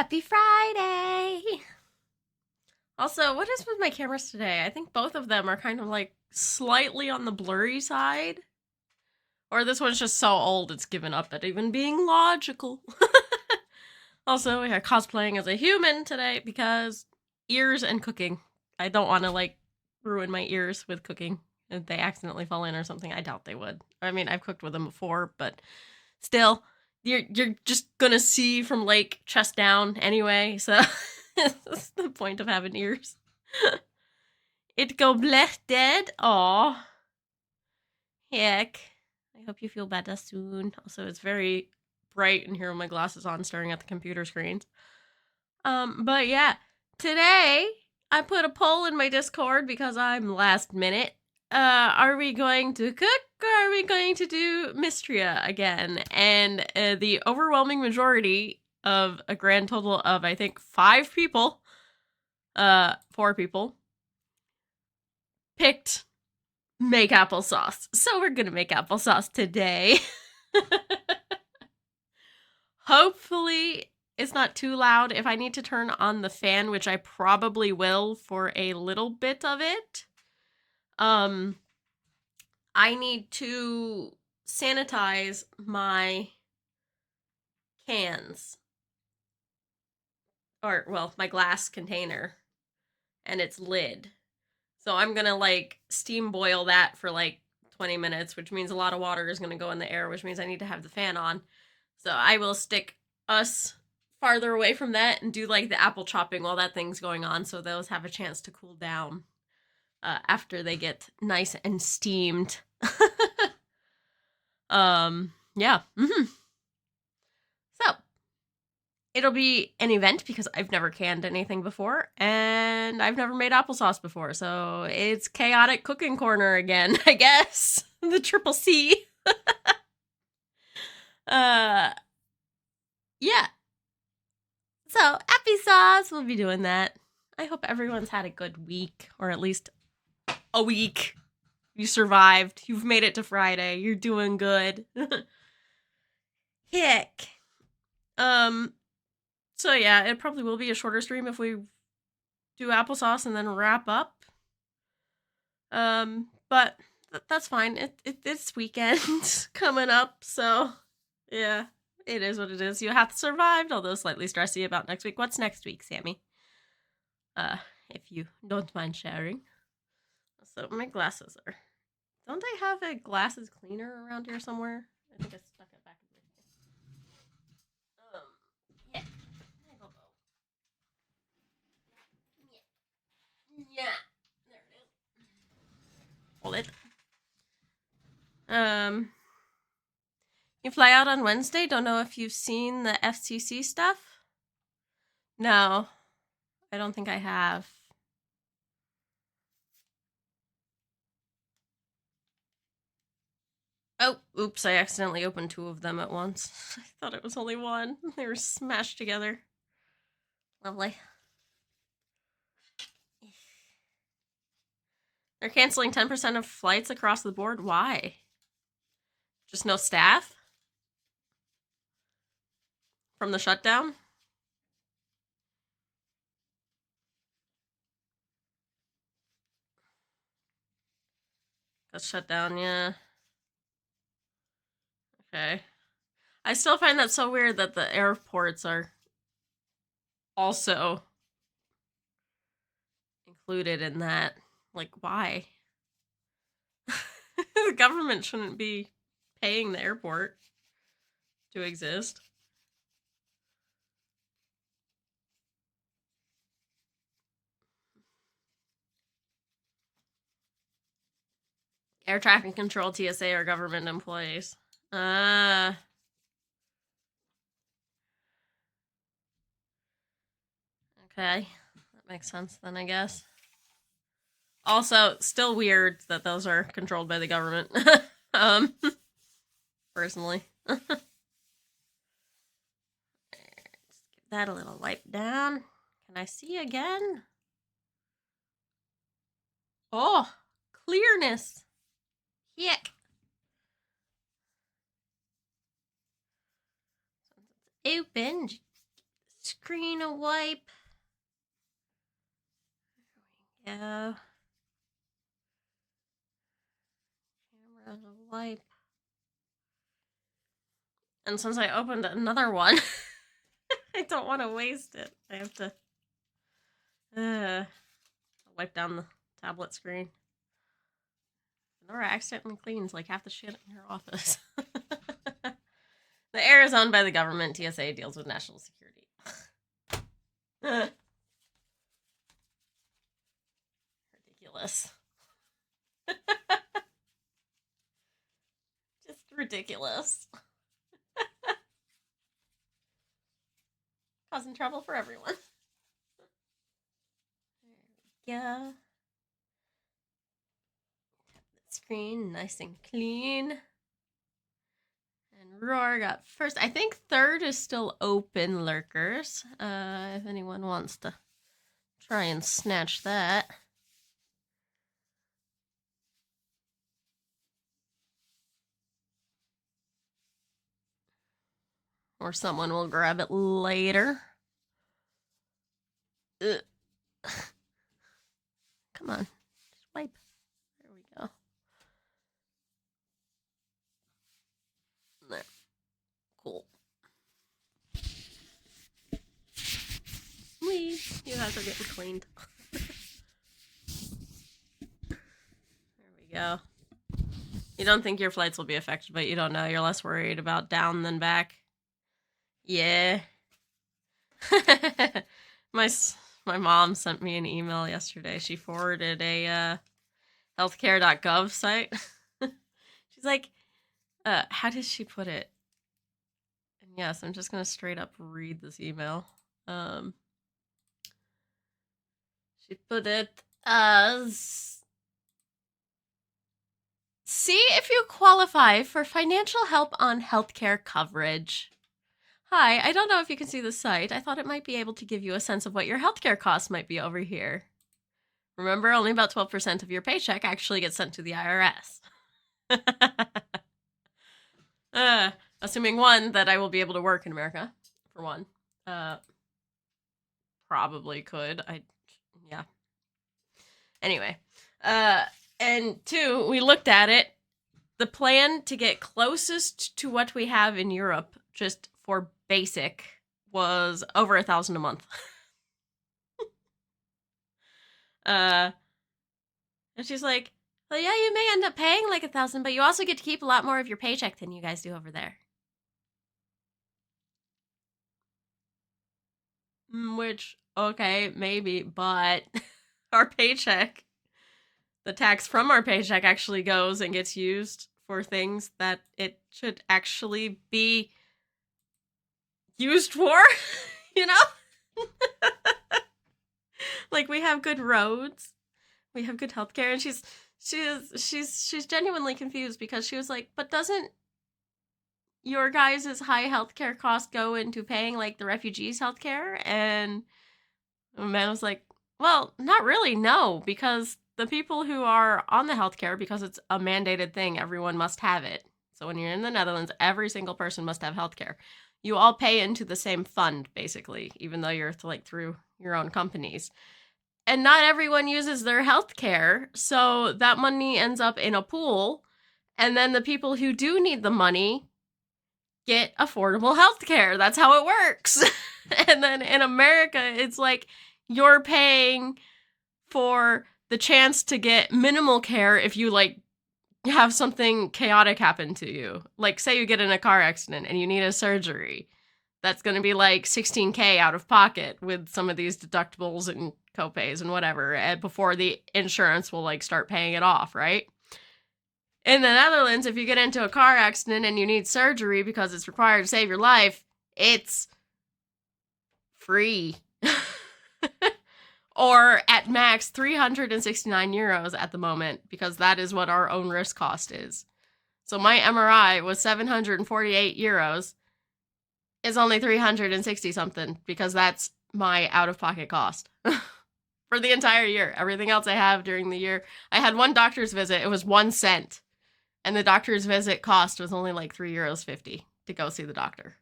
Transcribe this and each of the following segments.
Happy Friday! Also, what is with my cameras today? I think both of them are kind of like slightly on the blurry side. Or this one's just so old it's given up at even being logical. Also, we are cosplaying as a human today because ears and cooking. I don't want to like ruin my ears with cooking if they accidentally fall in or something. I doubt they would. I mean, I've cooked with them before, but still, you're just gonna see from like chest down anyway. So that's the point of having ears. It go blech dead. Aw. Heck. I hope you feel better soon. Also, it's very bright in here with my glasses on, staring at the computer screens. But yeah, today I put a poll in my Discord because I'm last minute. Are we going to cook or are we going to do Mystria again? And the overwhelming majority of a grand total of, I think, 4 people, picked make applesauce. So we're gonna make applesauce today. Hopefully it's not too loud. If I need to turn on the fan, which I probably will for a little bit of it, I need to sanitize my cans. Or, well, my glass container and its lid. So I'm gonna like steam boil that for like 20 minutes, which means a lot of water is gonna go in the air, which means I need to have the fan on. So I will stick us farther away from that and do like the apple chopping while that thing's going on, so those have a chance to cool down after they get nice and steamed. Yeah. So it'll be an event because I've never canned anything before and I've never made applesauce before. So it's chaotic cooking corner again, I guess. The triple C. Yeah. So applesauce, we'll be doing that. I hope everyone's had a good week, or at least a week. You survived. You've made it to Friday. You're doing good. Heck. So yeah, it probably will be a shorter stream if we do applesauce and then wrap up. But that's fine. It's weekend coming up, so yeah, it is what it is. You have survived, although slightly stressy about next week. What's next week, Sammy? If you don't mind sharing. So my glasses are. Don't I have a glasses cleaner around here somewhere? I think I stuck it back in here. Yeah. Yeah. There it is. Hold it. You fly out on Wednesday? Don't know if you've seen the FCC stuff? No. I don't think I have. Oh, oops, I accidentally opened 2 of them at once. I thought it was only one. They were smashed together. Lovely. They're canceling 10% of flights across the board. Why? Just no staff? From the shutdown? Got shut down, yeah. Okay. I still find that so weird that the airports are also included in that. Like, why? The government shouldn't be paying the airport to exist. Air traffic control, TSA, are government employees. Okay. That makes sense then, I guess. Also, still weird that those are controlled by the government. Personally. Let's give that a little wipe down. Can I see again? Oh, clearness. Heck. Open. screen a wipe. There we go. Camera a wipe. And since I opened another one, I don't want to waste it. I have to wipe down the tablet screen. Nora accidentally cleans like half the shit in her office. The air is owned by the government. TSA deals with national security. Ridiculous. Just ridiculous. Causing trouble for everyone. There we go. The screen nice and clean. And Roar got first. I think third is still open, lurkers. If anyone wants to try and snatch that. Or someone will grab it later. Ugh. Come on. Just wipe. There we go. There. Cool. Sweet. You guys are getting cleaned. There we go. You don't think your flights will be affected, but you don't know. You're less worried about down than back. Yeah. My mom sent me an email yesterday. She forwarded a healthcare.gov site. She's like, how did she put it? And yes, I'm just going to straight up read this email. She put it as, see if you qualify for financial help on healthcare coverage. Hi, I don't know if you can see the site. I thought it might be able to give you a sense of what your healthcare costs might be over here. Remember, only about 12% of your paycheck actually gets sent to the IRS. Assuming one, that I will be able to work in America, for one. Probably could. Yeah. Anyway. And two, we looked at it. The plan to get closest to what we have in Europe, just for basic, was over $1,000 a month. And she's like, well, yeah, you may end up paying like $1,000, but you also get to keep a lot more of your paycheck than you guys do over there. Which, okay, maybe, but our paycheck, the tax from our paycheck actually goes and gets used for things that it should actually be used for, you know? Like, we have good roads, we have good healthcare, and she's genuinely confused because she was like, but doesn't your guys' high healthcare cost go into paying like the refugees' healthcare? And the man was like, well, not really, no, because the people who are on the healthcare, because it's a mandated thing, everyone must have it. So when you're in the Netherlands, every single person must have healthcare. You all pay into the same fund, basically, even though you're like through your own companies. And not everyone uses their healthcare, so that money ends up in a pool, and then the people who do need the money get affordable healthcare. That's how it works. And then in America, it's like you're paying for the chance to get minimal care if you like have something chaotic happen to you. Like, say you get in a car accident and you need a surgery. That's going to be like $16,000 out of pocket with some of these deductibles and copays and whatever, and before the insurance will like start paying it off, right? In the Netherlands, if you get into a car accident and you need surgery because it's required to save your life, it's free. Or at max 369 euros at the moment, because that is what our own risk cost is. So my MRI was 748 euros. It's only 360 something because that's my out-of-pocket cost for the entire year. Everything else I have during the year, I had one doctor's visit. It was 1 cent. And the doctor's visit cost was only like €3.50 to go see the doctor.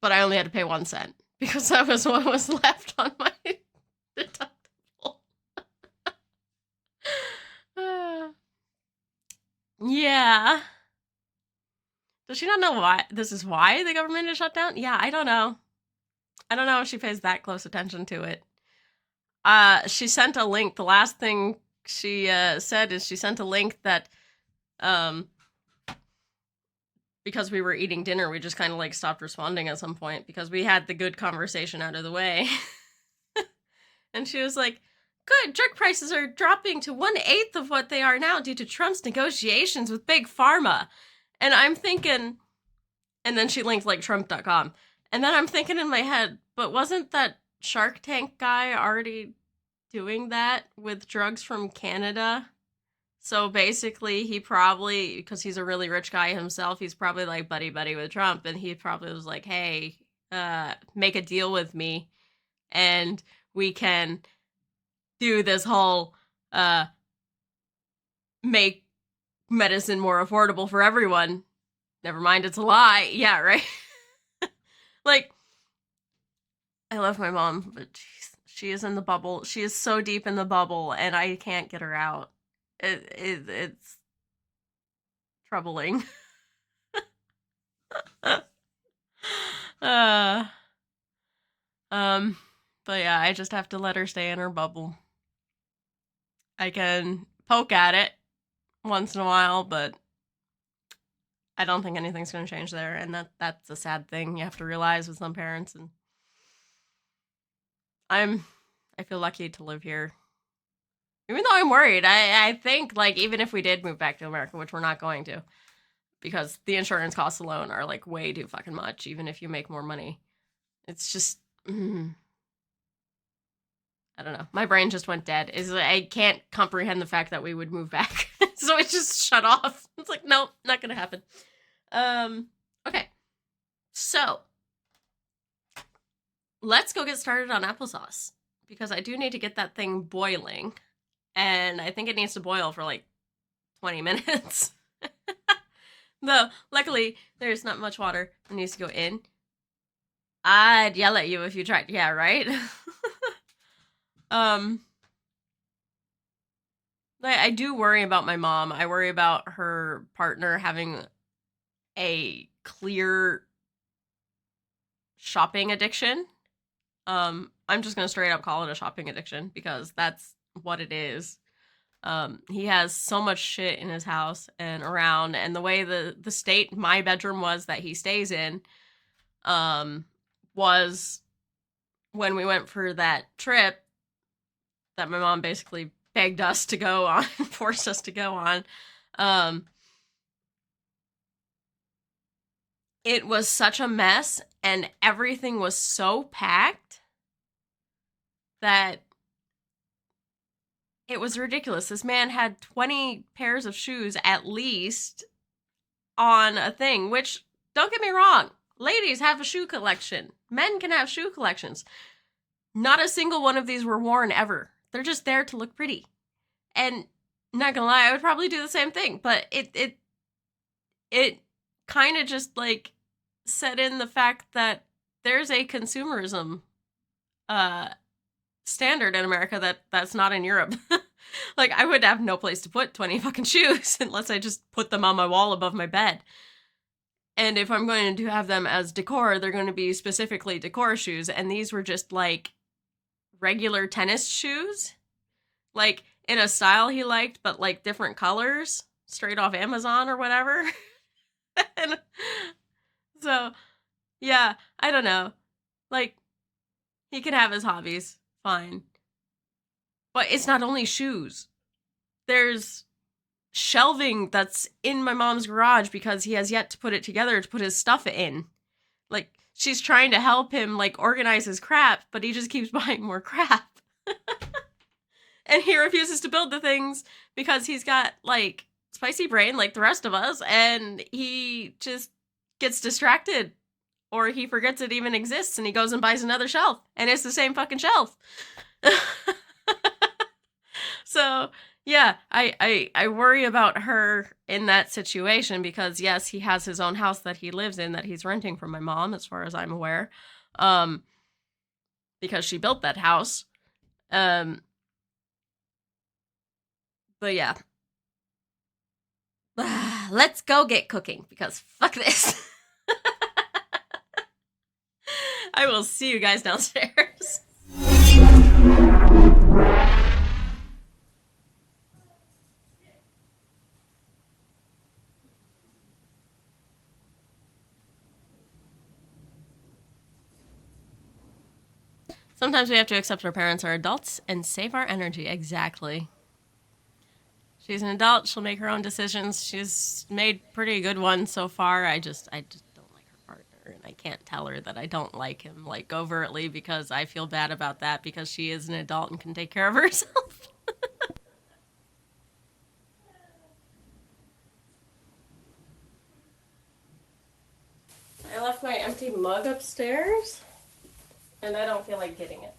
But I only had to pay 1 cent because that was what was left on my deductible. Yeah. Does she not know why this is why the government is shut down? Yeah, I don't know. I don't know if she pays that close attention to it. She sent a link. The last thing she said is she sent a link that because we were eating dinner, we just kind of like stopped responding at some point because we had the good conversation out of the way. And she was like, good, drug prices are dropping to 1/8 of what they are now due to Trump's negotiations with Big Pharma. And I'm thinking, and then she linked like Trump.com. And then I'm thinking in my head, but wasn't that Shark Tank guy already doing that with drugs from Canada? So basically, he probably, because he's a really rich guy himself, he's probably like buddy with Trump, and he probably was like, hey, make a deal with me, and we can do this whole make medicine more affordable for everyone. Never mind, it's a lie. Yeah, right? Like, I love my mom, but she is in the bubble. She is so deep in the bubble, and I can't get her out. It's troubling. But yeah, I just have to let her stay in her bubble. I can poke at it once in a while, but I don't think anything's going to change there, and that's a sad thing you have to realize with some parents. And I feel lucky to live here, even though I'm worried. I think like even if we did move back to America, which we're not going to, because the insurance costs alone are like way too fucking much, even if you make more money. It's just I don't know. My brain just went dead. I can't comprehend the fact that we would move back. So it just shut off. It's like, nope, not gonna happen. Okay. So let's go get started on applesauce, because I do need to get that thing boiling, and I think it needs to boil for like 20 minutes. Though, luckily, there's not much water that needs to go in. I'd yell at you if you tried. Yeah, right? I do worry about my mom. I worry about her partner having a clear shopping addiction. I'm just gonna straight up call it a shopping addiction, because that's what it is. He has so much shit in his house and around, and the way the state my bedroom was that he stays in, was when we went for that trip that my mom basically begged us to go on, forced us to go on. It was such a mess, and everything was so packed that it was ridiculous. This man had 20 pairs of shoes at least on a thing, which, don't get me wrong, ladies have a shoe collection. Men can have shoe collections. Not a single one of these were worn ever. They're just there to look pretty. And not gonna lie, I would probably do the same thing, but it kind of just like set in the fact that there's a consumerism standard in America that's not in Europe. Like, I would have no place to put 20 fucking shoes unless I just put them on my wall above my bed. And if I'm going to have them as decor, they're going to be specifically decor shoes, and these were just like regular tennis shoes, like in a style he liked, but like different colors, straight off Amazon or whatever. And so, yeah, I don't know. Like, he can have his hobbies, fine. But it's not only shoes. There's shelving that's in my mom's garage because he has yet to put it together to put his stuff in. Like, she's trying to help him, like, organize his crap, but he just keeps buying more crap. And he refuses to build the things because he's got, like, spicy brain like the rest of us, and he just gets distracted, or he forgets it even exists, and he goes and buys another shelf, and it's the same fucking shelf. So, yeah, I worry about her in that situation because, yes, he has his own house that he lives in that he's renting from my mom, as far as I'm aware. because she built that house. But yeah. Let's go get cooking because fuck this. I will see you guys downstairs. Sometimes we have to accept our parents are adults and save our energy. Exactly. She's an adult. She'll make her own decisions. She's made pretty good ones so far. I just don't like her partner, and I can't tell her that I don't like him like overtly because I feel bad about that because she is an adult and can take care of herself. I left my empty mug upstairs, and I don't feel like getting it.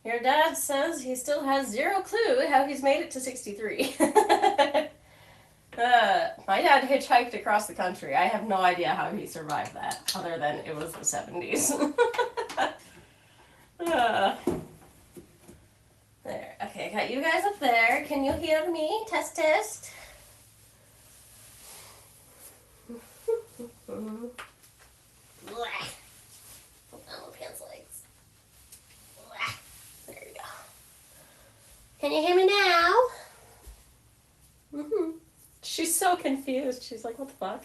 Your dad says he still has zero clue how he's made it to 63. My dad hitchhiked across the country. I have no idea how he survived that, other than it was the 70s. There. Okay, got you guys up there. Can you hear me? Test, test. There you go. Can you hear me now? She's so confused. She's like, what the fuck?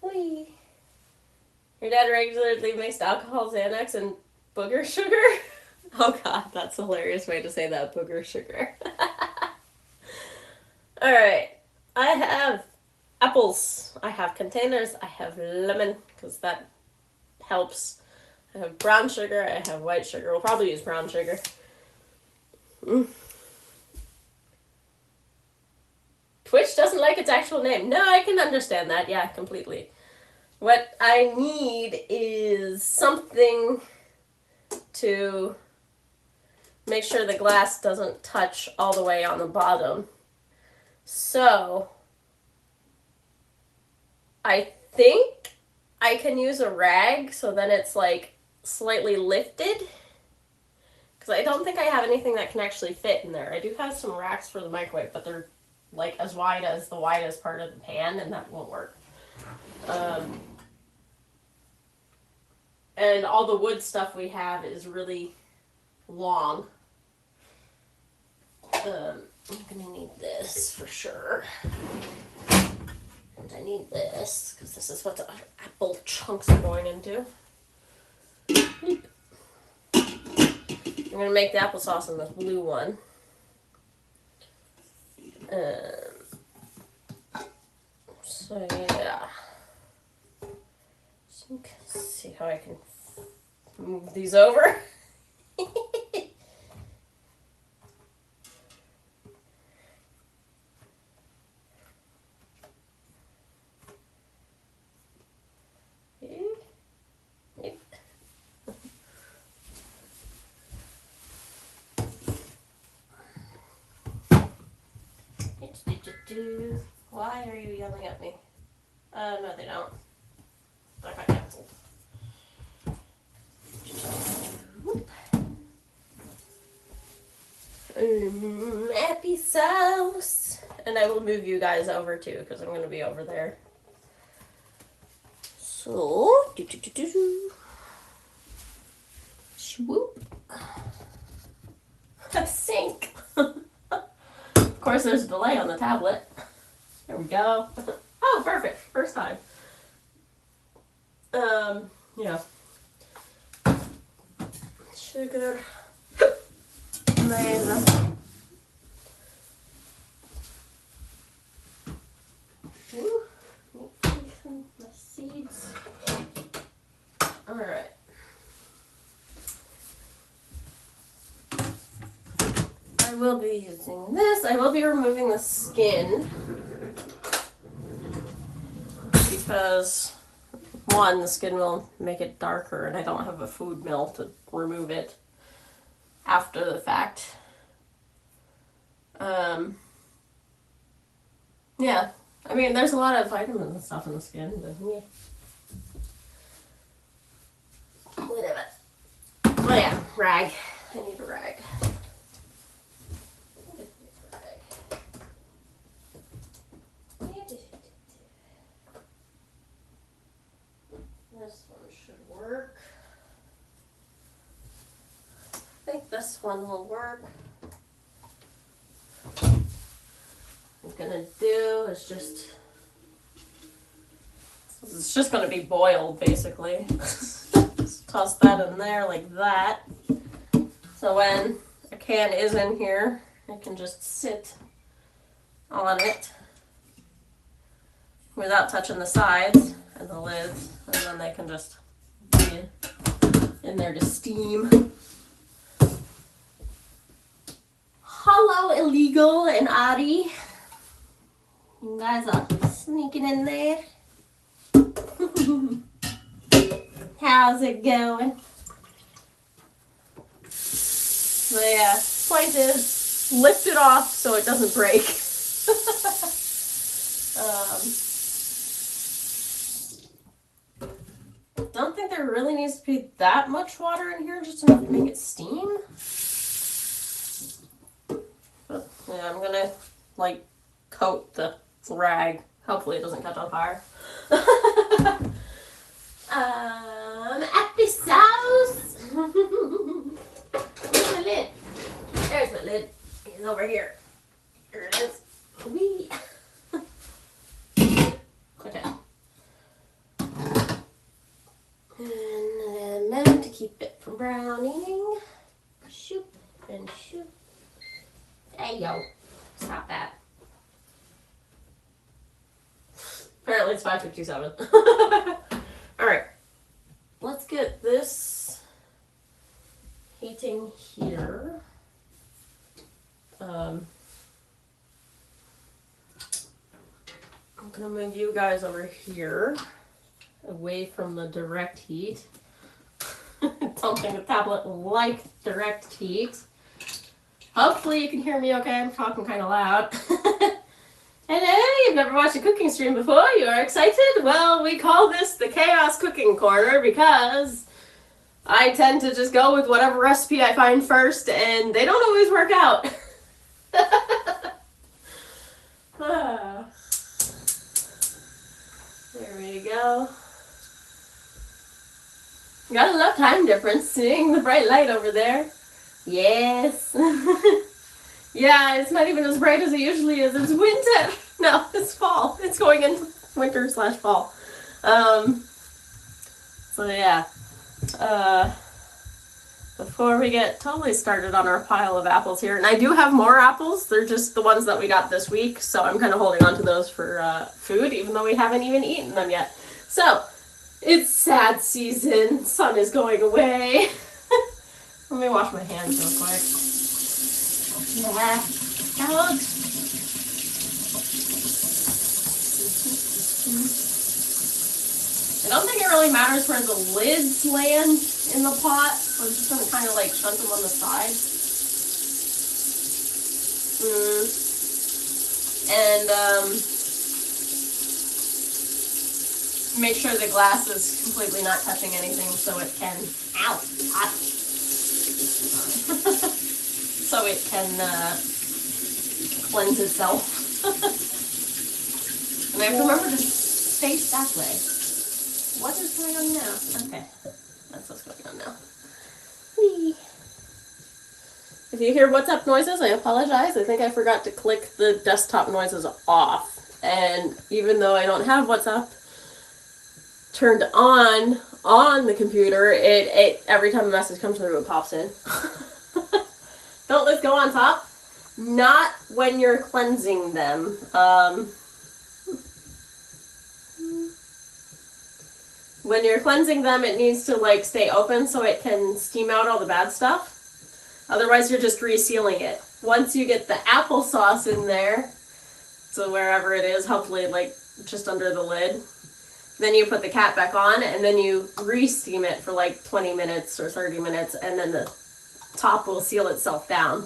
Whee. Your dad regularly makes alcohol, Xanax, and booger sugar? Oh god, that's a hilarious way to say that, booger sugar. Alright, I have apples. I have containers. I have lemon, because that helps. I have brown sugar. I have white sugar. We'll probably use brown sugar. Twitch doesn't like its actual name. No, I can understand that. Yeah, completely. What I need is something to make sure the glass doesn't touch all the way on the bottom. So, I think I can use a rag so then it's like slightly lifted. Because I don't think I have anything that can actually fit in there. I do have some racks for the microwave, but they're like as wide as the widest part of the pan, and that won't work. And all the wood stuff we have is really long. I'm gonna need this for sure. And I need this, because this is what the apple chunks are going into. I'm gonna make the applesauce in the blue one. So yeah. Let's see how I can move these over. Why are you yelling at me? No, they don't. I got canceled. Happy sauce. And I will move you guys over too, because I'm going to be over there. So, swoop. Sink. Of course, there's a delay on the tablet. There we go. Oh, perfect. First time. Yeah. Sugar. Amazing. The seeds. Alright. I will be using this. I will be removing the skin. Because, one, the skin will make it darker, and I don't have a food mill to remove it after the fact. Yeah. I mean, there's a lot of vitamins and stuff in the skin, but yeah. rag. I need a rag. This one should work. I think this one will work. What I'm gonna do is it's just gonna be boiled basically. Just toss that in there like that. So when a can is in here, it can just sit on it without touching the sides and the lids, and then they can just be in there to steam. Hello, Illegal and Ari. You guys are sneaking in there. How's it going? The point is, lift it off so it doesn't break. Don't think there really needs to be that much water in here, just enough to make it steam. But yeah, I'm gonna like coat the rag. Hopefully it doesn't catch on fire. Applesauce. Where's my lid? There's my lid. It's over here. Here it is. Wee. Okay. And then to keep it from browning. Shoop and shoop. Hey yo. Stop that. Apparently it's 5:57. Alright. Let's get this heating here. I'm gonna move you guys over here, away from the direct heat. Don't think the tablet like direct heat. Hopefully you can hear me okay. I'm talking kind of loud. Hello, you've never watched a cooking stream before? You are excited? Well, we call this the Chaos Cooking Corner because I tend to just go with whatever recipe I find first, and they don't always work out. There we go. You gotta love time difference, seeing the bright light over there. Yes. Yeah, it's not even as bright as it usually is. It's winter. No, it's fall. It's going into winter/fall. So yeah. Before we get totally started on our pile of apples here, and I do have more apples. They're just the ones that we got this week, so I'm kind of holding on to those for food, even though we haven't even eaten them yet. So, it's sad season. Sun is going away. Let me wash my hands real quick. Yeah. Out. I don't think it really matters where the lids land in the pot. So I'm just going to kind of like shunt them on the side. And make sure the glass is completely not touching anything so it can, ow, hot. So it can cleanse itself. And I have to remember to face that way. What is going on now? Okay, that's what's going on now. Whee. If you hear WhatsApp noises, I apologize. I think I forgot to click the desktop noises off. And even though I don't have WhatsApp turned on the computer, it every time a message comes through, it pops in. Don't let go on top. Not when you're cleansing them. When you're cleansing them, it needs to like stay open so it can steam out all the bad stuff. Otherwise, you're just resealing it. Once you get the applesauce in there, so wherever it is, hopefully like just under the lid, then you put the cap back on and then you re-steam it for like 20 minutes or 30 minutes, and then the top will seal itself down.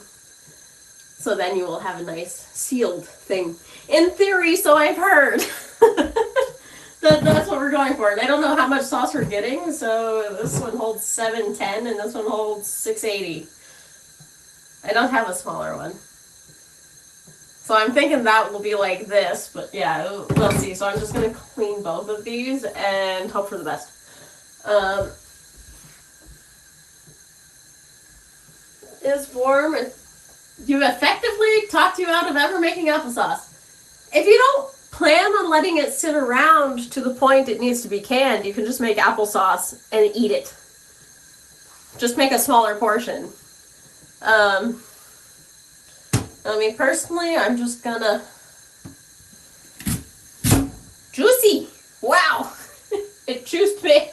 So then you will have a nice sealed thing. In theory, so I've heard. That's what we're going for. And I don't know how much sauce we're getting, so this one holds 710 and this one holds 680. I don't have a smaller one. So I'm thinking that will be like this, but yeah, we'll see. So I'm just going to clean both of these and hope for the best. Is warm. You effectively talked you out of ever making applesauce. If you don't plan on letting it sit around to the point it needs to be canned, you can just make applesauce and eat it. Just make a smaller portion. I mean, personally, I'm just gonna... Juicy! Wow! It juiced me.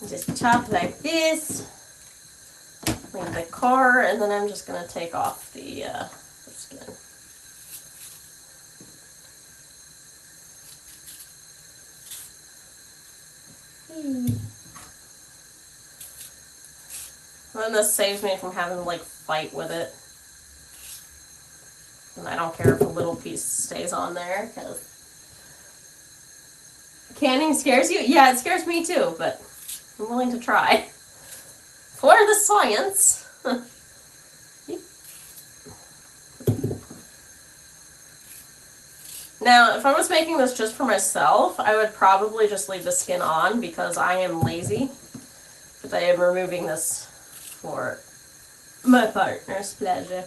Just chop like this. Clean the core, and then I'm just gonna take off the skin. Then this saves me from having to like fight with it. And I don't care if a little piece stays on there, because canning scares you? Yeah, it scares me too, but I'm willing to try. For the science. Now, if I was making this just for myself, I would probably just leave the skin on because I am lazy. But I am removing this for my partner's pleasure.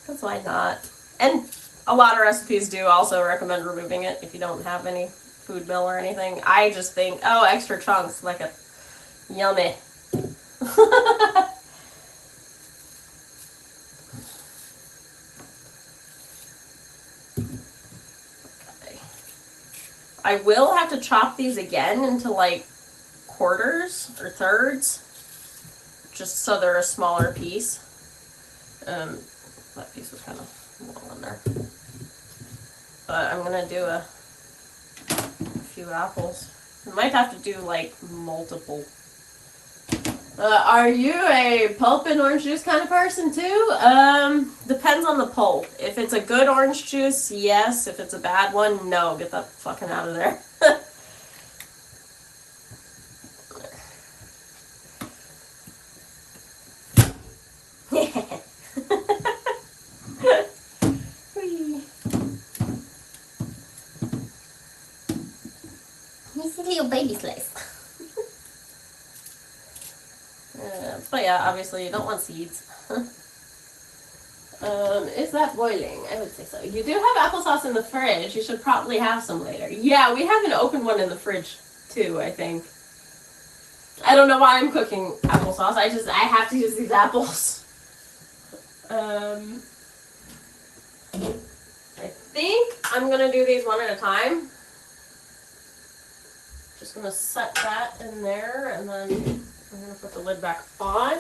That's why not. And a lot of recipes do also recommend removing it if you don't have any food mill or anything. I just think, oh, extra chunks, like a yummy. Okay. I will have to chop these again into like quarters or thirds, just so they're a smaller piece. That piece was kind of long in there. But I'm gonna do a few apples. I might have to do like multiple. Are you a pulp and orange juice kind of person too? Depends on the pulp. If it's a good orange juice, yes. If it's a bad one, no. Get that fucking out of there. He's a little baby slice. But yeah, obviously you don't want seeds. Is that boiling? I would say so. You do have applesauce in the fridge. You should probably have some later. Yeah, we have an open one in the fridge too, I think. I don't know why I'm cooking applesauce. I have to use these apples. I think I'm gonna do these one at a time. Just gonna set that in there, and then I'm gonna put the lid back on.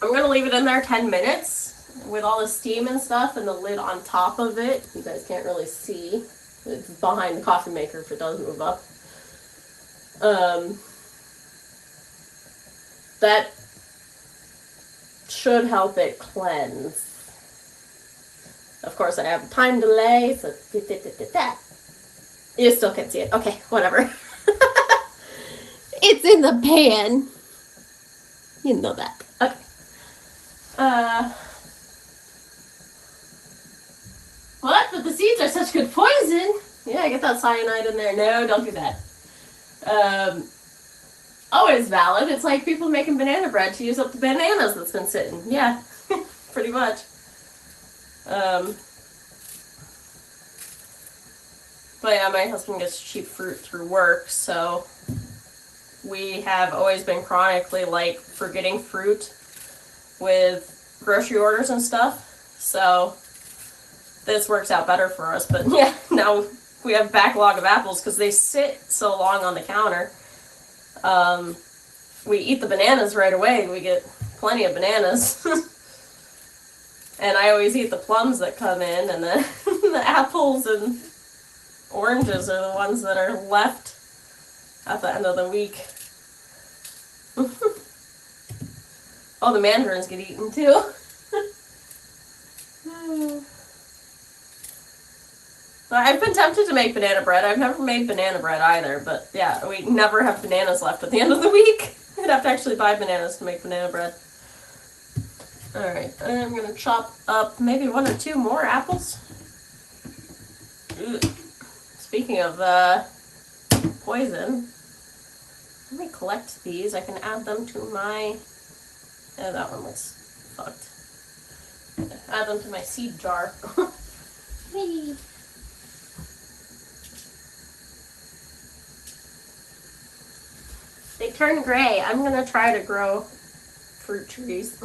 I'm gonna leave it in there 10 minutes with all the steam and stuff and the lid on top of it. You guys can't really see. It's behind the coffee maker if it does move up. That should help it cleanse. Of course, I have a time delay, so you still can't see it. Okay, whatever. It's in the pan. You know that. Okay. What? But the seeds are such good poison. Yeah, get that cyanide in there. No, don't do that. Always valid. It's like people making banana bread to use up the bananas that's been sitting. Yeah, pretty much. But yeah, my husband gets cheap fruit through work, so we have always been chronically like forgetting fruit with grocery orders and stuff. So this works out better for us. But yeah, now we have a backlog of apples because they sit so long on the counter. We eat the bananas right away. We get plenty of bananas. And I always eat the plums that come in, and then the apples and oranges are the ones that are left at the end of the week. Oh, the mandarins get eaten too. I've been tempted to make banana bread. I've never made banana bread either, but yeah, we never have bananas left at the end of the week. I'd have to actually buy bananas to make banana bread. Alright, I'm gonna chop up maybe 1 or 2 more apples. Ugh. Speaking of poison, let me collect these. I can add them to my... Oh, that one looks fucked. Add them to my seed jar. Whee! They turn gray. I'm gonna try to grow fruit trees.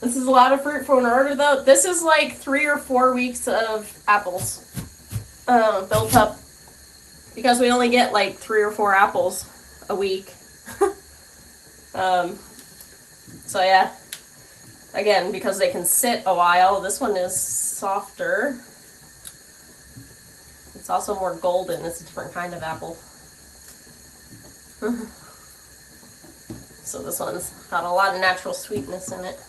This is a lot of fruit for an order, though. This is like 3 or 4 weeks of apples built up because we only get like 3 or 4 apples a week. So yeah, again, because they can sit a while. This one is softer. It's also more golden. It's a different kind of apple. So this one's got a lot of natural sweetness in it.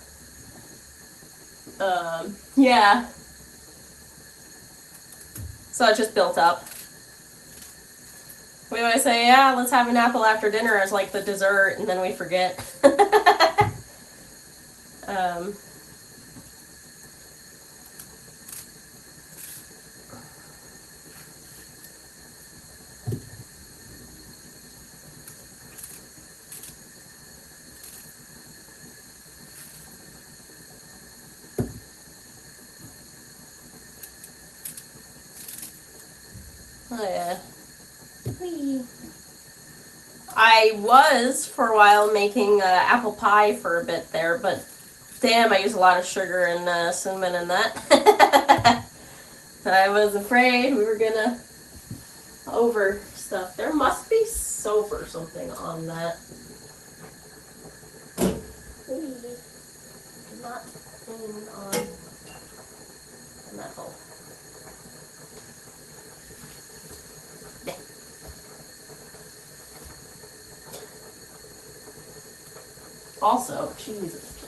Yeah. So it just built up. We always say, yeah, let's have an apple after dinner as like the dessert, and then we forget. Oh yeah. Whee. I was for a while making apple pie for a bit there, but damn, I use a lot of sugar and cinnamon in that. I was afraid we were gonna over stuff. There must be soap or something on that. Not in on metal. Also, Jesus.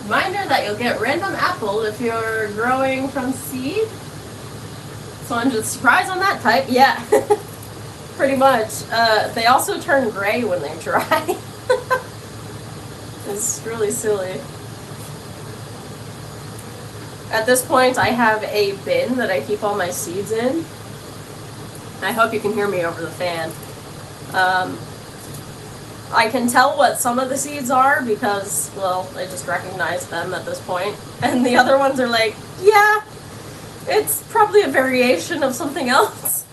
Reminder that you'll get random apple if you're growing from seed. Someone just surprise on that type? Yeah. Pretty much. They also turn gray when they dry. It's really silly. At this point, I have a bin that I keep all my seeds in. I hope you can hear me over the fan. I can tell what some of the seeds are because, well, I just recognize them at this point. And the other ones are like, yeah, it's probably a variation of something else.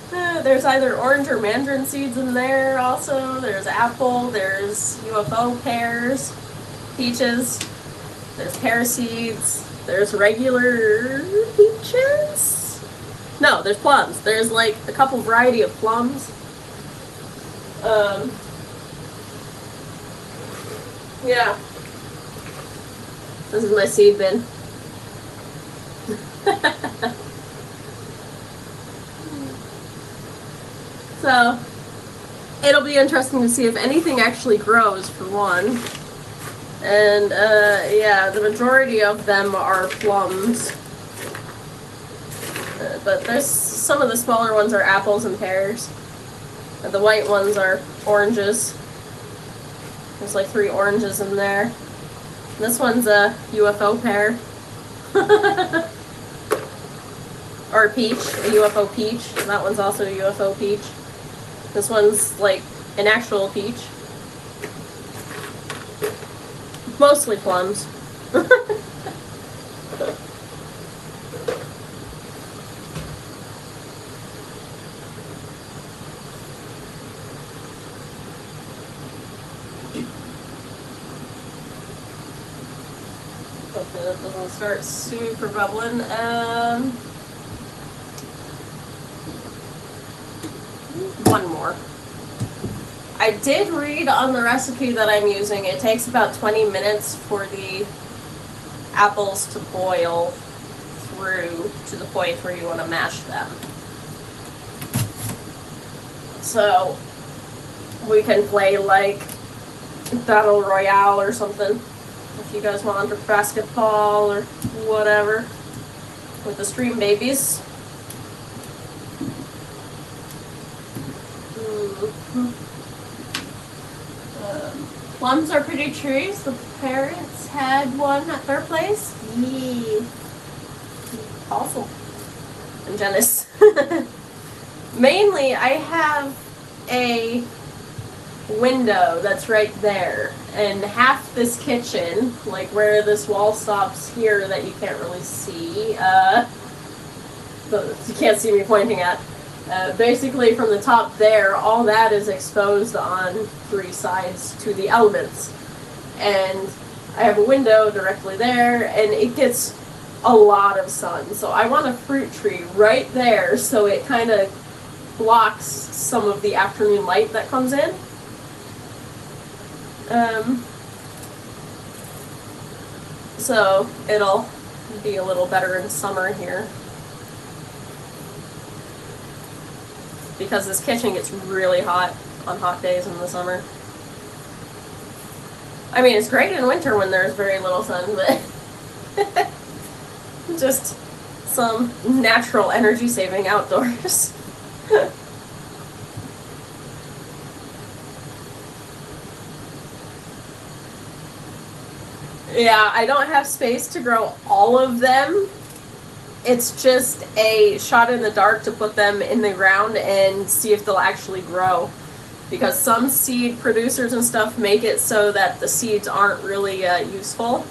There's either orange or mandarin seeds in there also. There's apple, there's UFO pears, peaches, there's pear seeds, there's regular peaches. No, there's plums. There's like a couple variety of plums. Yeah. This is my seed bin. So, it'll be interesting to see if anything actually grows, for one. And, yeah, the majority of them are plums. But there's some of the smaller ones are apples and pears. And the white ones are oranges. There's like 3 oranges in there. This one's a UFO pear. Or a peach, a UFO peach. That one's also a UFO peach. This one's like an actual peach. Mostly plums. Hopefully that doesn't start super bubbling. One more. I did read on the recipe that I'm using, it takes about 20 minutes for the apples to boil through to the point where you want to mash them. So we can play like Battle Royale or something if you guys want, or basketball or whatever with the stream babies. Plums are pretty trees. The parents had one at their place. Yee. Awesome. I'm jealous. Mainly, I have a window that's right there, and half this kitchen, like where this wall stops here that you can't really see, you can't see me pointing at, basically from the top there, all that is exposed on 3 sides to the elements. And I have a window directly there, and it gets a lot of sun. So I want a fruit tree right there so it kind of blocks some of the afternoon light that comes in. So it'll be a little better in summer here. Because this kitchen gets really hot on hot days in the summer. I mean, it's great in winter when there's very little sun, but just some natural energy saving outdoors. Yeah, I don't have space to grow all of them. It's just a shot in the dark to put them in the ground and see if they'll actually grow. Because some seed producers and stuff make it so that the seeds aren't really useful.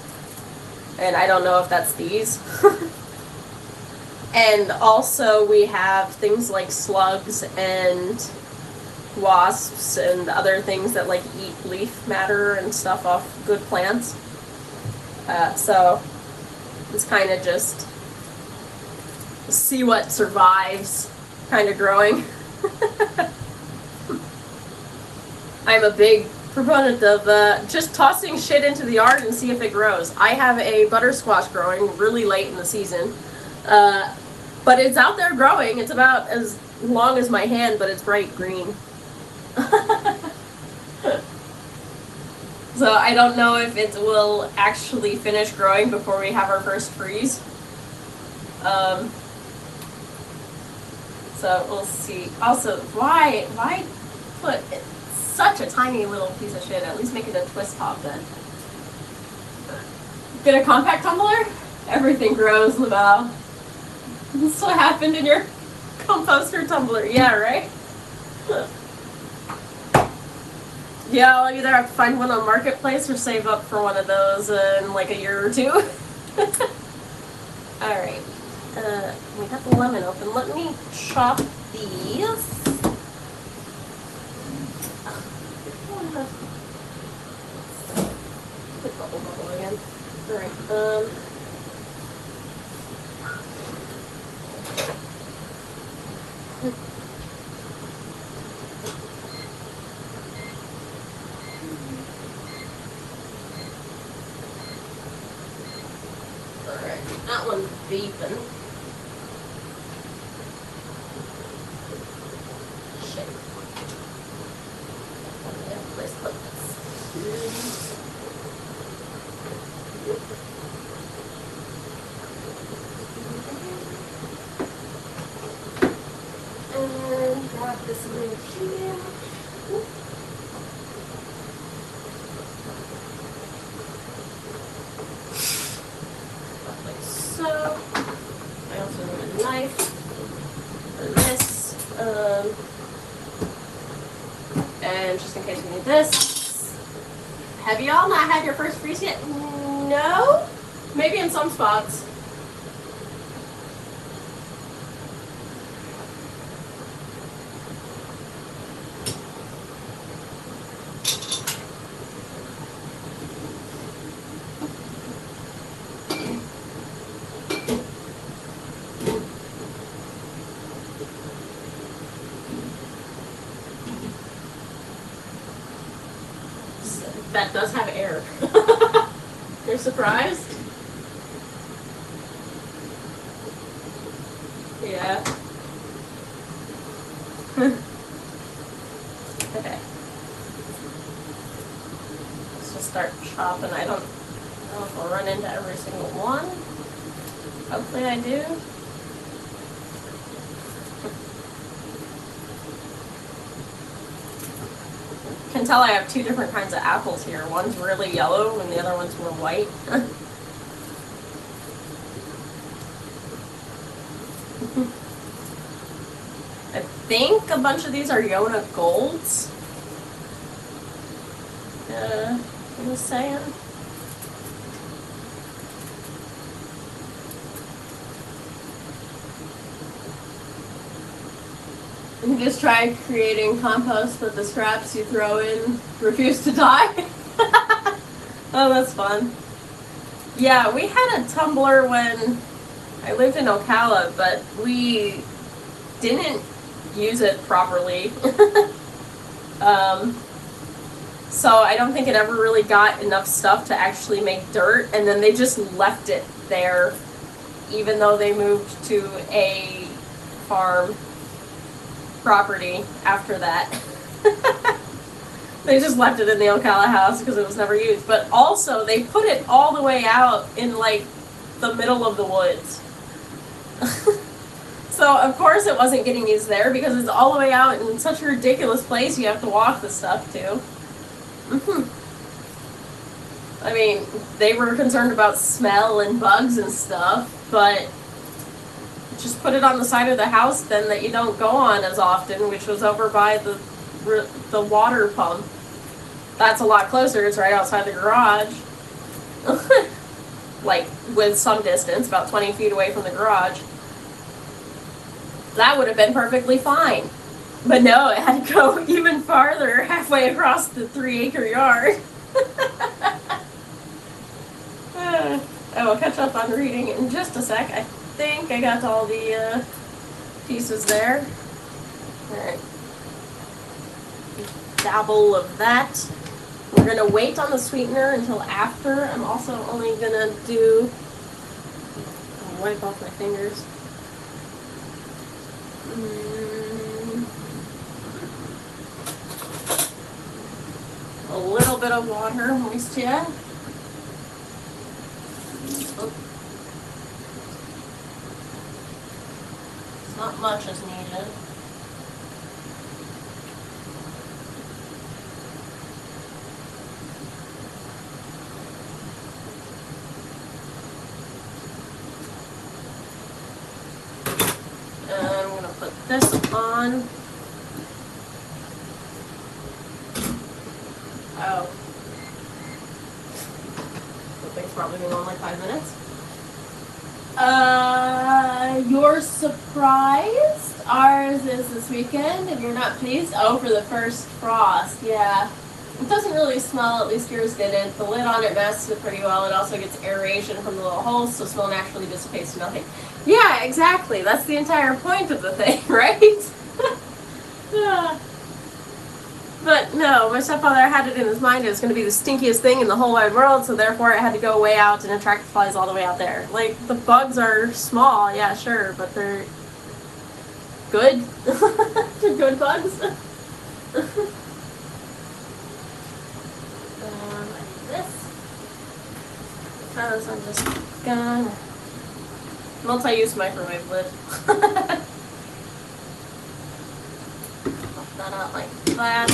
And I don't know if that's these. And also we have things like slugs and wasps and other things that like eat leaf matter and stuff off good plants. So it's kind of just see what survives kind of growing. I'm a big proponent of just tossing shit into the yard and see if it grows. I have a buttersquash growing really late in the season, but it's out there growing. It's about as long as my hand, but it's bright green. So I don't know if it will actually finish growing before we have our first freeze. So we'll see. Also, why put such a tiny little piece of shit? At least make it a twist top then. Get a compact tumbler? Everything grows, Laval. This is what happened in your composter tumbler. Yeah, right? Yeah, I'll either have to find one on Marketplace or save up for one of those in like a year or two. Alright. We got the lemon open. Let me chop these. Bubble again. Alright, Alright, that one's beeping. Shit. Let's put this. And grab this lid here. Like so. I also need a knife for this. And just in case we need this. Have y'all not had your first freeze yet? No? Maybe in some spots. That does have air. You're surprised? Yeah. top, and I don't know if I'll run into every single one. Hopefully I do. You can tell I have two different kinds of apples here. One's really yellow and the other one's more white. I think a bunch of these are Yona Golds. I'm just saying. You just tried creating compost, but the scraps you throw in refuse to die. Oh, that's fun. Yeah, we had a tumbler when I lived in Ocala, but we didn't use it properly. So I don't think it ever really got enough stuff to actually make dirt, and then they just left it there, even though they moved to a farm property after that. They just left it in the Ocala house because it was never used. But also, they put it all the way out in, like, the middle of the woods. So, of course, it wasn't getting used there because it's all the way out in such a ridiculous place you have to walk the stuff to. I mean, they were concerned about smell and bugs and stuff, but just put it on the side of the house then that you don't go on as often, which was over by the water pump. That's a lot closer. It's right outside the garage. Like, with some distance, about 20 feet away from the garage. That would have been perfectly fine. But no, it had to go even farther, halfway across the 3-acre yard. I will catch up on reading in just a sec. I think I got all the pieces there. Alright. Dabble of that. We're going to wait on the sweetener until after. I'm also only going to do... I'll wipe off my fingers. A little bit of water, moisture. Oh. Not much is needed. And I'm going to put this on. Oh. The thing's probably been on like 5 minutes. You're surprised? Ours is this weekend, and you're not pleased? Oh, for the first frost, yeah. It doesn't really smell, at least yours didn't. The lid on it masks it pretty well. It also gets aeration from the little holes, so smell naturally dissipates to nothing. Yeah, exactly. That's the entire point of the thing, right? Yeah. But no, my stepfather had it in his mind it was going to be the stinkiest thing in the whole wide world, so therefore it had to go way out and attract the flies all the way out there. Like, the bugs are small, yeah, sure, but they're good. They're good bugs. I need this. Because I'm just gonna... multi-use microwave lid. That out like that.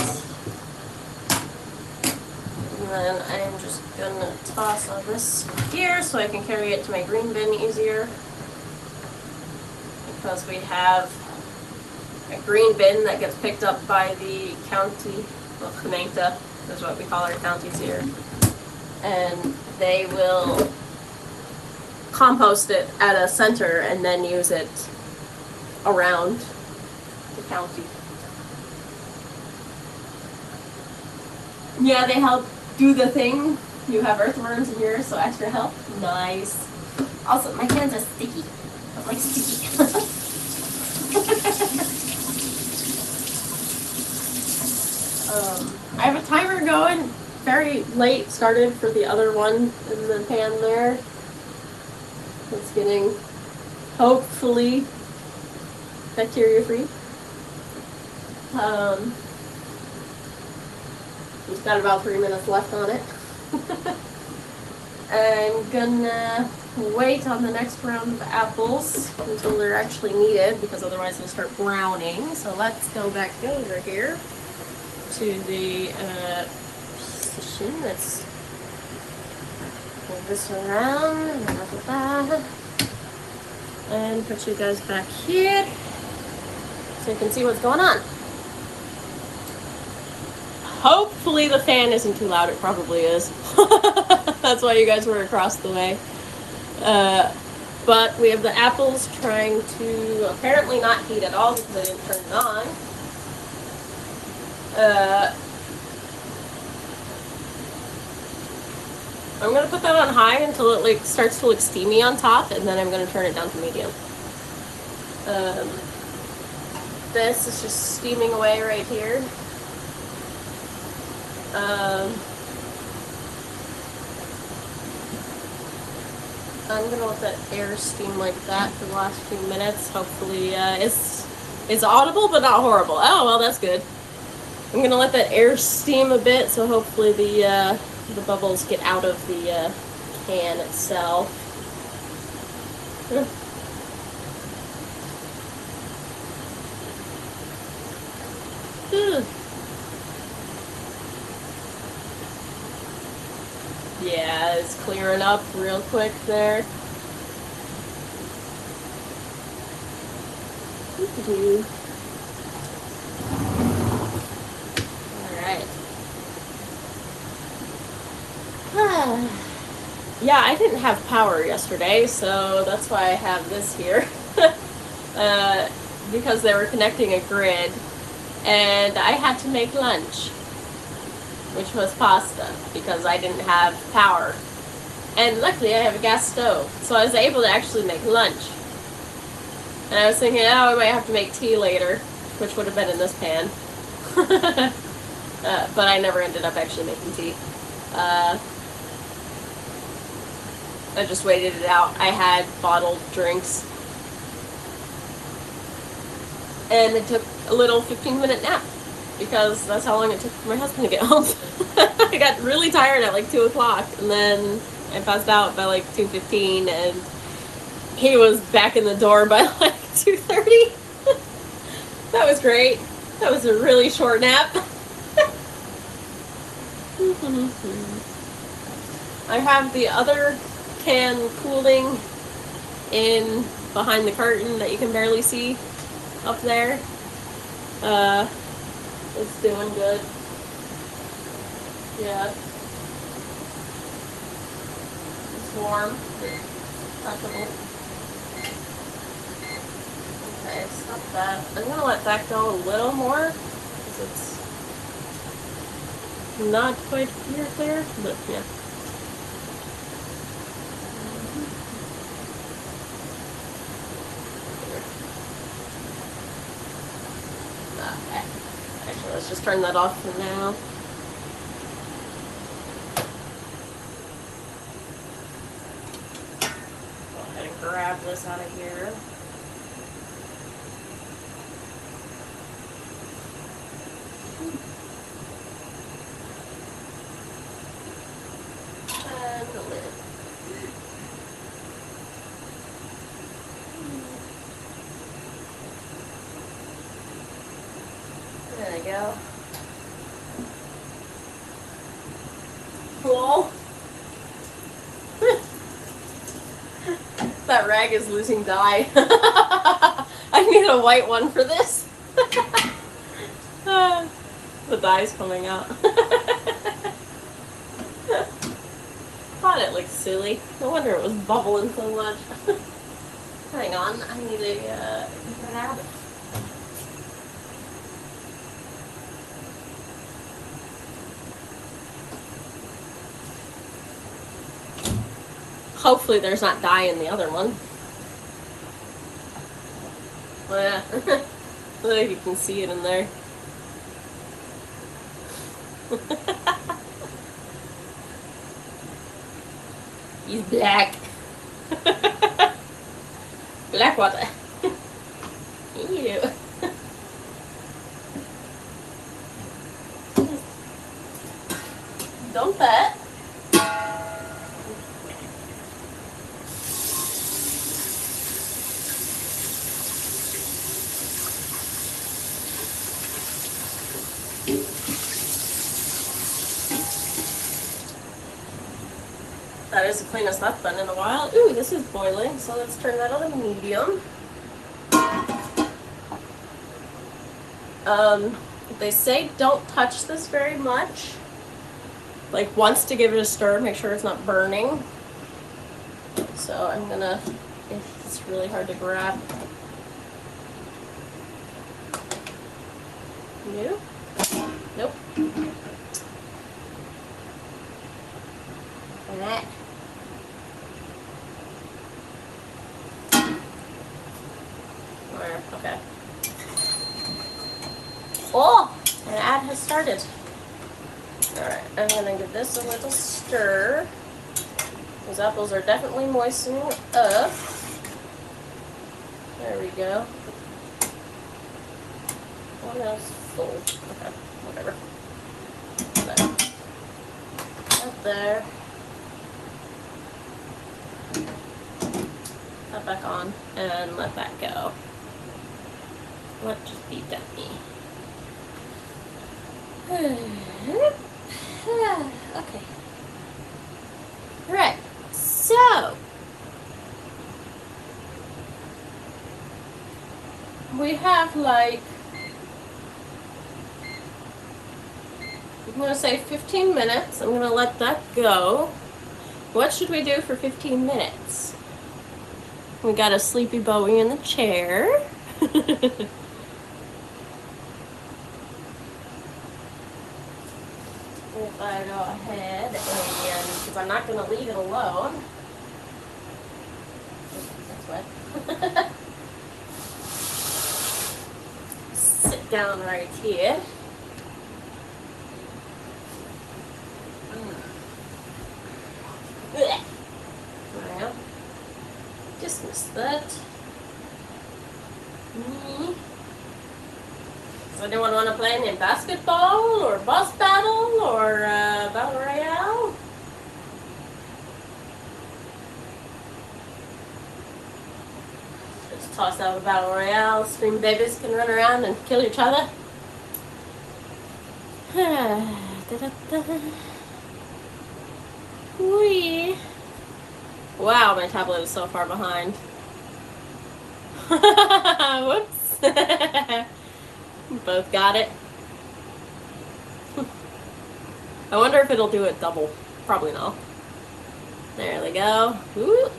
And then I'm just gonna toss all this here so I can carry it to my green bin easier. Because we have a green bin that gets picked up by the county, well, Cuneta is what we call our counties here. And they will compost it at a center and then use it around the county. Yeah, they help do the thing. You have earthworms in yours, so extra help. Nice. Also, my hands are sticky. I like sticky. I have a timer going. Very late started for the other one in the pan there. It's getting, hopefully, bacteria free. We've got about 3 minutes left on it. I'm gonna wait on the next round of apples until they're actually needed, because otherwise they'll start browning. So let's go back over here to the position. Let's move this around and put you guys back here so you can see what's going on. Hopefully the fan isn't too loud. It probably is. That's why you guys were across the way. But we have the apples trying to apparently not heat at all because I didn't turn it on. I'm going to put that on high until it like starts to look steamy on top, and then I'm going to turn it down to medium. This is just steaming away right here. I'm gonna let that air steam like that for the last few minutes. Hopefully, it's audible but not horrible. Oh well, that's good. I'm gonna let that air steam a bit, so hopefully the bubbles get out of the can itself. Yeah, it's clearing up real quick there. Alright. Yeah, I didn't have power yesterday, so that's why I have this here. Because they were connecting a grid, and I had to make lunch, which was pasta, because I didn't have power. And luckily I have a gas stove, so I was able to actually make lunch. And I was thinking, oh, I might have to make tea later, which would have been in this pan. But I never ended up actually making tea. I just waited it out. I had bottled drinks. And it took a little 15-minute nap, because that's how long it took for my husband to get home. I got really tired at like 2 o'clock, and then I passed out by like 2:15, and he was back in the door by like 2:30. That was great. That was a really short nap. I have the other can cooling in behind the curtain that you can barely see up there. It's doing good. Yeah. It's warm. Comfortable. Okay, stop that. I'm gonna let that go a little more, because it's not quite clear, but yeah. Okay. Actually, let's just turn that off for now. Go ahead and grab this out of here. And the lid. There we go. Cool. That rag is losing dye. I need a white one for this. The dye's coming out. Thought it looked silly. No wonder it was bubbling so much. Hang on, I need a grab. Hopefully there's not dye in the other one. Well, yeah. Look, you can see it in there. He's black. Black water. Ew. Don't pet. That is the cleanest that's been in a while. Ooh, this is boiling, so let's turn that on to medium. They say don't touch this very much. Like once to give it a stir, make sure it's not burning. So I'm gonna, it's really hard to grab. Nope. Nope. And that. Okay. Oh, an ad has started. Alright, I'm gonna give this a little stir. Those apples are definitely moistening up. There we go. One else full. Okay, whatever. There. Up there. That back on and let that go. What just beeped at me? Okay. Right. So we have like, I'm gonna say 15 minutes. I'm gonna let that go. What should we do for 15 minutes? We got a sleepy Bowie in the chair. If I go ahead and, because I'm not going to leave it alone. That's wet. Sit down right here. Well, dismiss that. Does anyone want to play any basketball or boss battle or battle royale? Just toss out a battle royale. Scream babies can run around and kill each other. Whee. Wow, my tablet is so far behind. Whoops. Both got it. I wonder if it'll do it double. Probably not. There we go. Woo.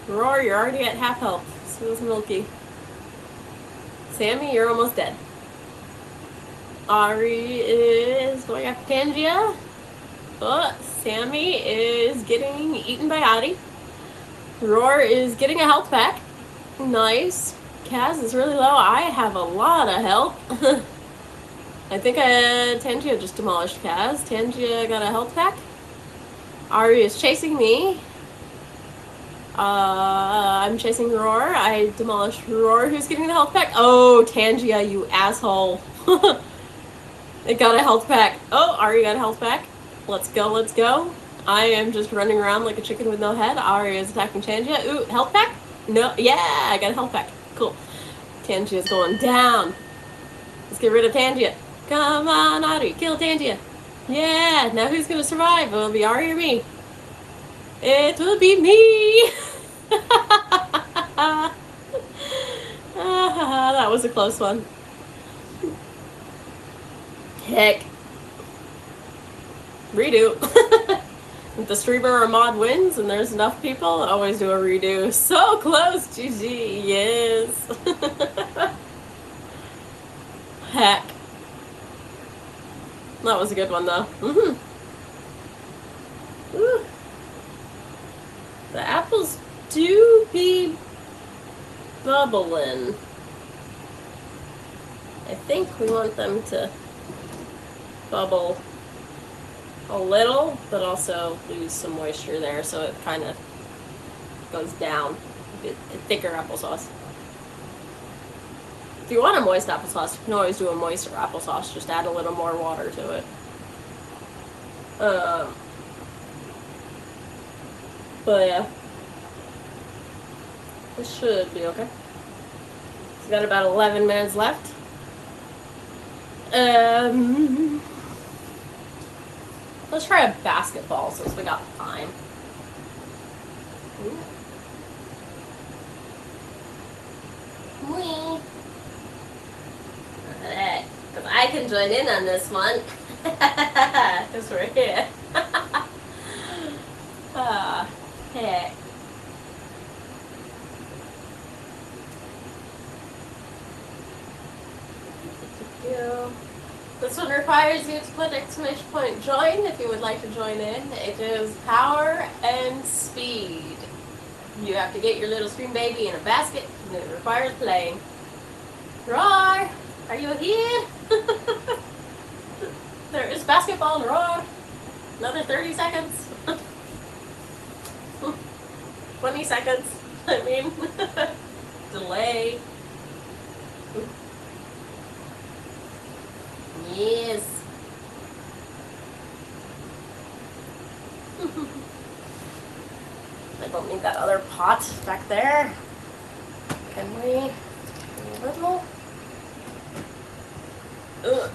Roar, you're already at half health. So is Milky. Sammy, you're almost dead. Ari is going after Tangia. But Sammy is getting eaten by Adi. Roar is getting a health pack. Nice. Kaz is really low. I have a lot of health. I think Tangia just demolished Kaz. Tangia got a health pack. Ari is chasing me. I'm chasing Roar. I demolished Roar, who's getting the health pack. Oh, Tangia, you asshole. It got a health pack. Oh, Ari got a health pack. Let's go, let's go. I am just running around like a chicken with no head. Ari is attacking Tangia. Ooh, health pack? No, yeah, I got a health pack. Cool. Tangia's going down. Let's get rid of Tangia. Come on, Ari, kill Tangia. Yeah, now who's gonna survive? Will it be Ari or me? It will be me. That was a close one. Heck. Redo. If the streamer or mod wins and there's enough people, always do a redo. So close, GG, yes. Heck. That was a good one though. Ooh. The apples do be bubbling. I think we want them to bubble a little, but also lose some moisture there, so it kind of goes down. A thicker applesauce. If you want a moist applesauce, you can always do a moister applesauce. Just add a little more water to it. But yeah, this should be okay. It's got about 11 minutes left. Let's try a basketball since we got time. Wee. Alright, because I can join in on this one. Because we're here. Ah, heck. This one requires you to put exclamation point join if you would like to join in. It is power and speed. You have to get your little screen baby in a basket, and it requires playing. Roar! Are you here? There is basketball and roar. Another 30 seconds. 20 seconds. I mean, delay. Yes. I don't need that other pot back there. Can we? A little. Ugh.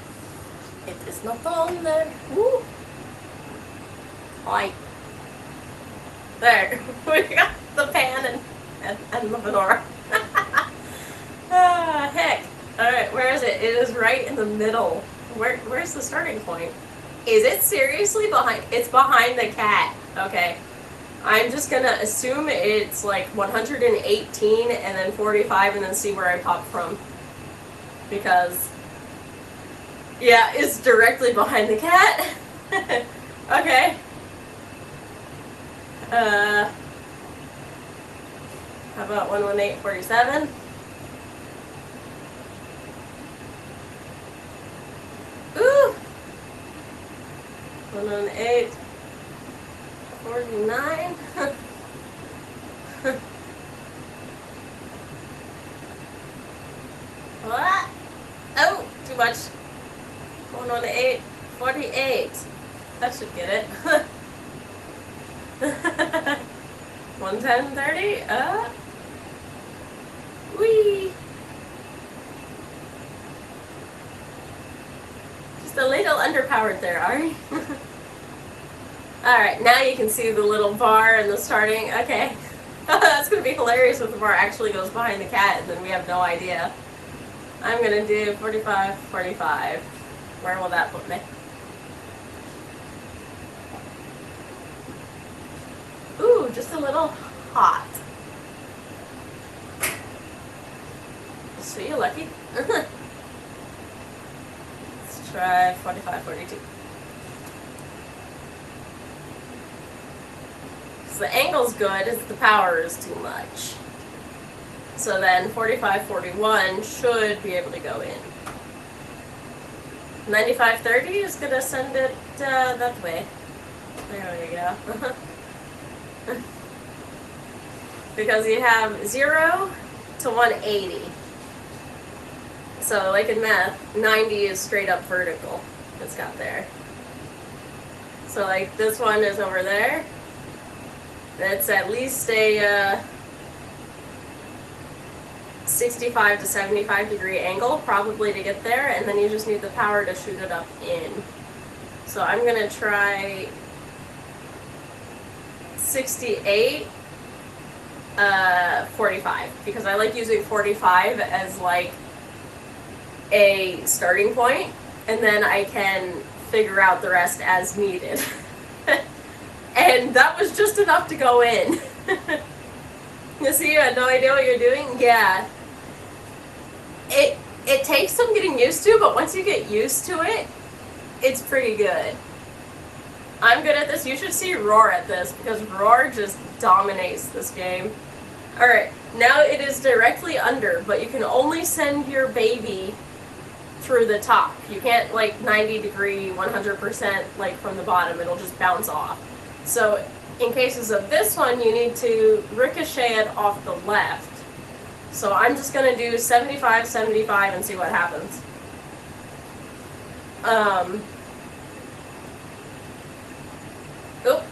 It is not on there. Woo. Hi. There. We got the pan and the menorah. Ah, heck. Alright, where is it? It is right in the middle. Where's the starting point? Is it seriously behind? It's behind the cat. Okay. I'm just gonna assume it's like 118 and then 45 and then see where I pop from. Because, yeah, it's directly behind the cat. Okay. How about 118.47? Ooh! 118.49. What? Oh, too much. 118.48. That should get it. 110.30. Wee. Just a little underpowered there, Ari. Alright, now you can see the little bar and the starting. Okay. That's going to be hilarious if the bar actually goes behind the cat and then we have no idea. I'm going to do 45, 45. Where will that put me? Ooh, just a little hot. So you're lucky. Let's try 45, 42. So the angle's good, it's the power is too much. So then 45, 41 should be able to go in. 95.30 is going to send it that way. There we go. Because you have 0 to 180. So like in math, 90 is straight up vertical. It's got there. So like this one is over there. That's at least a 65 to 75 degree angle probably to get there, and then you just need the power to shoot it up in. So I'm gonna try 68, 45, because I like using 45 as like a starting point, and then I can figure out the rest as needed. And that was just enough to go in. You see, you had no idea what you're doing? Yeah. It takes some getting used to, but once you get used to it, it's pretty good. I'm good at this. You should see Roar at this, because Roar just dominates this game. Alright, now it is directly under, but you can only send your baby through the top. You can't like 90 degree, 100% like from the bottom. It'll just bounce off. So in cases of this one, you need to ricochet it off the left. So I'm just going to do 75, 75 and see what happens. Oop.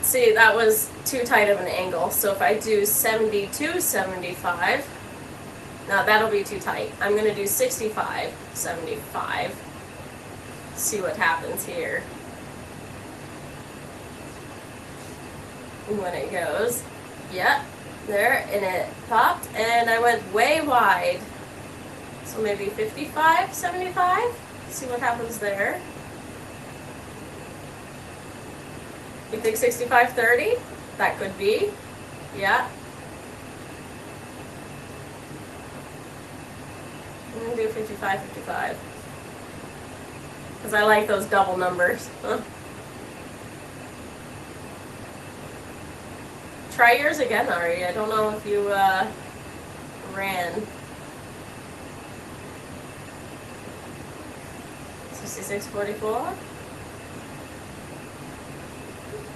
See, that was too tight of an angle. So if I do 72, 75, now that'll be too tight. I'm going to do 65, 75. See what happens here. When it goes. Yeah. there, and it popped, and I went way wide. So maybe 55, 75? See what happens there. You think 65-30? That could be. Yeah. I'm gonna do 55, 55. Because I like those double numbers. Huh. Try yours again, Ari. I don't know if you ran. 66-44.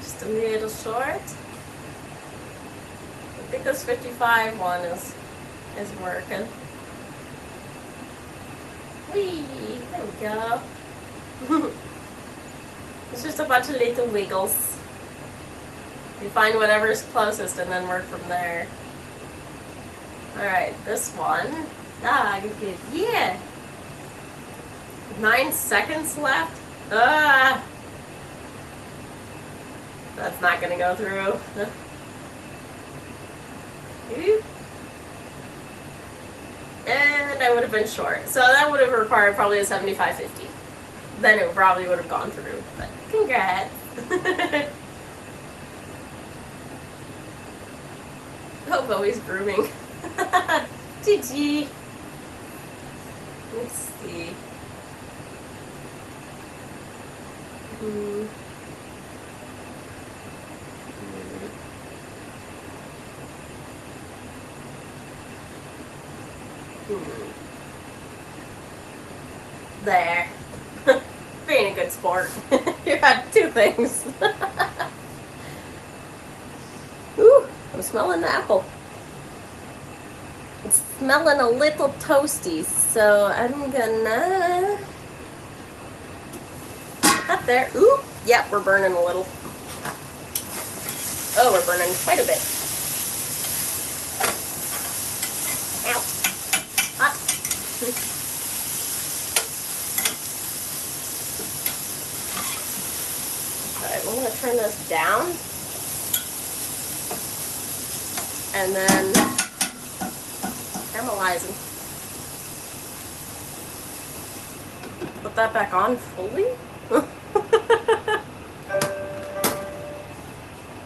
Just a little short. I think this 55 one is working. Whee! There we go. It's just a bunch of little wiggles. You find whatever's closest and then work from there. Alright, this one. Ah, good. Yeah! 9 seconds left? Ah! That's not gonna go through. And I would have been short. So that would have required probably a 75-50. Then it probably would have gone through. But congrats. Oh, Bowie grooming. GG. Let's see. There. Being a good sport. You had 2 things. Ooh, I'm smelling the apple. It's smelling a little toasty, so I'm gonna up there. Ooh, yep, we're burning a little. Oh, we're burning quite a bit. Ow. Hot. Alright, I'm gonna turn this down. And then caramelizing. Put that back on fully.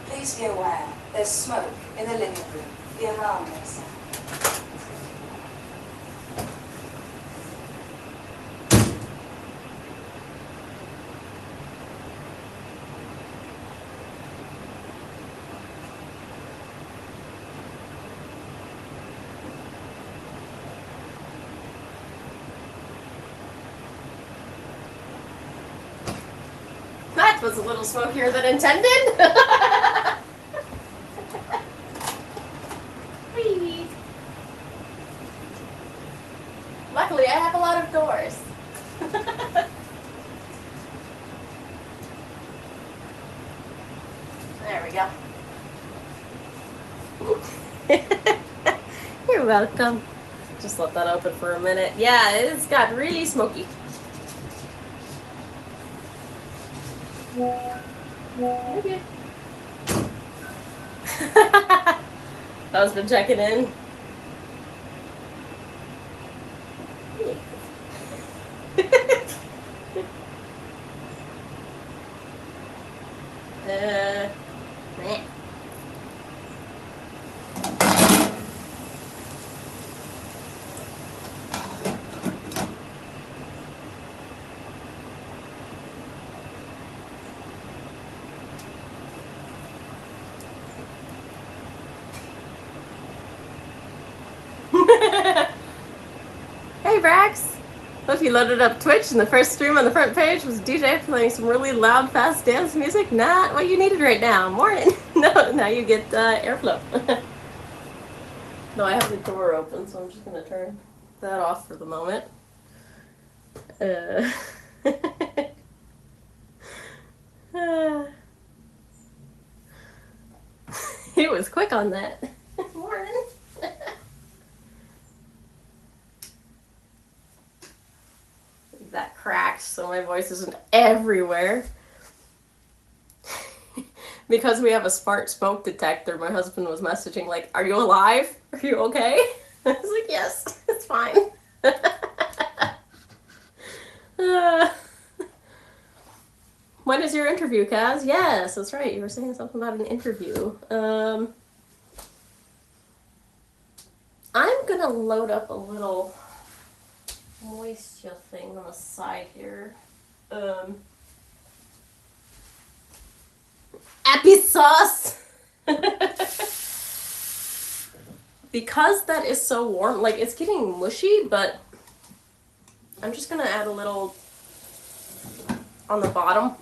Please be aware, there's smoke in the living room. The alarm may sound. That was a little smokier than intended. Whee. Luckily, I have a lot of doors. There we go. You're welcome. Just let that open for a minute. Yeah, it's got really smoky. Okay. Husband checking in. Meh. Hey Brax! Hope you loaded up Twitch and the first stream on the front page was DJ playing some really loud, fast dance music. Not what you needed right now. Morning! No, now you get airflow. No, I have the door open, so I'm just gonna turn that off for the moment. He was quick on that. Morning. That cracked so my voice isn't everywhere. Because we have a smart smoke detector, my husband was messaging like, "Are you alive? Are you okay?" I was like, "Yes, it's fine." uh, when is your interview, Kaz? Yes, that's right. You were saying something about an interview. I'm gonna load up a little moisture thing on the side here. Applesauce! Because that is so warm, like it's getting mushy, but I'm just gonna add a little on the bottom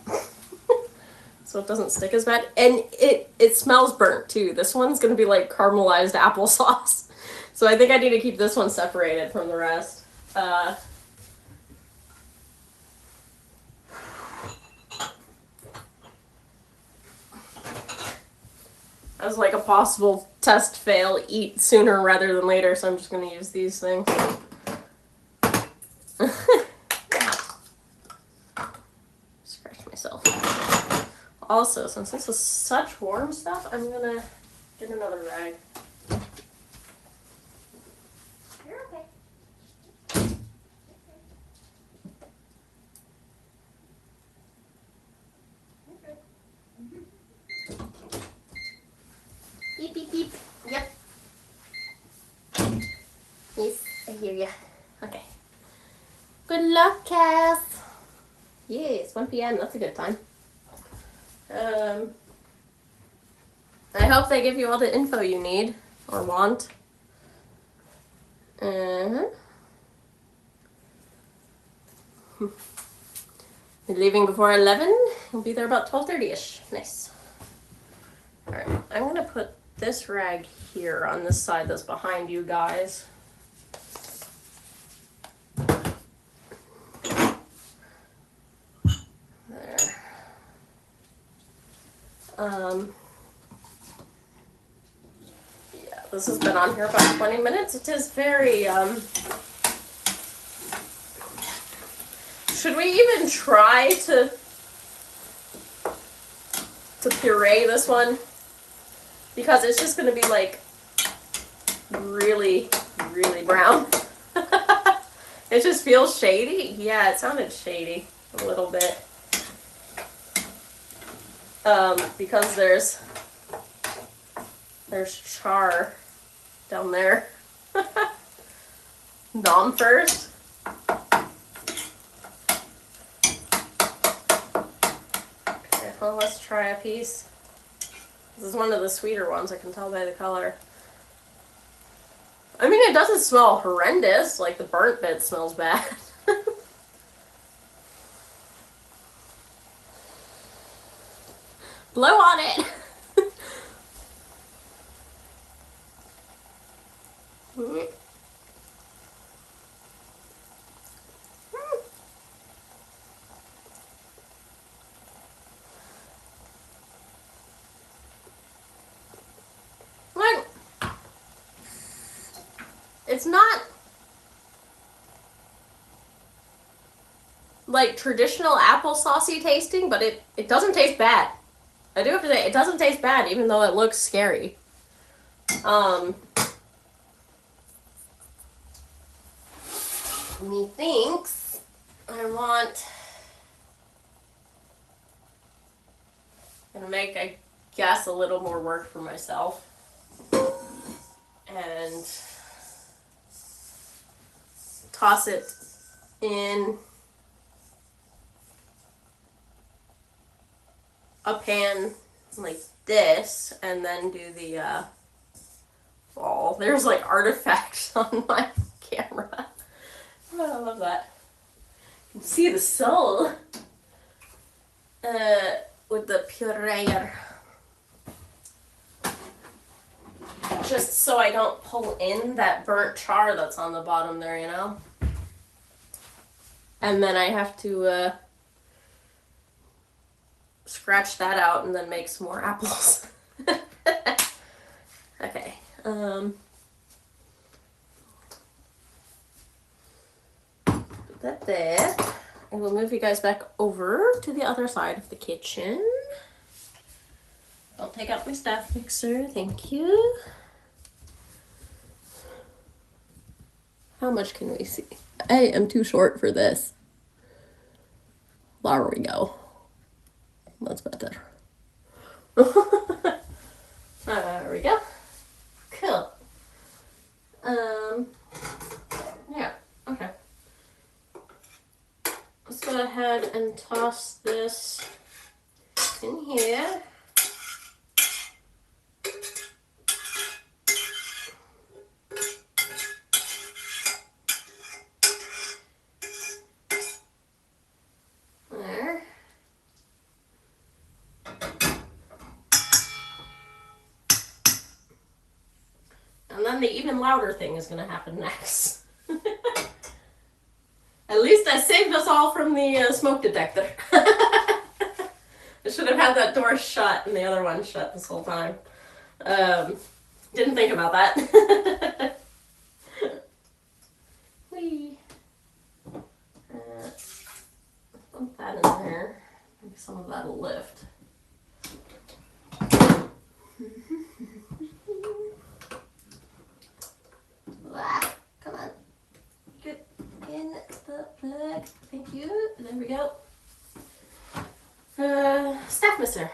so it doesn't stick as bad. And it smells burnt too. This one's gonna be like caramelized applesauce. So I think I need to keep this one separated from the rest. As like a possible test fail, eat sooner rather than later, so I'm just gonna use these things. Scratch myself. Also, since this is such warm stuff, I'm gonna get another rag. You're okay. Beep, beep, beep. Yep. Yes, I hear ya. Okay. Good luck, Cass. Yes, 1 p.m. That's a good time. I hope they give you all the info you need or want. We're leaving before 11. We'll be there about 12:30ish. Nice. All right, I'm gonna put this rag here on this side that's behind you guys. There. Yeah, this has been on here about 20 minutes. It is very, should we even try to puree this one? Because it's just gonna be like really, really brown. It just feels shady. Yeah, it sounded shady a little bit. Because there's char down there. Nom first. Okay, well, let's try a piece. This is one of the sweeter ones, I can tell by the color. I mean, it doesn't smell horrendous, like the burnt bit smells bad. Blow on it! Like, it's not like traditional applesaucey tasting, but it doesn't taste bad. I do have to say, it doesn't taste bad, even though it looks scary. Methinks I want, gonna make, I guess, a little more work for myself. And toss it in a pan like this, and then do the ball. There's like artifacts on my camera. Oh, I love that. You can see the soul with the pureer. Just so I don't pull in that burnt char that's on the bottom there, you know? And then I have to scratch that out and then make some more apples. Okay. Put that there. And we'll move you guys back over to the other side of the kitchen. take out my staff mixer. Thank you. How much can we see? I am too short for this. There we go. That's better. There we go. Cool. Yeah, okay. Let's go ahead and toss this in here. There. And then the even louder thing is going to happen next. At least I saved us all from the smoke detector. I should have had that door shut and the other one shut this whole time. Didn't think about that. Whee. Put that in there. Maybe some of that'll lift. Come on. Get in the bag. Thank you. There we go. Staff mister.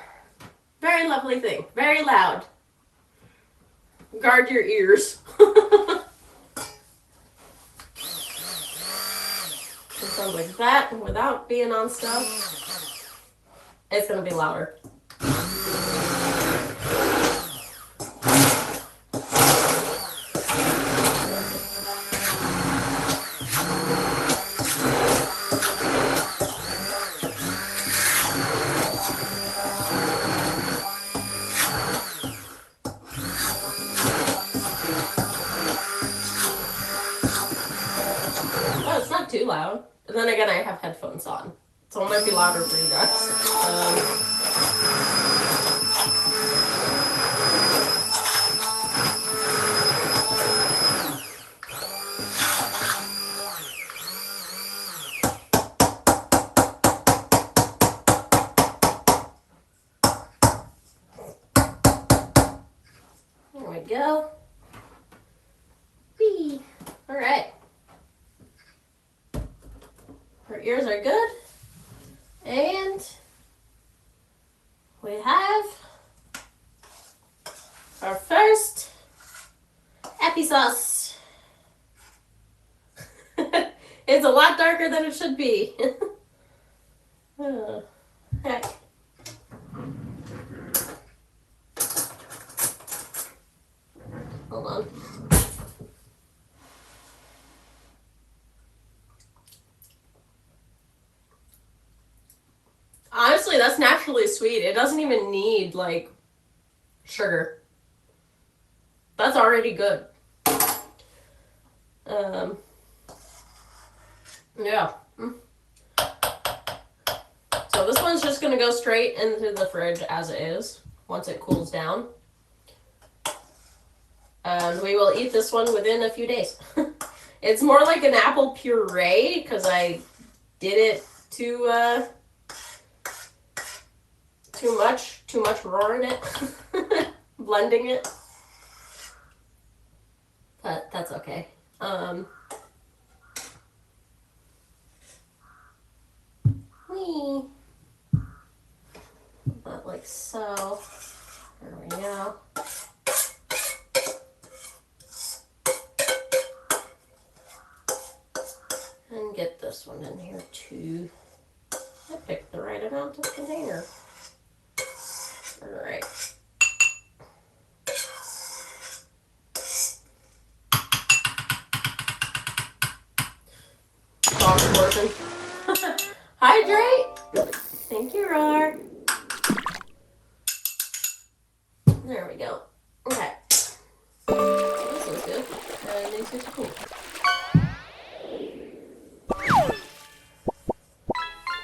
Very lovely thing. Very loud. Guard your ears. It sounds like that, and without being on stuff, it's gonna be louder. Oh, it's not too loud. And then again, I have headphones on, so it might be louder for you guys. There we go. Whee! All right. Our ears are good. And we have our first applesauce. It's a lot darker than it should be. Oh, heck. Hold on. Honestly, that's naturally sweet. It doesn't even need, like, sugar. That's already good. Yeah. So this one's just going to go straight into the fridge as it is, once it cools down. And we will eat this one within a few days. It's more like an apple puree, because I did it too much roaring it, blending it, but that's okay. Whee. That like so. There we go. And get this one in here too. I picked the right amount of container. All right. Dog portion. Hydrate. Thank you, Roar. There we go. Okay. This is good. And these are cool.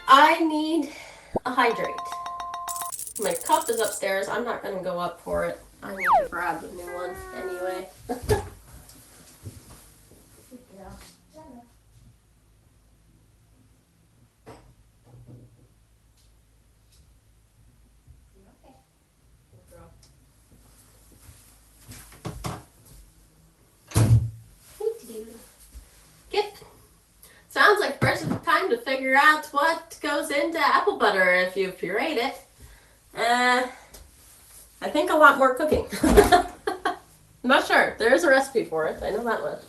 I need a hydrate. My cup is upstairs. I'm not going to go up for it. I need to grab a new one anyway. figure out what goes into apple butter if you puree it. I think a lot more cooking. I'm not sure. There is a recipe for it. I know that much.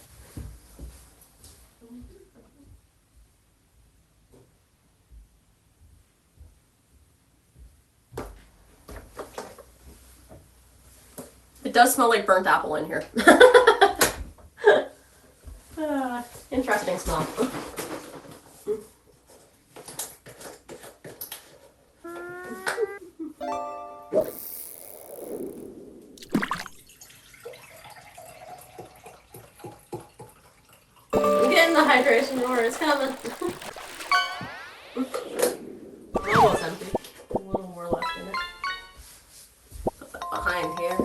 It does smell like burnt apple in here. Interesting smell. I'm getting the hydration more. It's coming. Almost empty. A little more left in it. Put that behind here.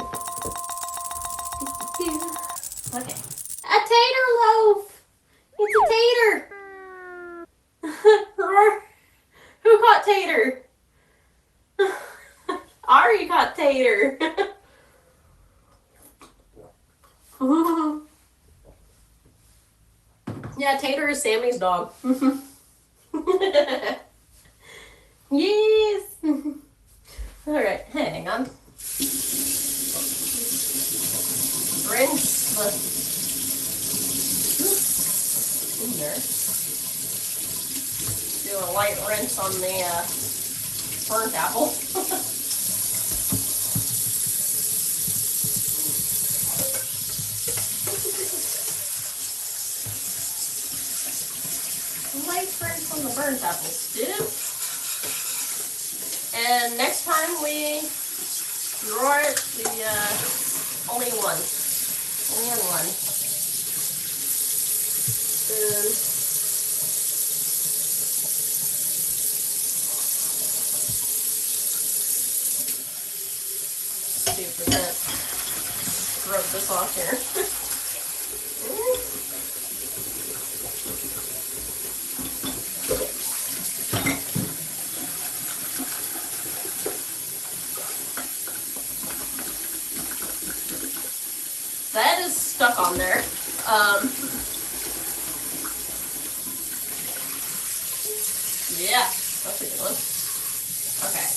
Okay. A tater loaf! It's a tater! Who caught Tater? Ari caught Tater. Yeah, Tater is Sammy's dog. Yes! Alright, hang on. Rinse the in there. Do a light rinse on the burnt apple. Light rinse on the burnt apple stew. And next time we draw it, only one. Only on one. See if we can rub this off here. That is stuck on there. Yeah, that's a good one. Okay.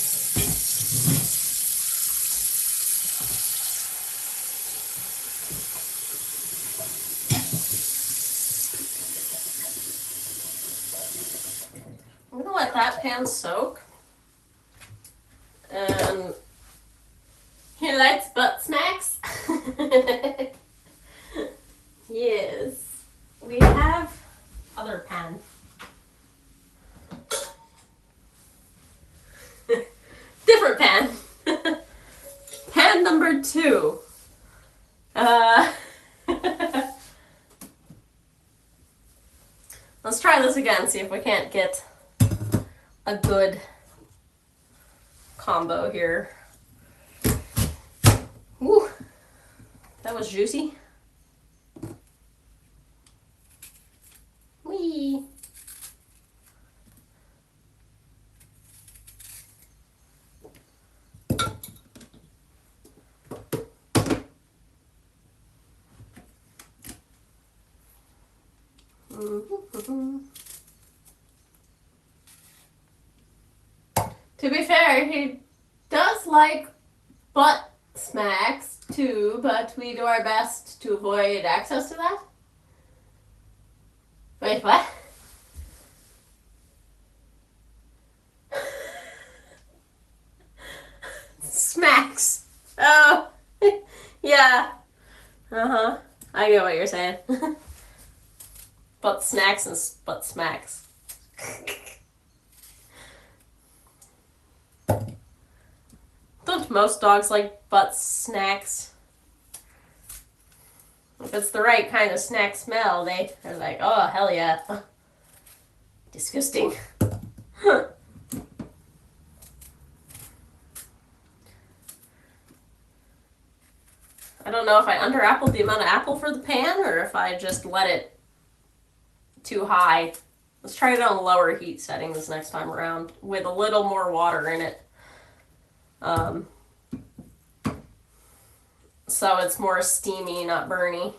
I'm gonna let that pan soak. And he likes butt snacks. Yes. We have other pan. Different pan. Pan number 2. Let's try this again, see if we can't get a good combo here. Woo! That was juicy. Whee! To be fair, he does like butt smacks too, but we do our best to avoid access to that. Wait, what? Smacks. Oh, yeah. Uh-huh. I get what you're saying. Butt snacks and butt smacks. Don't most dogs like butt snacks? If it's the right kind of snack smell, they're like, oh, hell yeah. Disgusting. I don't know if I under-appled the amount of apple for the pan or if I just let it too high. Let's try it on lower heat settings next time around with a little more water in it. So it's more steamy, not burny.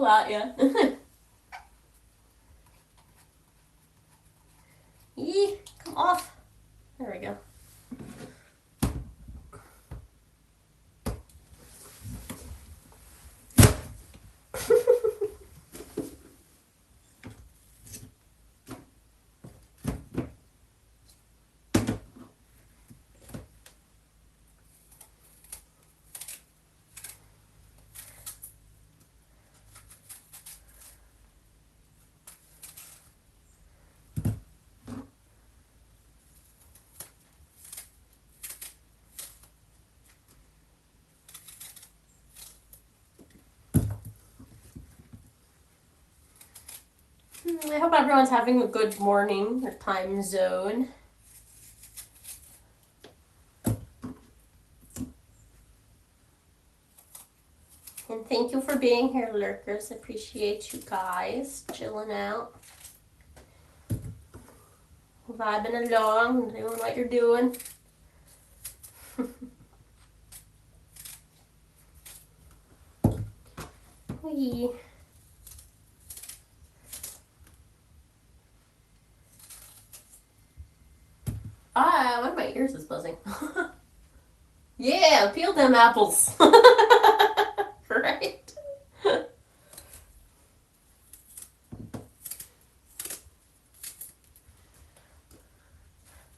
at you. Yee, come off. There we go. I hope everyone's having a good morning or time zone. And thank you for being here, lurkers. Appreciate you guys chilling out, vibing along, doing what you're doing. Wee. Ah, one of my ears is buzzing. Yeah, peel them apples. Right? I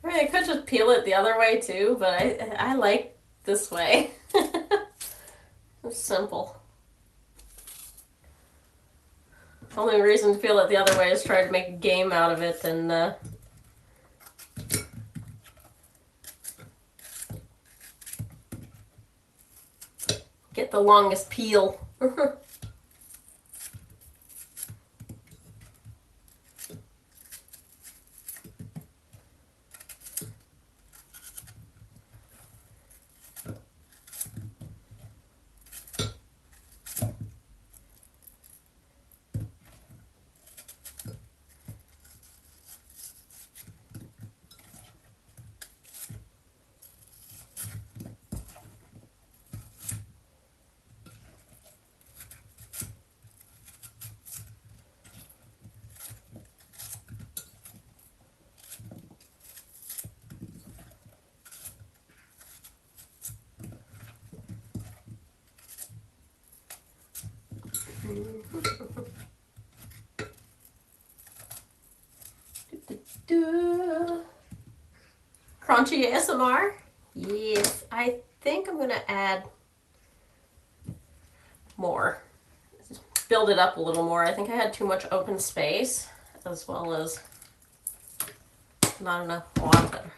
mean, I could just peel it the other way too, but I like this way. It's simple. The only reason to peel it the other way is try to make a game out of it and get the longest peel. Crunchy ASMR? Yes, I think I'm gonna add more. Build it up a little more. I think I had too much open space as well as not enough water.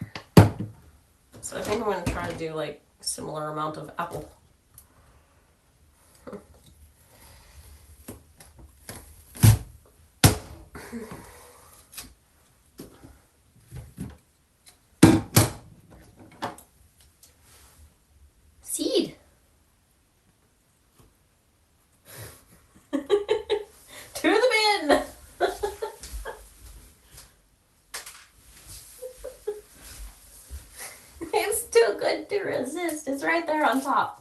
So I think I'm gonna try to do like a similar amount of apple. Seed. To the bin. It's too good to resist. It's right there on top.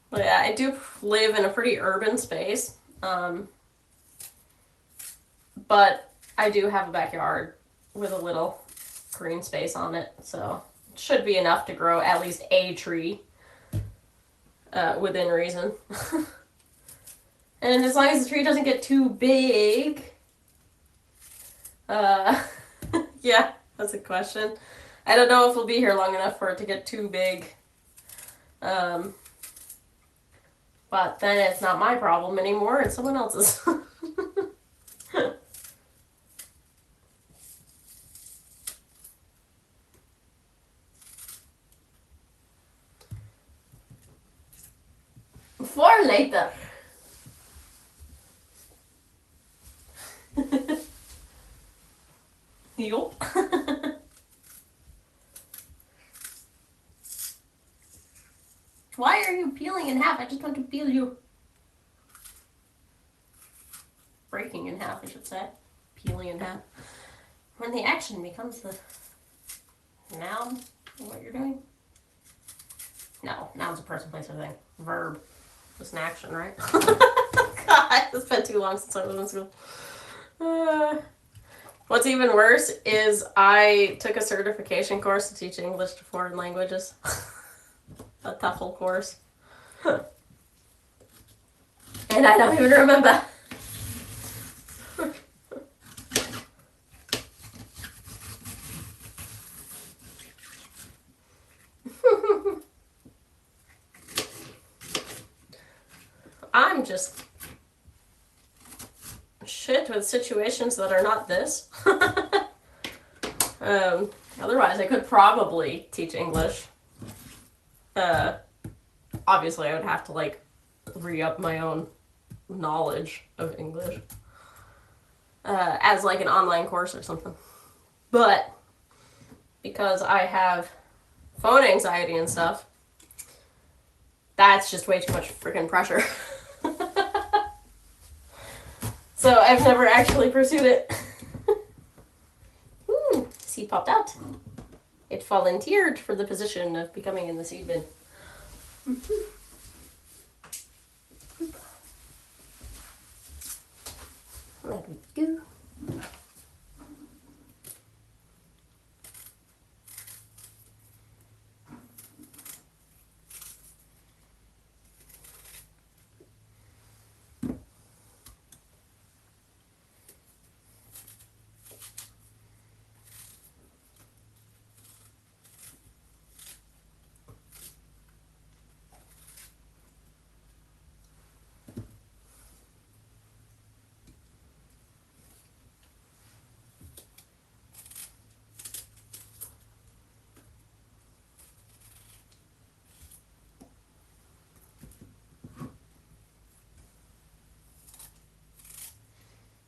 But yeah, I do live in a pretty urban space. But I do have a backyard with a little green space on it, so it should be enough to grow at least a tree within reason. And as long as the tree doesn't get too big, yeah, that's a question. I don't know if we'll be here long enough for it to get too big. But then it's not my problem anymore, it's someone else's. For later. Yup. Why are you peeling in half? I just want to peel you. breaking in half, I should say. Peeling in half. When the action becomes the noun of what you're doing. No, noun's a person, place, or thing. Verb. It's an action, right? God, it's been too long since I was in school. What's even worse is I took a certification course to teach English to foreign languages. A TOEFL course. And I don't even remember. I'm just shit with situations that are not this. Otherwise, I could probably teach English. Obviously, I would have to, like, re-up my own knowledge of English. As, like, an online course or something. But, because I have phone anxiety and stuff, that's just way too much freaking pressure. So I've never actually pursued it. Seed popped out. It volunteered for the position of becoming in the seed bin. Let me go.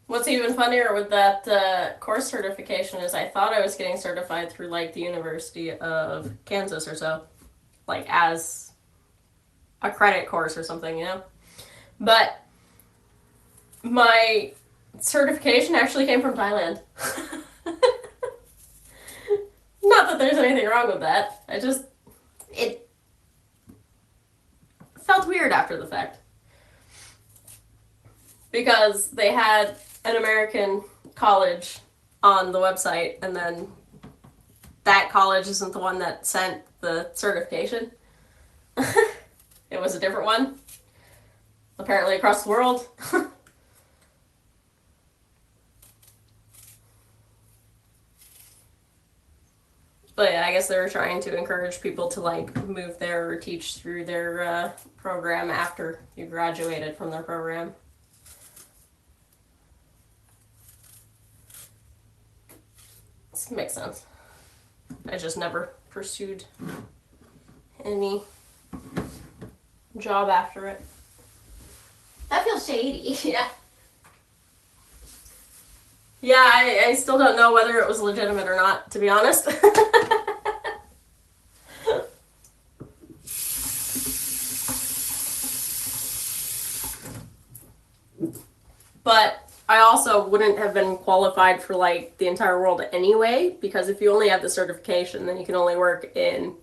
What's even funnier with that course certification is I thought I was getting certified through, like, the University of Kansas or so. Like, as a credit course or something, you know? But my certification actually came from Thailand. Not that there's anything wrong with that. It felt weird after the fact. Because they had an American college on the website, and then that college isn't the one that sent the certification. It was a different one, apparently across the world. But yeah, I guess they were trying to encourage people to, like, move there or teach through their program after you graduated from their program. This makes sense. I just never pursued any job after it. That feels shady. Yeah. Yeah, I still don't know whether it was legitimate or not, to be honest. But I also wouldn't have been qualified for, like, the entire world anyway, because if you only have the certification, then you can only work in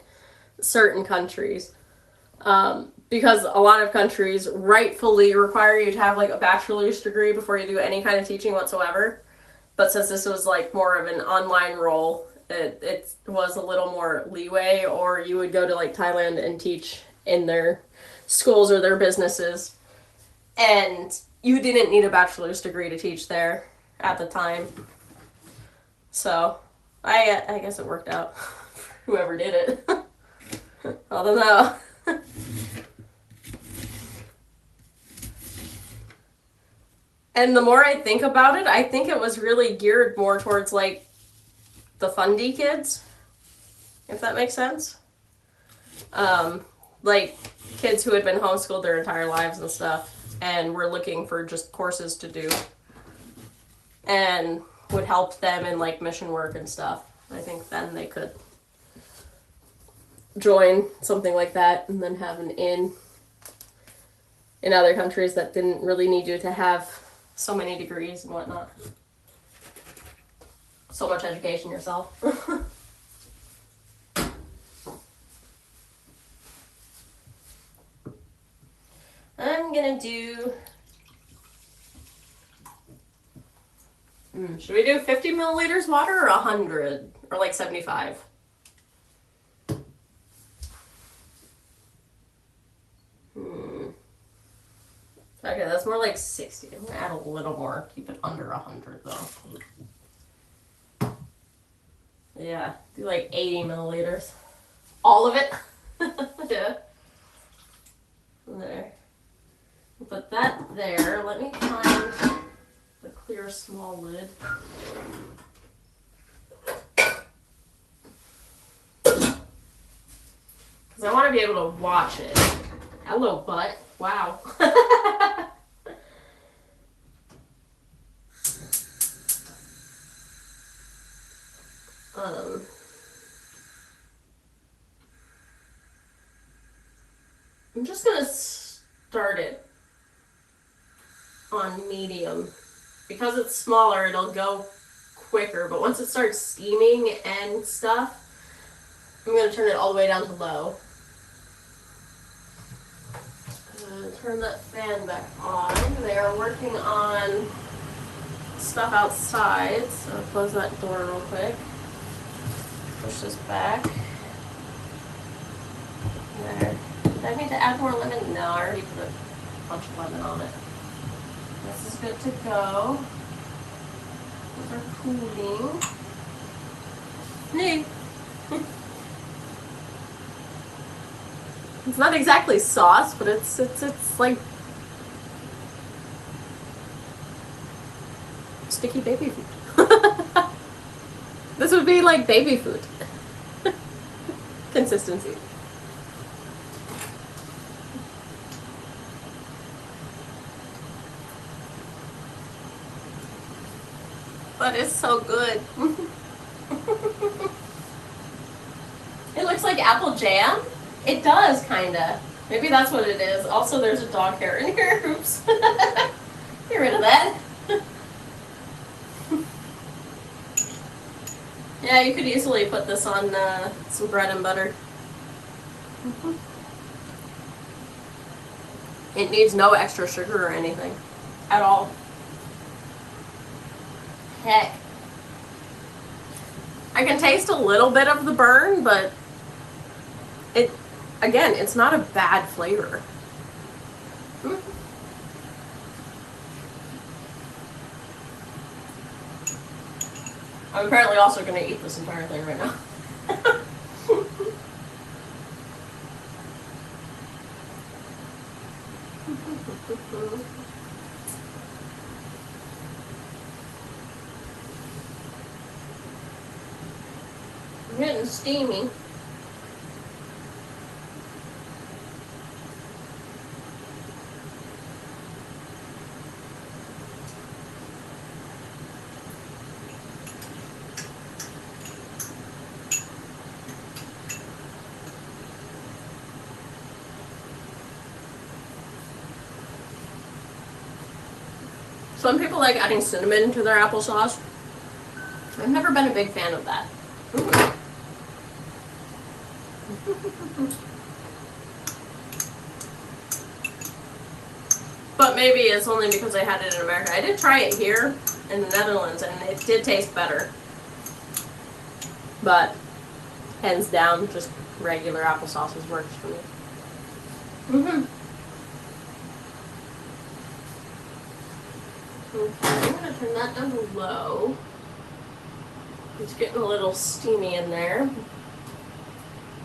certain countries. Because a lot of countries rightfully require you to have, like, a bachelor's degree before you do any kind of teaching whatsoever. But since this was, like, more of an online role, it was a little more leeway, or you would go to, like, Thailand and teach in their schools or their businesses. And you didn't need a bachelor's degree to teach there at the time. So, I guess it worked out. Whoever did it. I don't know. And the more I think about it, I think it was really geared more towards, like, the fundy kids, if that makes sense. Like, kids who had been homeschooled their entire lives and stuff, and were looking for just courses to do, and would help them in, like, mission work and stuff. I think then they could join something like that and then have an in other countries that didn't really need you to have so many degrees and whatnot. So much education yourself. I'm gonna do... should we do 50 milliliters water or 100? Or like 75? Okay, that's more like 60. I'm gonna add a little more. Keep it under 100 though. Yeah, do like 80 milliliters. All of it? Yeah. There. Put that there. Let me find the clear small lid. Because I want to be able to watch it. Hello, butt. Wow. I'm just going to start it on medium. Because it's smaller, it'll go quicker, but once it starts steaming and stuff, I'm going to turn it all the way down to low. Turn that fan back on. They are working on stuff outside, so I'll close that door real quick. Push this back. There. Do I need to add more lemon? No, I already put a bunch of lemon on it. This is good to go. Those are cooling. Nee. It's not exactly sauce, but it's like sticky baby food. This would be like baby food consistency. But it's so good. It looks like apple jam. It does, kinda. Maybe that's what it is. Also, there's a dog hair in here. Oops. Get rid of that. Yeah, you could easily put this on some bread and butter. It needs no extra sugar or anything. At all. Heck. I can taste a little bit of the burn, but again, it's not a bad flavor. I'm apparently also going to eat this entire thing right now. I'm getting steamy. Some people like adding cinnamon to their applesauce. I've never been a big fan of that. But maybe it's only because I had it in America. I did try it here in the Netherlands and it did taste better. But hands down, just regular applesauce works for me. Okay, I'm going to turn that down to low. It's getting a little steamy in there.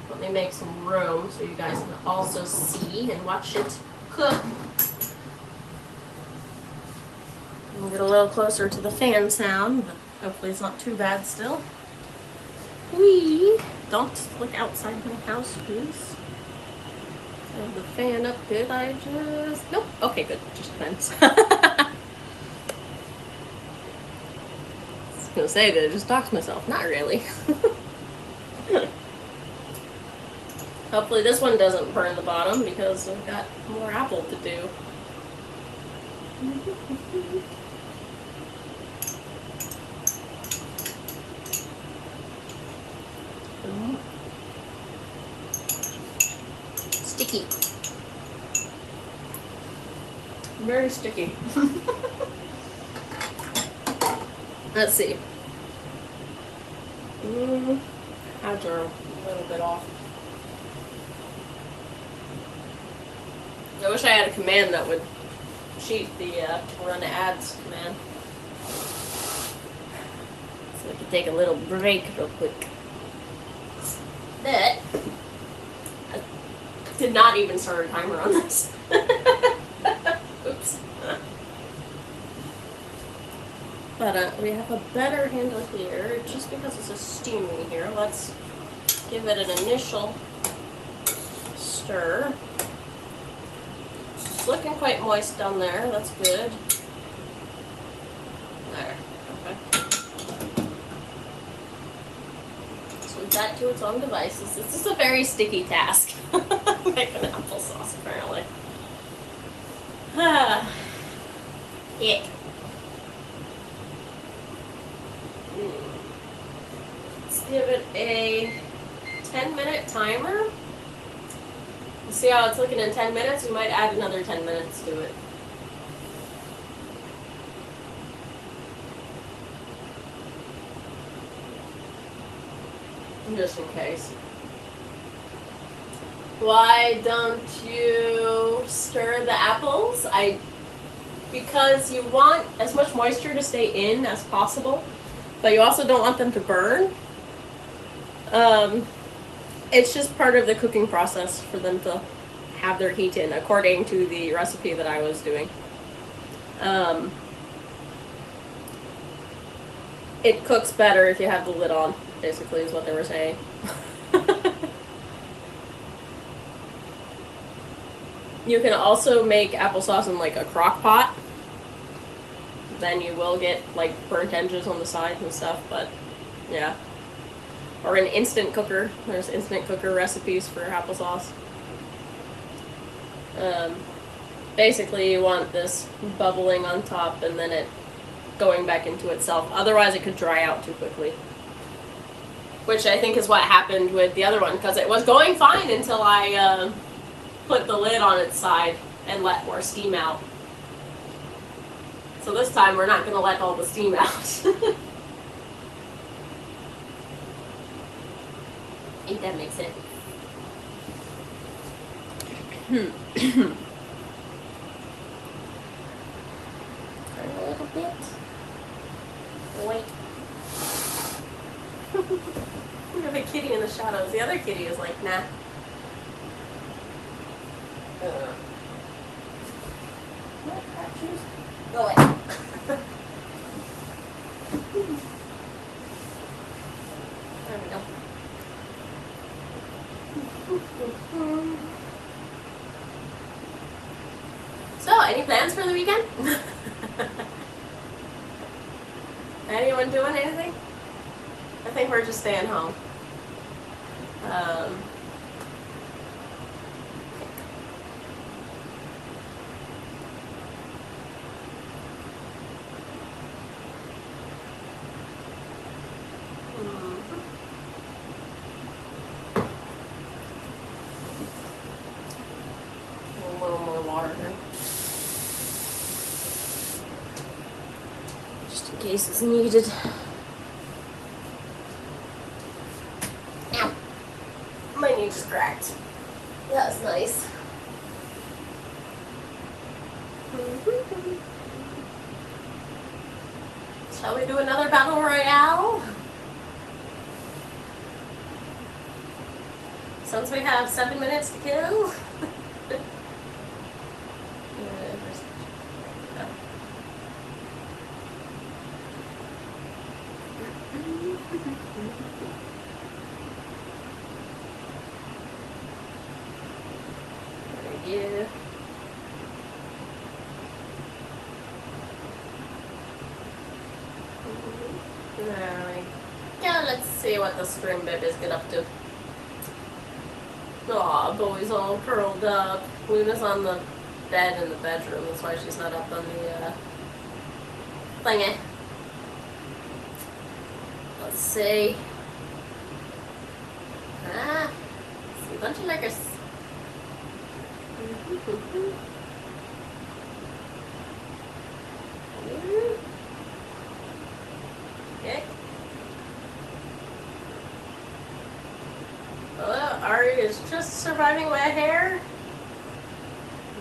Let me make some room so you guys can also see and watch it cook. We'll get a little closer to the fan sound, but hopefully it's not too bad still. Whee! Don't look outside my house, please. Have the fan up. Did I just... Nope. Okay, good. Just vents. I was gonna say, did I just dox myself? Not really. Hopefully this one doesn't burn the bottom because I've got more apple to do. Sticky. Very sticky. Let's see. Ads are a little bit off. I wish I had a command that would cheat the run ads command. So I could take a little break real quick. But I did not even start a timer on this. Oops. But we have a better handle here, just because it's a steamy here. Let's give it an initial stir. It's looking quite moist down there, that's good. There, okay. So leave that to its own devices. This is a very sticky task. Making applesauce, apparently. Ick. Let's give it a 10-minute timer. See how it's looking in 10 minutes? We might add another 10 minutes to it. Just in case. Why don't you stir the apples? Because you want as much moisture to stay in as possible, but you also don't want them to burn. It's just part of the cooking process for them to have their heat in, according to the recipe that I was doing. It cooks better if you have the lid on, basically, is what they were saying. You can also make applesauce in like a crock pot. Then you will get like burnt edges on the sides and stuff, but yeah. Or an instant cooker. There's instant cooker recipes for applesauce. Basically, you want this bubbling on top and then it going back into itself. Otherwise, it could dry out too quickly. Which I think is what happened with the other one, because it was going fine until I put the lid on its side and let more steam out. So this time, we're not going to let all the steam out. Ain't that make sense? A little bit. Wait. We have a kitty in the shadows. The other kitty is like, nah. Go away. There we go. So, any plans for the weekend? Anyone doing anything? I think we're just staying home. A little more water here. Just in case it's needed. Ow. My knee just cracked. That was nice. Shall we do another battle royale? Since we have 7 minutes to kill. Yeah. Yeah, let's see what the spring babies get up to. Aw, Bowie's all curled up. Luna's on the bed in the bedroom. That's why she's not up on the thingy. Let's see. See a bunch of lurkers. Okay. Well, Ari is just surviving by a hair.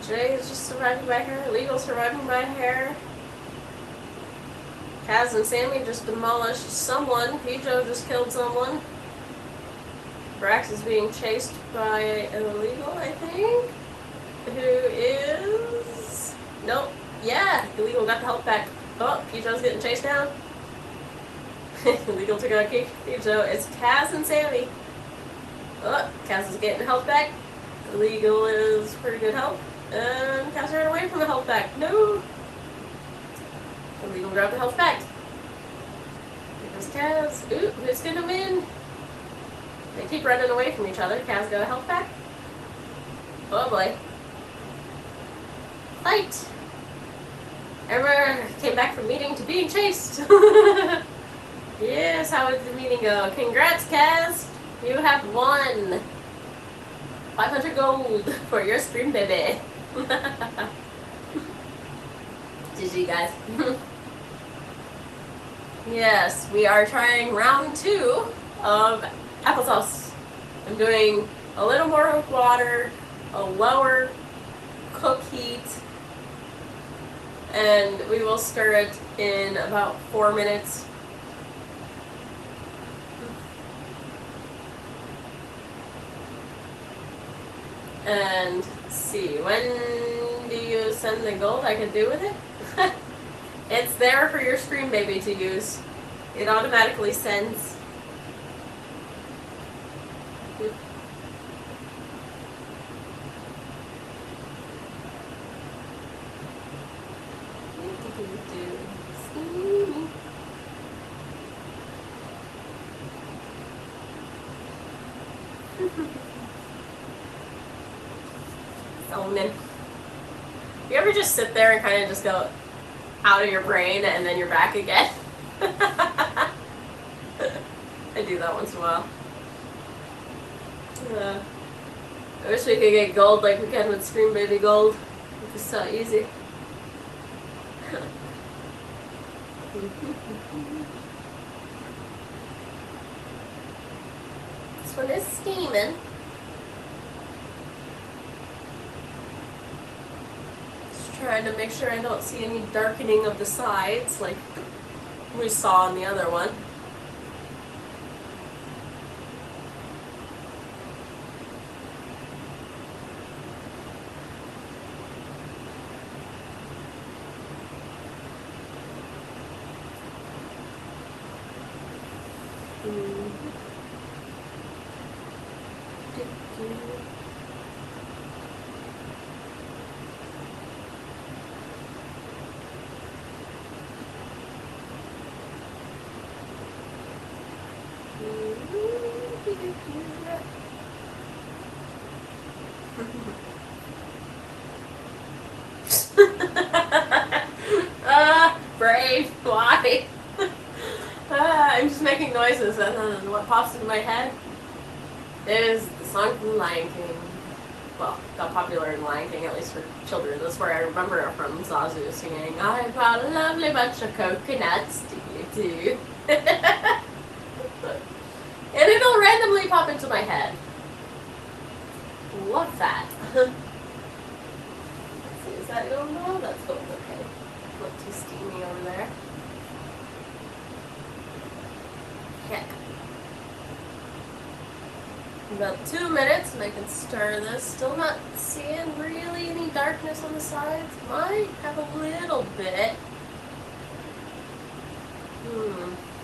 Jay is just surviving by a hair. Legal's surviving by a hair. Kaz and Sammy just demolished someone. Pijo just killed someone. Brax is being chased by Illegal, I think. Who is... Nope. Yeah, Illegal got the health back. Oh, Pijo's getting chased down. Illegal took out Pijo. It's Kaz and Sammy. Oh, Kaz is getting health back. Illegal is pretty good health. And Kaz ran away from the health back. No! Illegal grabbed the health back. Here goes Kaz. Ooh, who's gonna win? They keep running away from each other. Kaz got a health back. Oh boy. Fight! Emma came back from meeting to being chased. Yes, how did the meeting go? Congrats, Kaz! You have won 500 gold for your stream, baby. GG, guys. Yes, we are trying round 2 of applesauce. I'm doing a little more water, a lower cook heat, and we will stir it in about 4 minutes. And see, when do you send the gold I can do with it? It's there for your stream baby to use. It automatically sends. You ever just sit there and kind of just go out of your brain and then you're back again? I do that once in a while. I wish we could get gold like we can with Stream Baby Gold. It's so easy. This one is steaming. Trying to make sure I don't see any darkening of the sides like we saw on the other one. Brave, why? I'm just making noises and then what pops into my head is the song from Lion King. Well, got popular in Lion King, at least for children. That's where I remember it from. Zazu singing, "I've got a lovely bunch of coconuts, do you too?" And it'll randomly pop into my head. Love that. Let's see, is that going well? That's going okay. Not too steamy over there. Heck. About 2 minutes and I can stir this. Still not seeing really any darkness on the sides. Might have a little bit.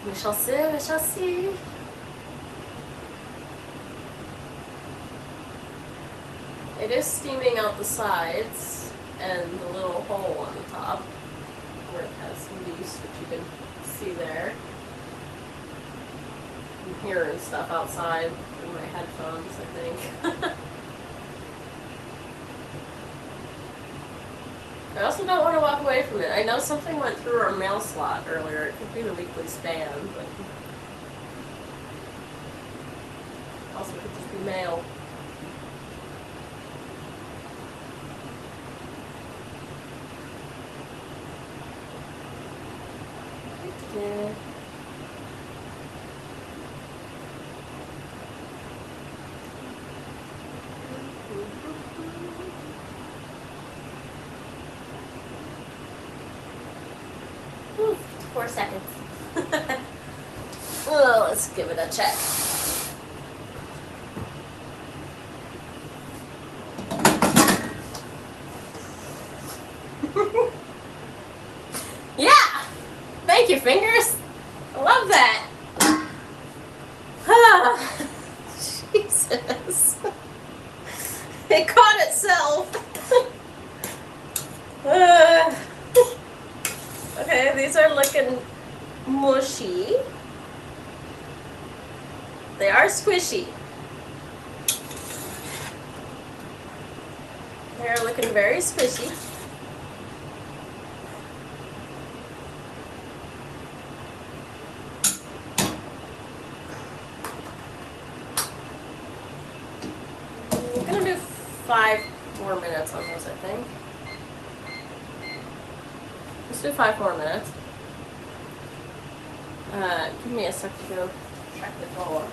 We shall see, we shall see. It is steaming out the sides and the little hole on the top where it has some use, which you can see there. I'm hearing stuff outside in my headphones, I think. I also don't want to walk away from it. I know something went through our mail slot earlier. It could be the weekly spam, but also could just be mail. Yeah. Ooh, 4 seconds. Oh, let's give it a check. Yeah! Thank you, fingers! I love that! Jesus. It caught itself. Okay, these are looking mushy. They are squishy. They're looking very squishy. I'm gonna do 5 more minutes on those, I think. Let's do 5 more minutes. Give me a sec to go check the door.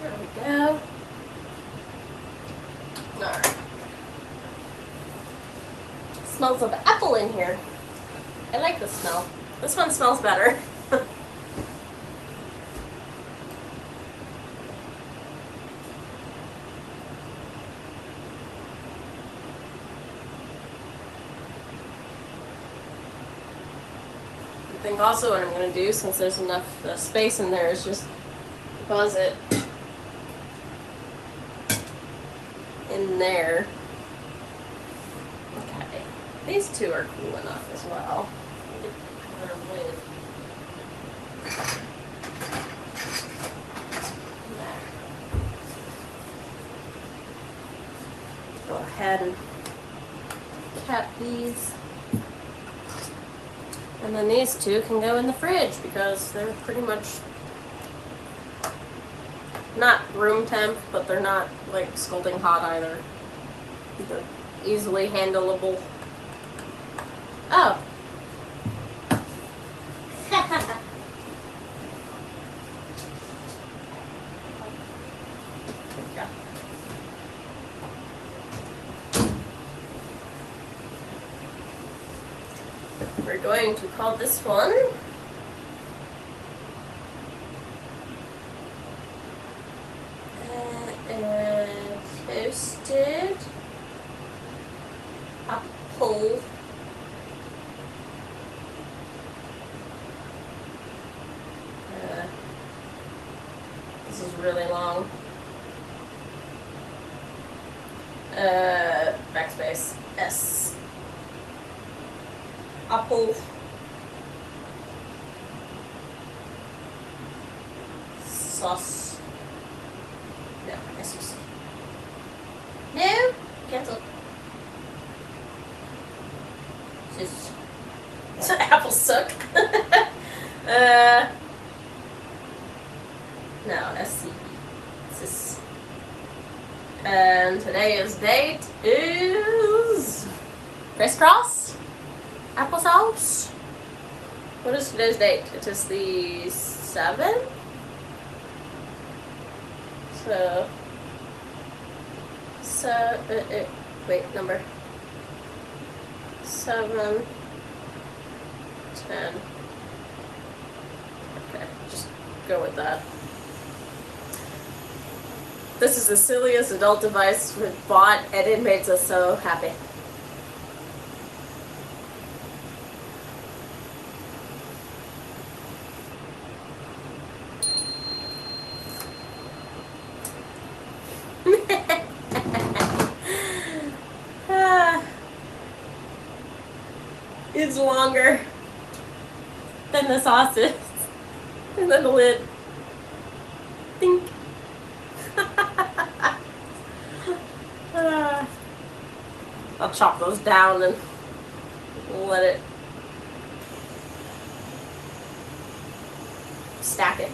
There we go. Alright. Smells of apple in here. I like the smell. This one smells better. I think also what I'm going to do, since there's enough space in there, is just buzz it in there. Okay, these two are cool enough as well. Go ahead and cap these. And then these two can go in the fridge because they're pretty much not room temp, but they're not like scalding hot either. They're easily handleable. Oh. We're going to call this one toasted apple this is really long. Backspace S. Apple sauce. No, SUC. No, cancel. Just apple suck. No, SCE. This. And today's date is crisscross. Applesauce? What is today's date? It is the 7th? Wait, number 7, 10. Okay, just go with that. This is the silliest adult device we've bought, and it makes us so happy. It's longer than the sauces. And then the lid. Dink. I'll chop those down and let it stack it.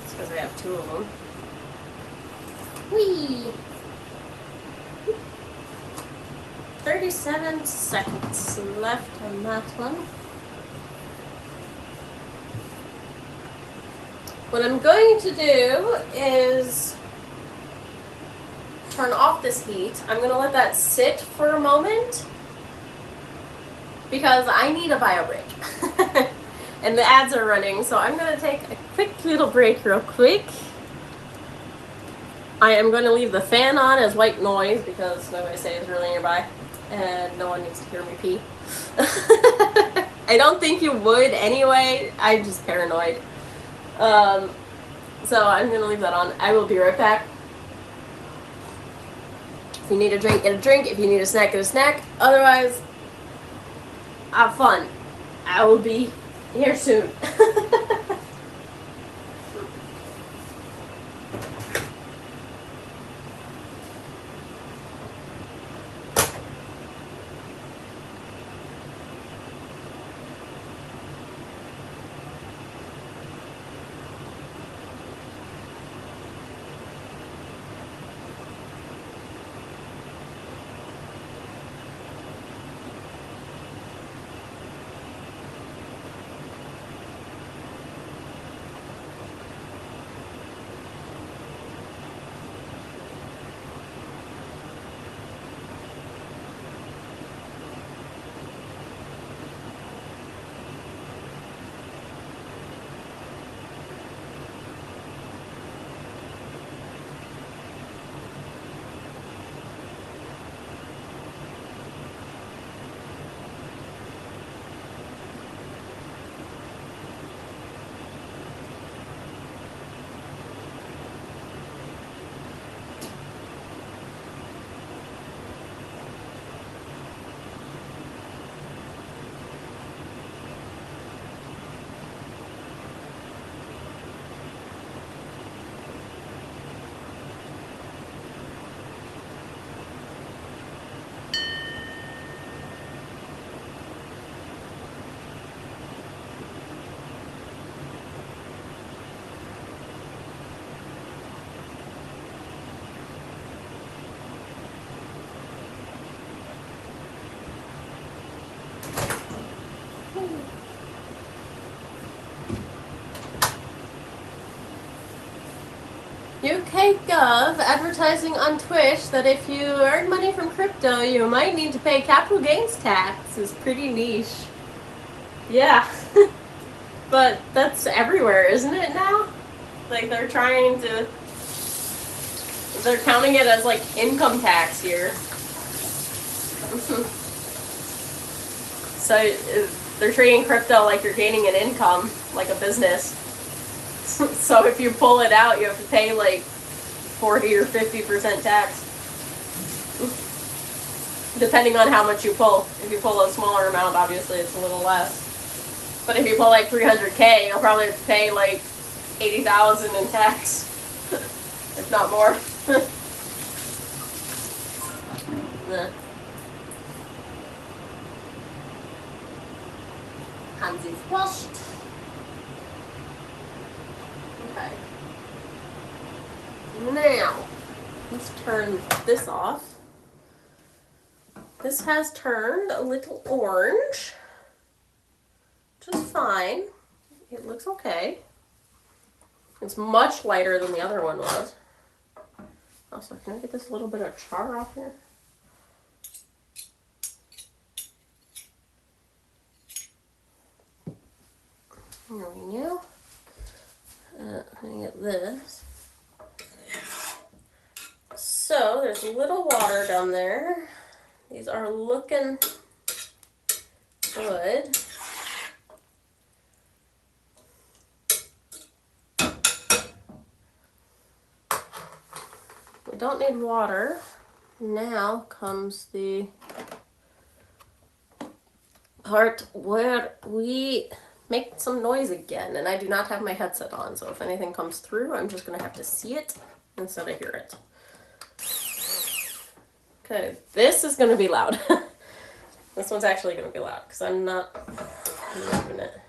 It's because I have 2 of them. Whee! 37 seconds left on that one. What I'm going to do is turn off this heat. I'm going to let that sit for a moment because I need a bio break. And the ads are running, so I'm going to take a quick little break real quick. I am going to leave the fan on as white noise because nobody stays really nearby and no one needs to hear me pee. I don't think you would anyway. I'm just paranoid. So I'm going to leave that on. I will be right back. If you need a drink, get a drink. If you need a snack, get a snack. Otherwise, have fun. I will be here soon. UK Gov advertising on Twitch that if you earn money from crypto, you might need to pay capital gains tax is pretty niche. Yeah. But that's everywhere, isn't it now? Like they're counting it as like income tax here. So they're treating crypto like you're gaining an income, like a business. So if you pull it out, you have to pay like 40 or 50% tax. Depending on how much you pull. If you pull a smaller amount, obviously it's a little less. But if you pull like 300K, you'll probably have to pay like 80,000 in tax, if not more. Hands is washed. Okay. Now, let's turn this off. This has turned a little orange, which is fine. It looks okay. It's much lighter than the other one was. Also, can I get this little bit of char off here? Here we go. Let me get this. So there's a little water down there. These are looking good. We don't need water. Now comes the part where we make some noise again, and I do not have my headset on, so if anything comes through, I'm just going to have to see it instead of hear it. Okay, this is going to be loud. This one's actually going to be loud because I'm not moving it.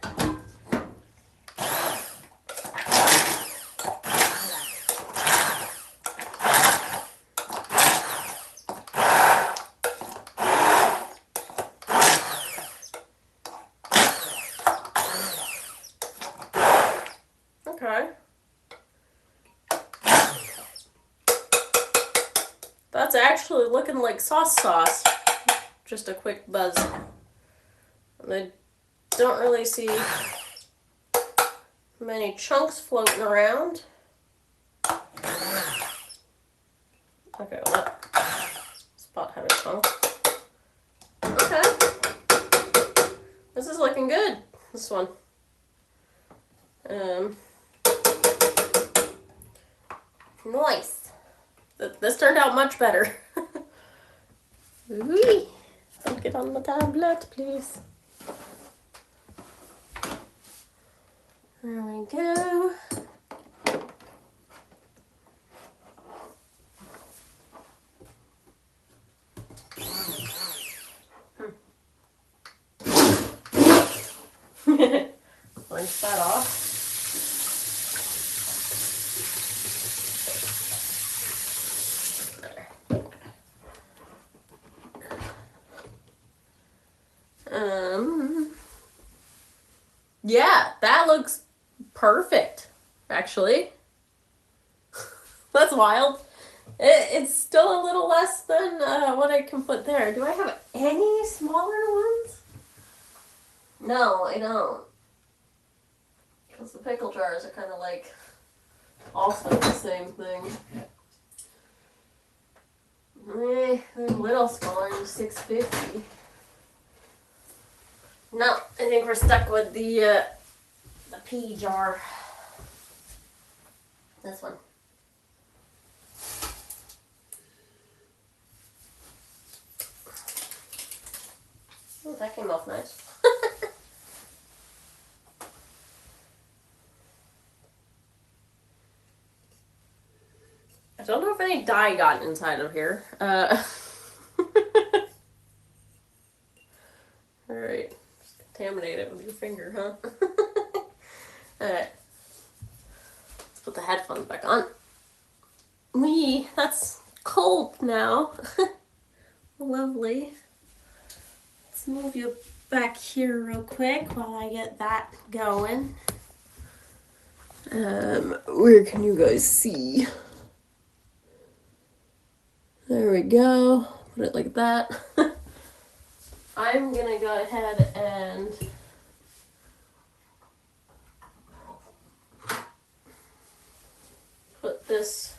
Okay. That's actually looking like sauce. Just a quick buzz. And I don't really see many chunks floating around. Okay, well that spot had a chunk. Okay. This is looking good, this one. Nice. This turned out much better. Ooh. Don't get on the tablet, please. There we go. Rinse that off. Yeah, that looks perfect, actually. That's wild. It's still a little less than what I can put there. Do I have any smaller ones? No, I don't. Because the pickle jars are kind of like also the same thing. They're a little smaller than 650. No, I think we're stuck with the pea jar. This one. Oh, that came off nice. I don't know if any dye got inside of here. Alright. Just contaminate it with your finger, huh? Alright. Let's put the headphones back on. Wee, that's cold now. Lovely. Let's move you back here real quick while I get that going. Where can you guys see? There we go. Put it like that. I'm gonna go ahead and put this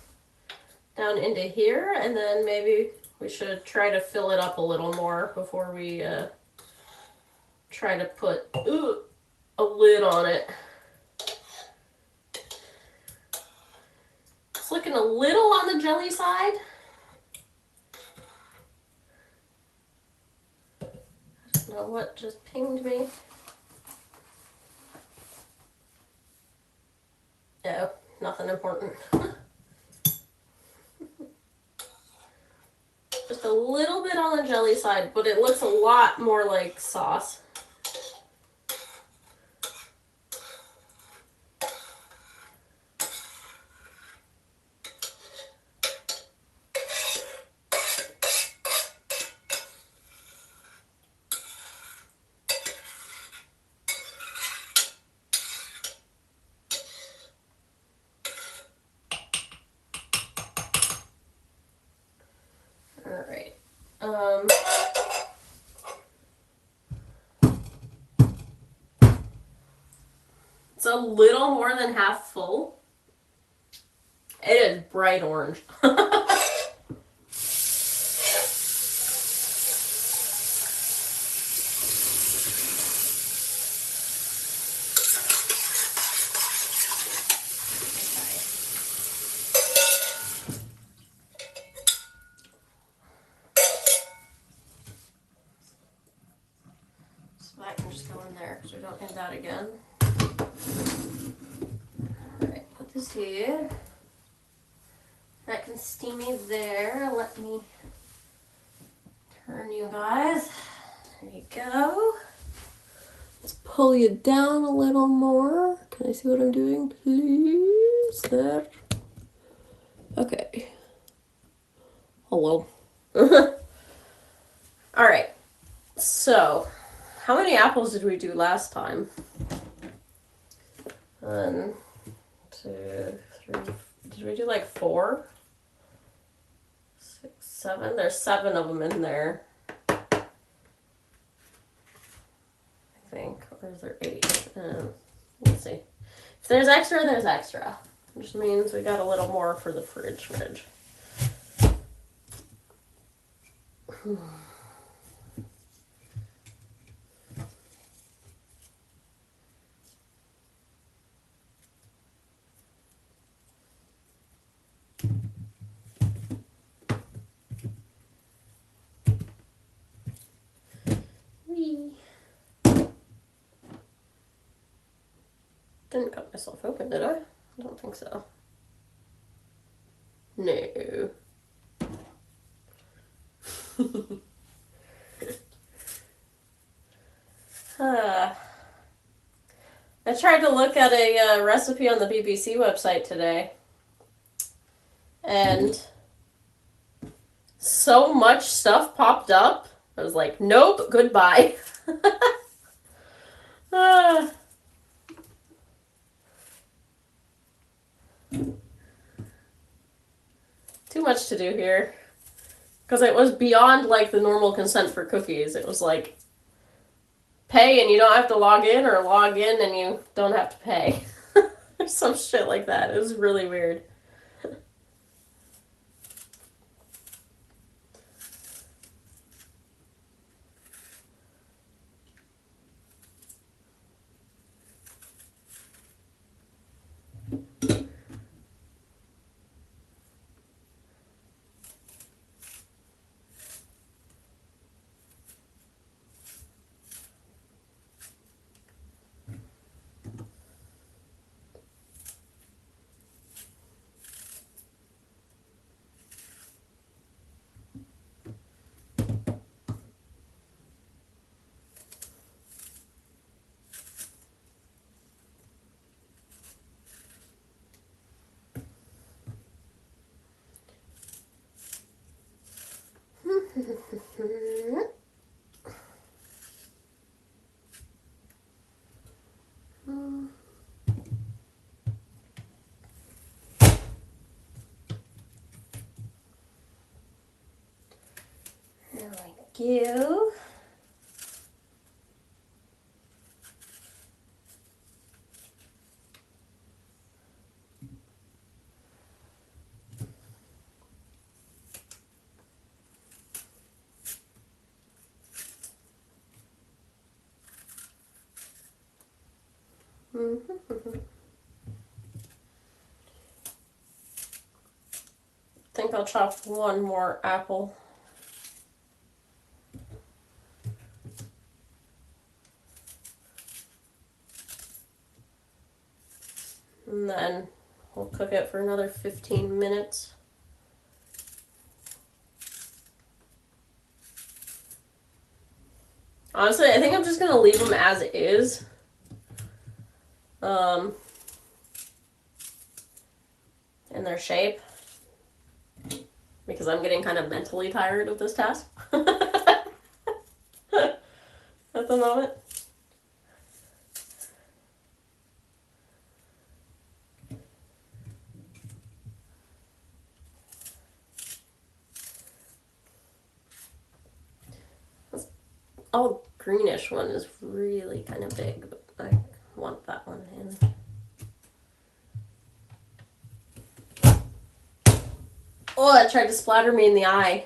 down into here, and then maybe we should try to fill it up a little more before we try to put a lid on it. It's looking a little on the jelly side. I don't know what just pinged me. No, nothing important. Just a little bit on the jelly side, but it looks a lot more like sauce. Alright. a little more than half full. It is bright orange. That can just go in there because we don't need that again. Alright, put this here. That can steamy there. Let me turn you guys. There you go. Let's pull you down a little more. Can I see what I'm doing, please? There. Okay. Hello. Alright. So, how many apples did we do last time? 1, 2, 3. Did we do like 4? 6, 7? There's 7 of them in there. I think. Or is there 8? Let's see. If there's extra, there's extra. Which means we got a little more for the fridge. Didn't cut myself open, did I? I don't think so. No. I tried to look at a recipe on the BBC website today, and so much stuff popped up. I was like, nope, goodbye. Too much to do here. Because it was beyond like the normal consent for cookies. It was like, pay and you don't have to log in, or log in and you don't have to pay. Some shit like that. It was really weird. Thank you. I think I'll chop one more apple. And then we'll cook it for another 15 minutes. Honestly, I think I'm just going to leave them as is. In their shape. Because I'm getting kind of mentally tired of this task. At the moment. This all greenish one is really kind of big, but I want that one in. Oh, it tried to splatter me in the eye.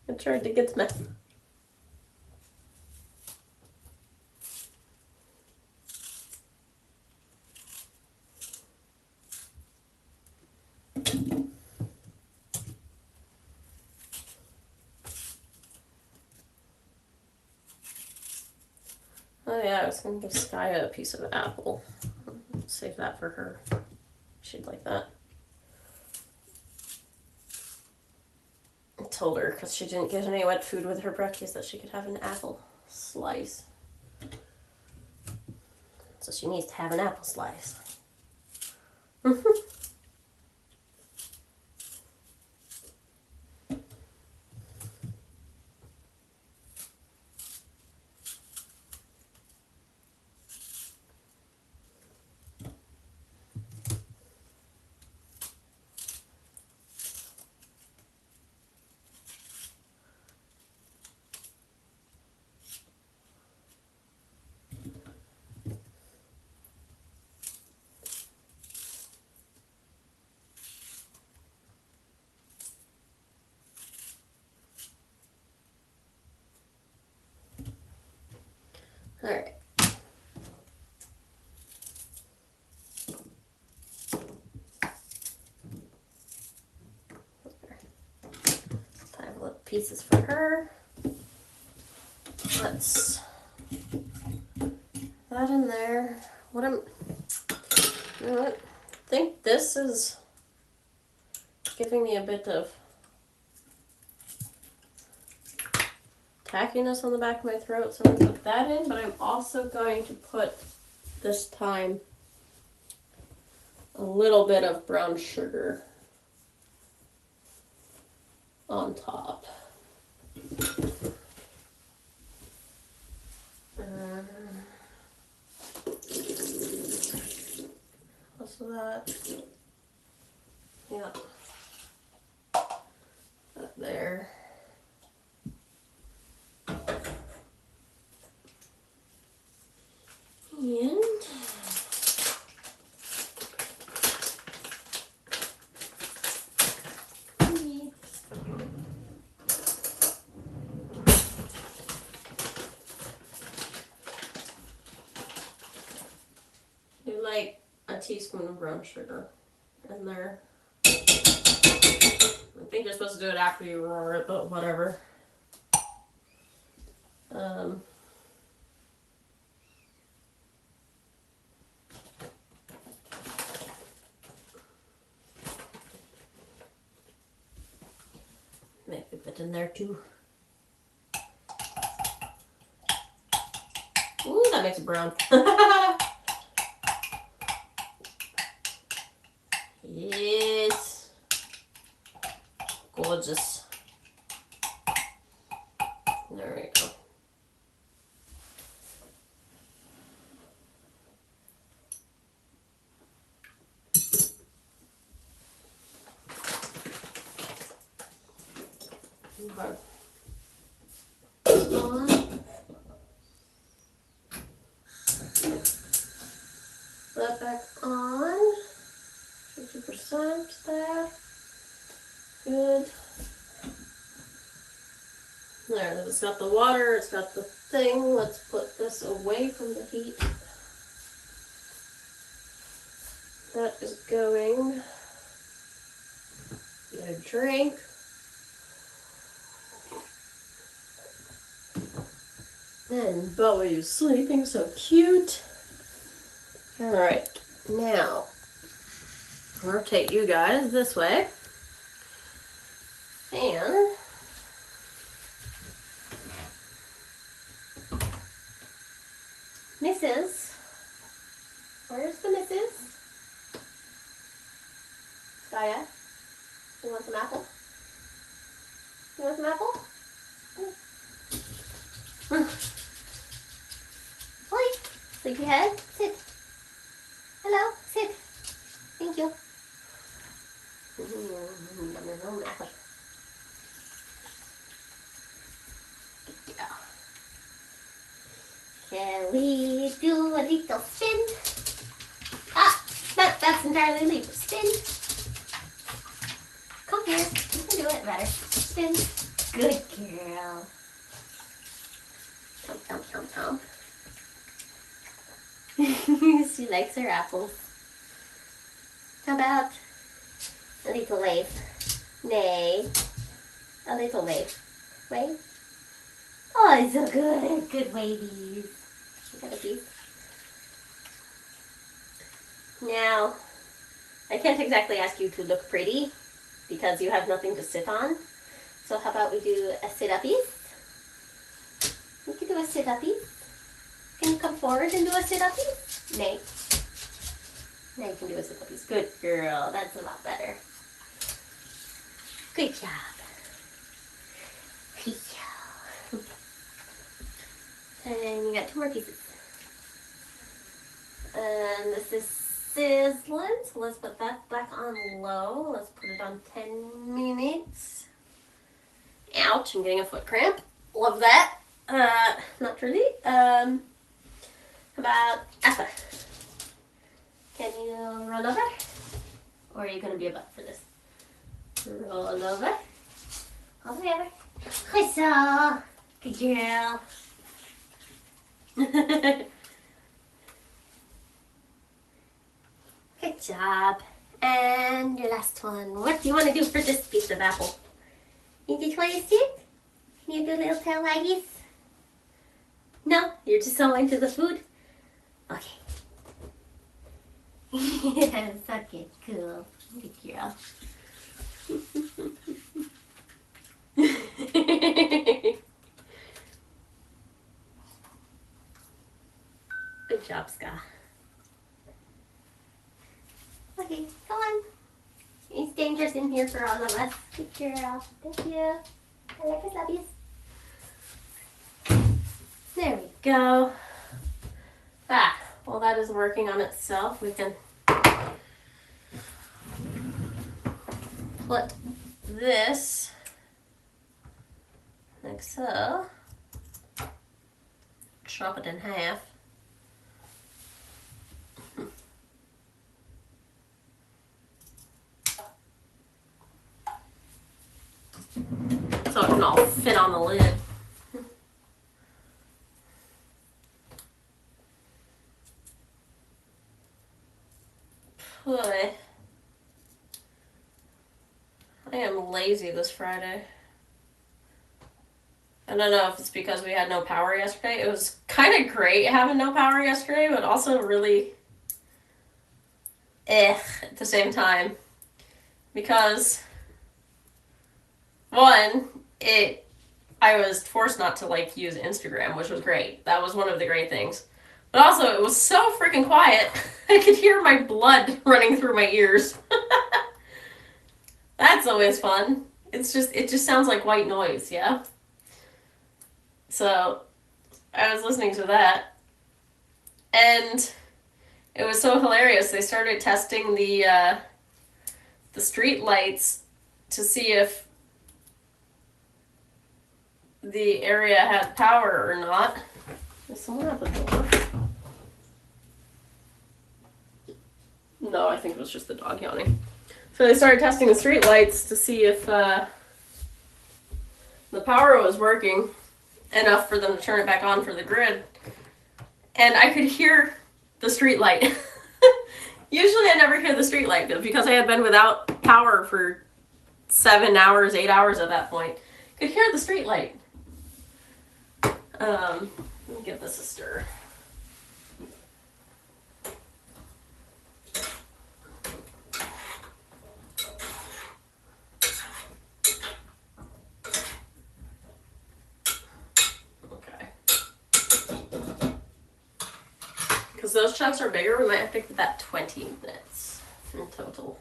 It tried to get me. Oh yeah, I was gonna give Skya a piece of apple. Save that for her. She'd like that. I told her, because she didn't get any wet food with her breakfast, that she could have an apple slice. So she needs to have an apple slice. Alright. Five little pieces for her. Let's that in there. You know what? I think this is giving me a bit of tackiness on the back of my throat, so I'm going to put that in, but I'm also going to put, this time, a little bit of brown sugar on top. What's that? Yeah. That there. And do like a teaspoon of brown sugar in there. I think you're supposed to do it after you roar it, but whatever. Make a bit in there too. Ooh, that makes it brown. Yes. Gorgeous. There we go. Okay. On. That back on. 50% there. Good. There, it's got the water, it's got the thing. Let's put this away from the heat. That is going. Get a drink. And Bowie is sleeping so cute. Alright, now rotate you guys this way. And Mrs. Where's the Mrs.? Skya, you want some apple? You want some apple? Oi, sleepyhead, sit. Hello, sit. Thank you. Apple. Yeah. Shall we do a little spin? Ah, that's entirely leaves. Spin. Come here. You can do it better. Spin. Good girl. Tom, tom, tom, tom. She likes her apples. How about a little wave? Nay. A little wave. Wave? Oh, it's so good. Good wavies. You got a piece. Now, I can't exactly ask you to look pretty because you have nothing to sit on. So how about we do a sit-uppies? We can do a sit-uppies. Can you come forward and do a sit-uppies? Nay. Now you can do a sit-uppies. Good girl. That's a lot better. Good job. Good job. And you got 2 more pieces. And this is sizzling, so let's put that back on low. Let's put it on 10 minutes. Ouch, I'm getting a foot cramp. Love that. Not really. How about Appa? Can you roll over? Or are you going to be a butt for this? Roll over. All the way over. Whistle. Good girl. Good job. And your last one. What do you want to do for this piece of apple? You just want to sit? Can you do little tail waggies? No? You're just so into the food? Okay. Yes, okay, cool. Good girl. Good job, Ska. Okay, go on. It's dangerous in here for all of us. Good girl. Thank you. I like your slappies. There we go. While that is working on itself, we can put this like so. Chop it in half. So it can all fit on the lid. Boy, I am lazy this Friday. I don't know if it's because we had no power yesterday. It was kind of great having no power yesterday, but also really at the same time. Because one, I was forced not to like use Instagram, which was great. That was one of the great things. But also, it was so freaking quiet. I could hear my blood running through my ears. That's always fun. It just sounds like white noise, yeah? So, I was listening to that. And it was so hilarious. They started testing the street lights to see if the area had power or not. Is someone at the door? No, I think it was just the dog yawning. So they started testing the street lights to see if the power was working enough for them to turn it back on for the grid. And I could hear the street light. Usually I never hear the street light, but because I had been without power for 7 hours, 8 hours at that point, I could hear the street light. Let me give this a stir. Because those chunks are bigger, we might have to give that 20 minutes in total.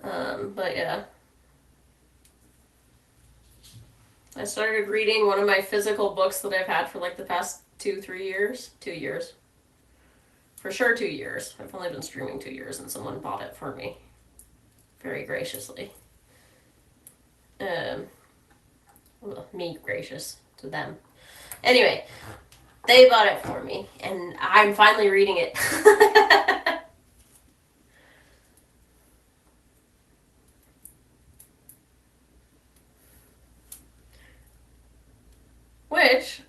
But yeah. I started reading one of my physical books that I've had for like the past 2-3 years. 2 years. For sure 2 years. I've only been streaming 2 years and someone bought it for me. Very graciously. Well, me gracious to them. Anyway, They bought it for me, and I'm finally reading it. Which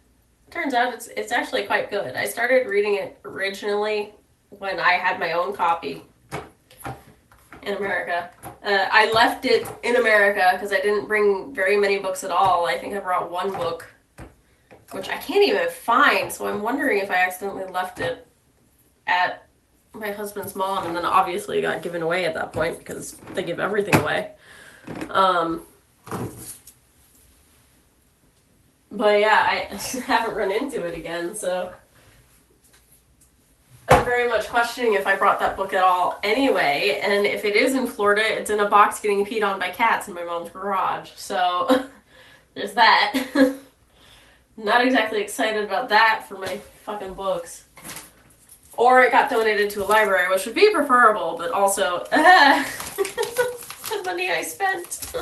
turns out it's actually quite good. I started reading it originally when I had my own copy in America. I left it in America because I didn't bring very many books at all. I think I brought one book, which I can't even find, so I'm wondering if I accidentally left it at my husband's mom, and then obviously it got given away at that point because they give everything away. But yeah, I haven't run into it again, so I'm very much questioning if I brought that book at all anyway, and if it is in Florida, it's in a box getting peed on by cats in my mom's garage, so there's that. Not exactly excited about that for my fucking books. Or it got donated to a library, which would be preferable, but also, the money I spent.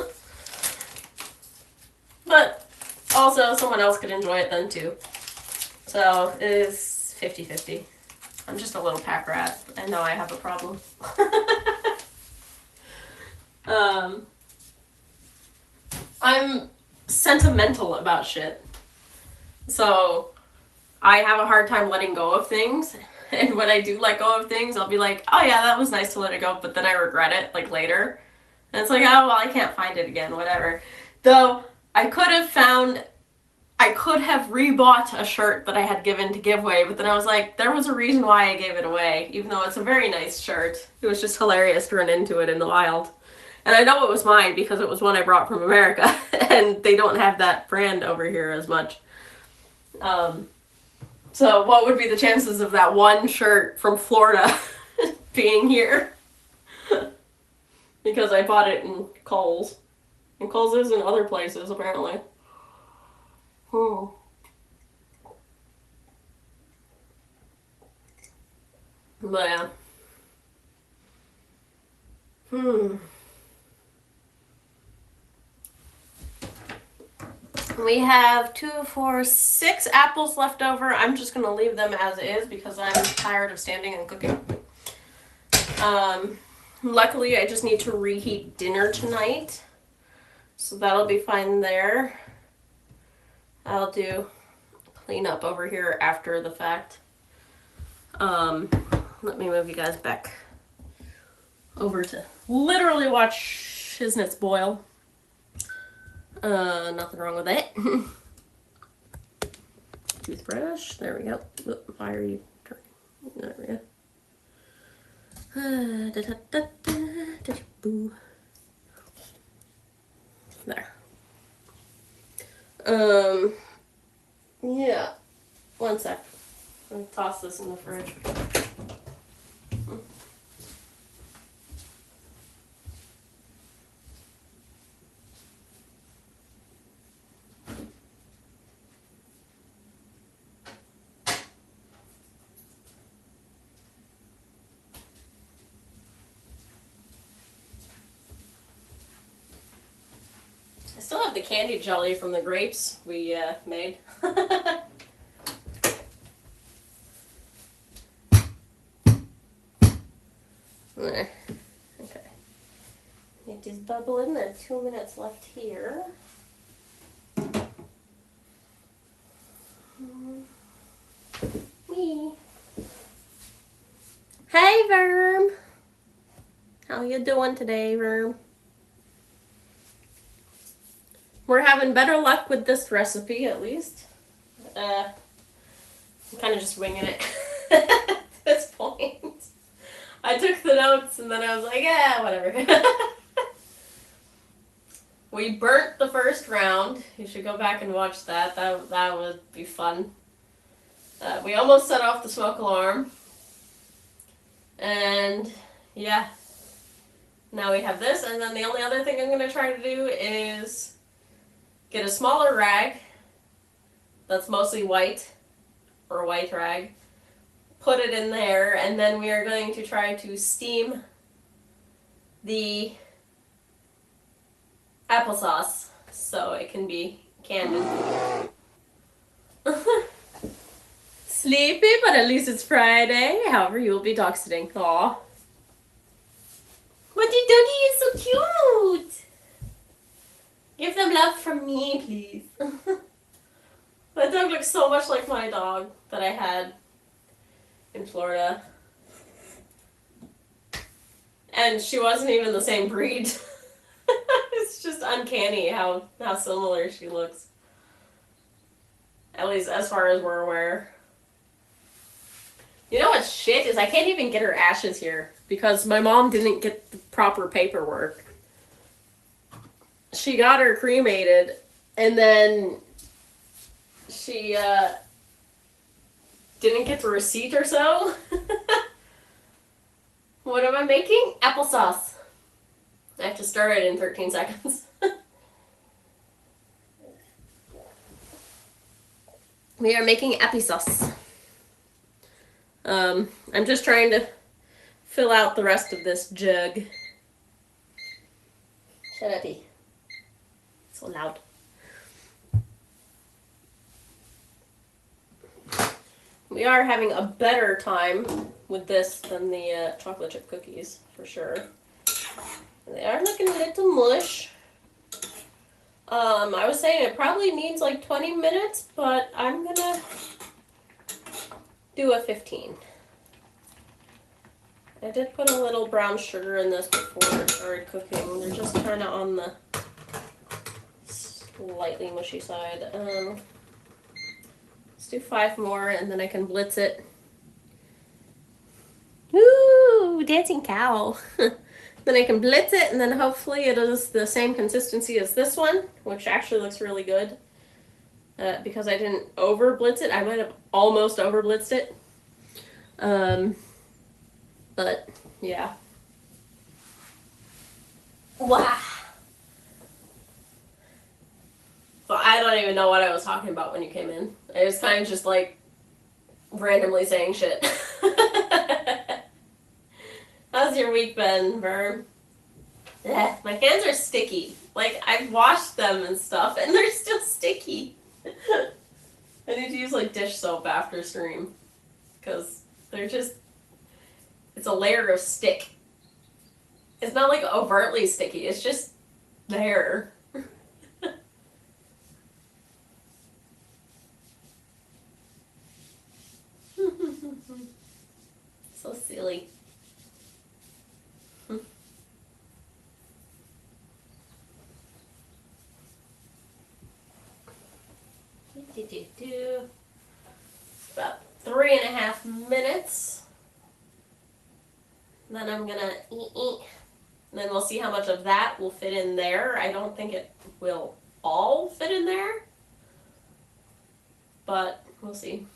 But also, someone else could enjoy it then too. So it is 50-50. I'm just a little pack rat. I know I have a problem. I'm sentimental about shit. So I have a hard time letting go of things. And when I do let go of things, I'll be like, oh yeah, that was nice to let it go, but then I regret it, like, later. And it's like, oh, well, I can't find it again, whatever. Though, I could have rebought a shirt that I had given to give away, but then I was like, there was a reason why I gave it away, even though it's a very nice shirt. It was just hilarious to run into it in the wild. And I know it was mine because it was one I brought from America, and they don't have that brand over here as much. So what would be the chances of that one shirt from Florida being here? Because I bought it in Kohl's. And Kohl's is in other places, apparently. But yeah. We have 2, 4, 6 apples left over. I'm just going to leave them as is because I'm tired of standing and cooking. Luckily, I just need to reheat dinner tonight. So that'll be fine there. I'll do cleanup over here after the fact. Let me move you guys back over to literally watch Shiznits boil. Nothing wrong with that. Toothbrush. There we go. Why are you turning? There we go. There. Yeah. One sec. Let me toss this in the fridge. I still have the candy jelly from the grapes we made. Okay. It is bubbling. There are 2 minutes left here. Me. Hey, Verm. How you doing today, Verm? We're having better luck with this recipe, at least. I'm kind of just winging it at this point. I took the notes and then I was like, yeah, whatever. We burnt the first round. You should go back and watch that. That would be fun. We almost set off the smoke alarm. And yeah. Now we have this, and then the only other thing I'm going to try to do is get a smaller rag that's mostly white, or a white rag, put it in there, and then we are going to try to steam the applesauce so it can be canned. Sleepy, but at least it's Friday. However, you will be dog sitting. Aw. But the doggy is so cute. Give them love from me, please. That dog looks so much like my dog that I had in Florida. And she wasn't even the same breed. It's just uncanny how similar she looks. At least as far as we're aware. You know what's shit is I can't even get her ashes here because my mom didn't get the proper paperwork. She got her cremated and then she didn't get the receipt or so. What am I making? Applesauce. I have to start it in 13 seconds. We are making applesauce. I'm just trying to fill out the rest of this jug. Shut up, so loud. We are having a better time with this than the chocolate chip cookies, for sure. They are looking a little mush. I was saying it probably needs like 20 minutes, but I'm gonna do a 15. I did put a little brown sugar in this before it started cooking. They're just kind of on the slightly mushy side. Let's do 5 more and then I can blitz it. Ooh, dancing cow. Then I can blitz it and then hopefully it is the same consistency as this one, which actually looks really good. Because I didn't over blitz it. I might have almost over blitzed it. But yeah. Wow. So I don't even know what I was talking about when you came in. I was kind of just like randomly saying shit. How's your week been, Verb? Yeah, my hands are sticky. Like, I've washed them and stuff, and they're still sticky. I need to use, like, dish soap after stream. Because they're just... It's a layer of stick. It's not, like, overtly sticky. It's just there. So silly. It's about 3.5 minutes. Then I'm gonna eat. And then we'll see how much of that will fit in there. I don't think it will all fit in there. But we'll see.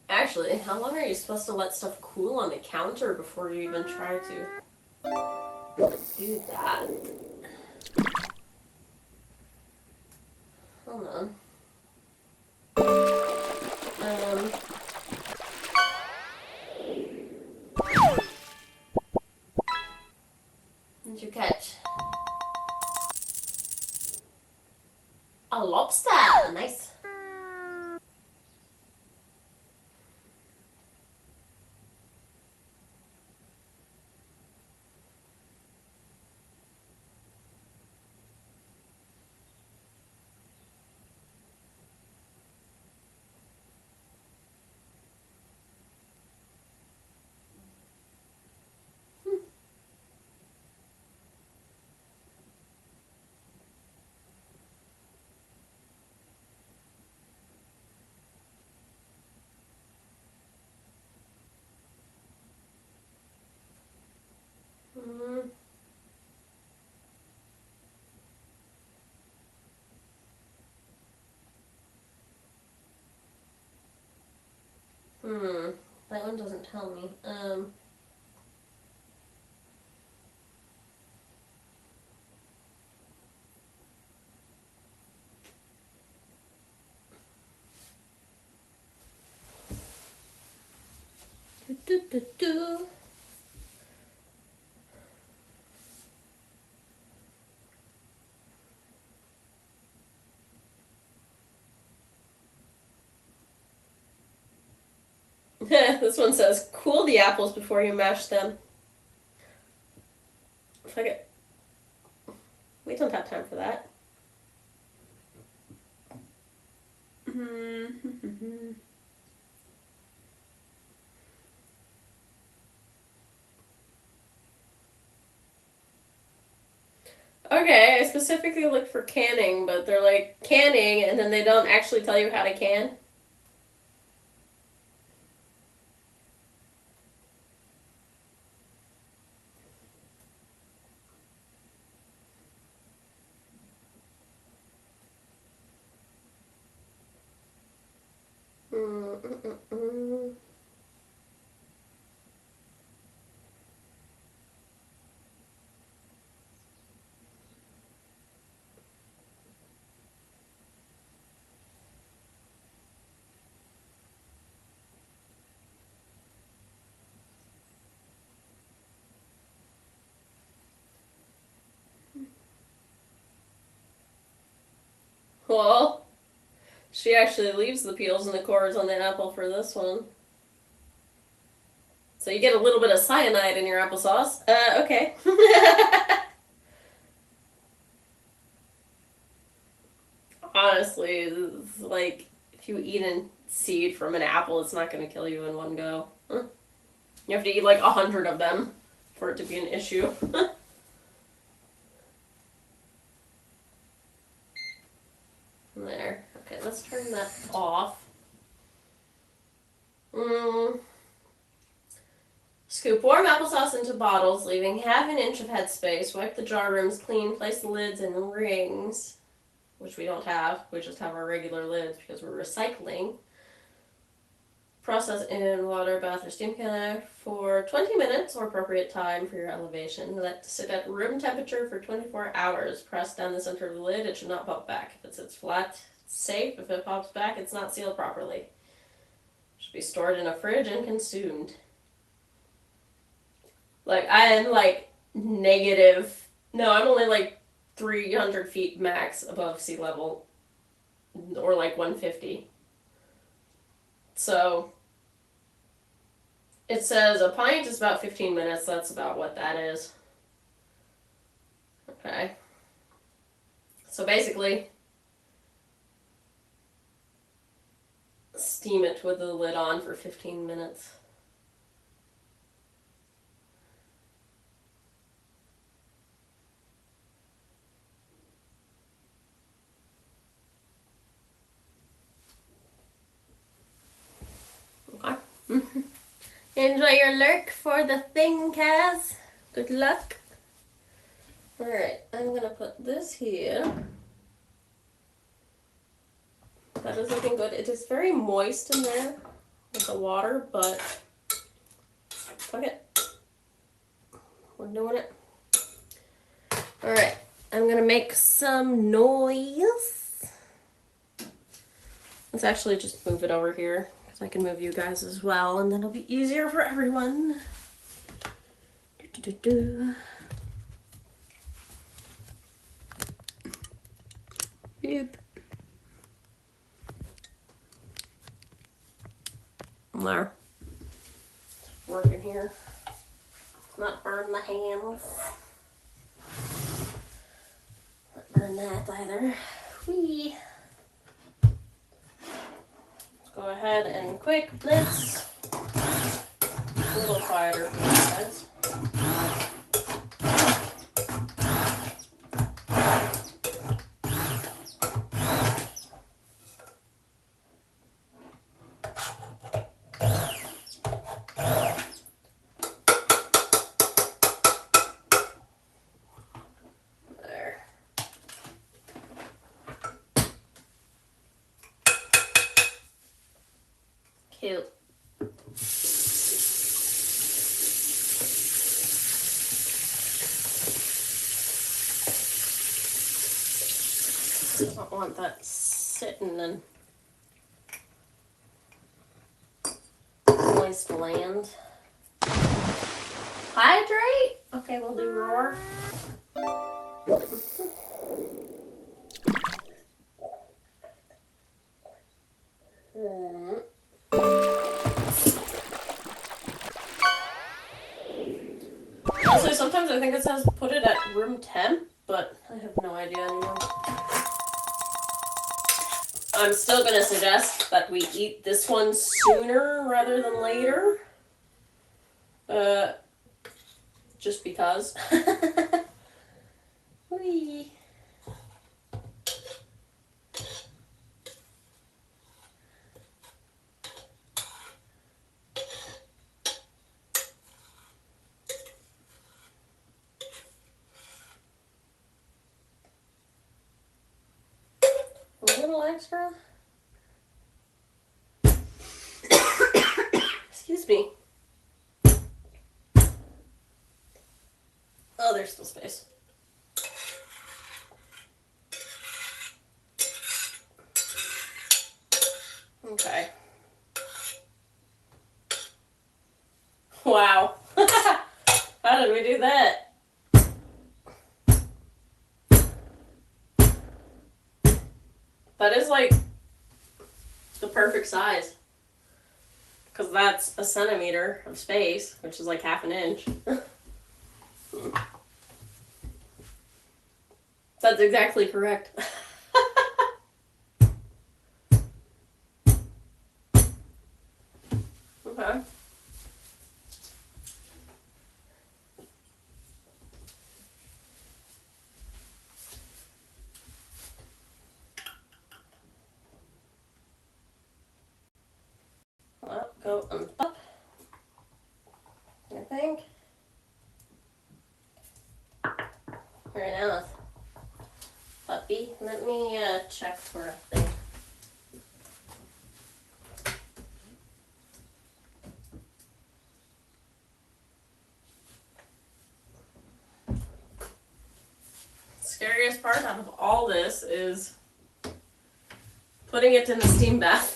Actually, how long are you supposed to let stuff cool on the counter before you even try to do that? Hold on. What did you catch? A lobster! Nice. That one doesn't tell me. Do. This one says, cool the apples before you mash them. Fuck it. We don't have time for that. Okay, I specifically looked for canning, but they're like canning and then they don't actually tell you how to can. Well, she actually leaves the peels and the cores on the apple for this one. So you get a little bit of cyanide in your applesauce. Okay. Honestly, like, if you eat a seed from an apple, it's not going to kill you in one go. You have to eat like 100 of them for it to be an issue. There. Okay, let's turn that off. Scoop warm applesauce into bottles, leaving ½ inch of headspace. Wipe the jar rims clean. Place the lids in rings, which we don't have. We just have our regular lids because we're recycling. Process in water, bath, or steam can for 20 minutes or appropriate time for your elevation. Let sit at room temperature for 24 hours. Press down the center of the lid. It should not pop back. If it sits flat, it's safe. If it pops back, it's not sealed properly. It should be stored in a fridge and consumed. Like, I am like I'm only like 300 feet max above sea level, or like 150. So it says a pint is about 15 minutes. That's about what that is. Okay. So basically, steam it with the lid on for 15 minutes. Okay. Enjoy your lurk for the thing, Kaz. Good luck. Alright, I'm gonna put this here. That is looking good. It is very moist in there with the water, but fuck it. We're doing it. Alright, I'm gonna make some noise. Let's actually just move it over here, because I can move you guys as well, and then it'll be easier for everyone. Yep. There. Working here. Not burn the hands. Not burn that either. Whee. Let's go ahead and quick blitz. A little quieter for you guys. Cute. I don't want that sitting in moist land. Hydrate? Okay, we'll do roar. think it says put it at room temp, but I have no idea anymore. I'm still gonna suggest that we eat this one sooner rather than later. Just because. Whee. A little extra. Excuse me. Oh, there's still space. Okay. Wow. How did we do that? That is like the perfect size. Because that's a centimeter of space, which is like half an inch. That's exactly correct. Okay. Well, go on top, I think. Very nice. Puppy, let me check for a thing. Scariest part out of all this is putting it in the steam bath.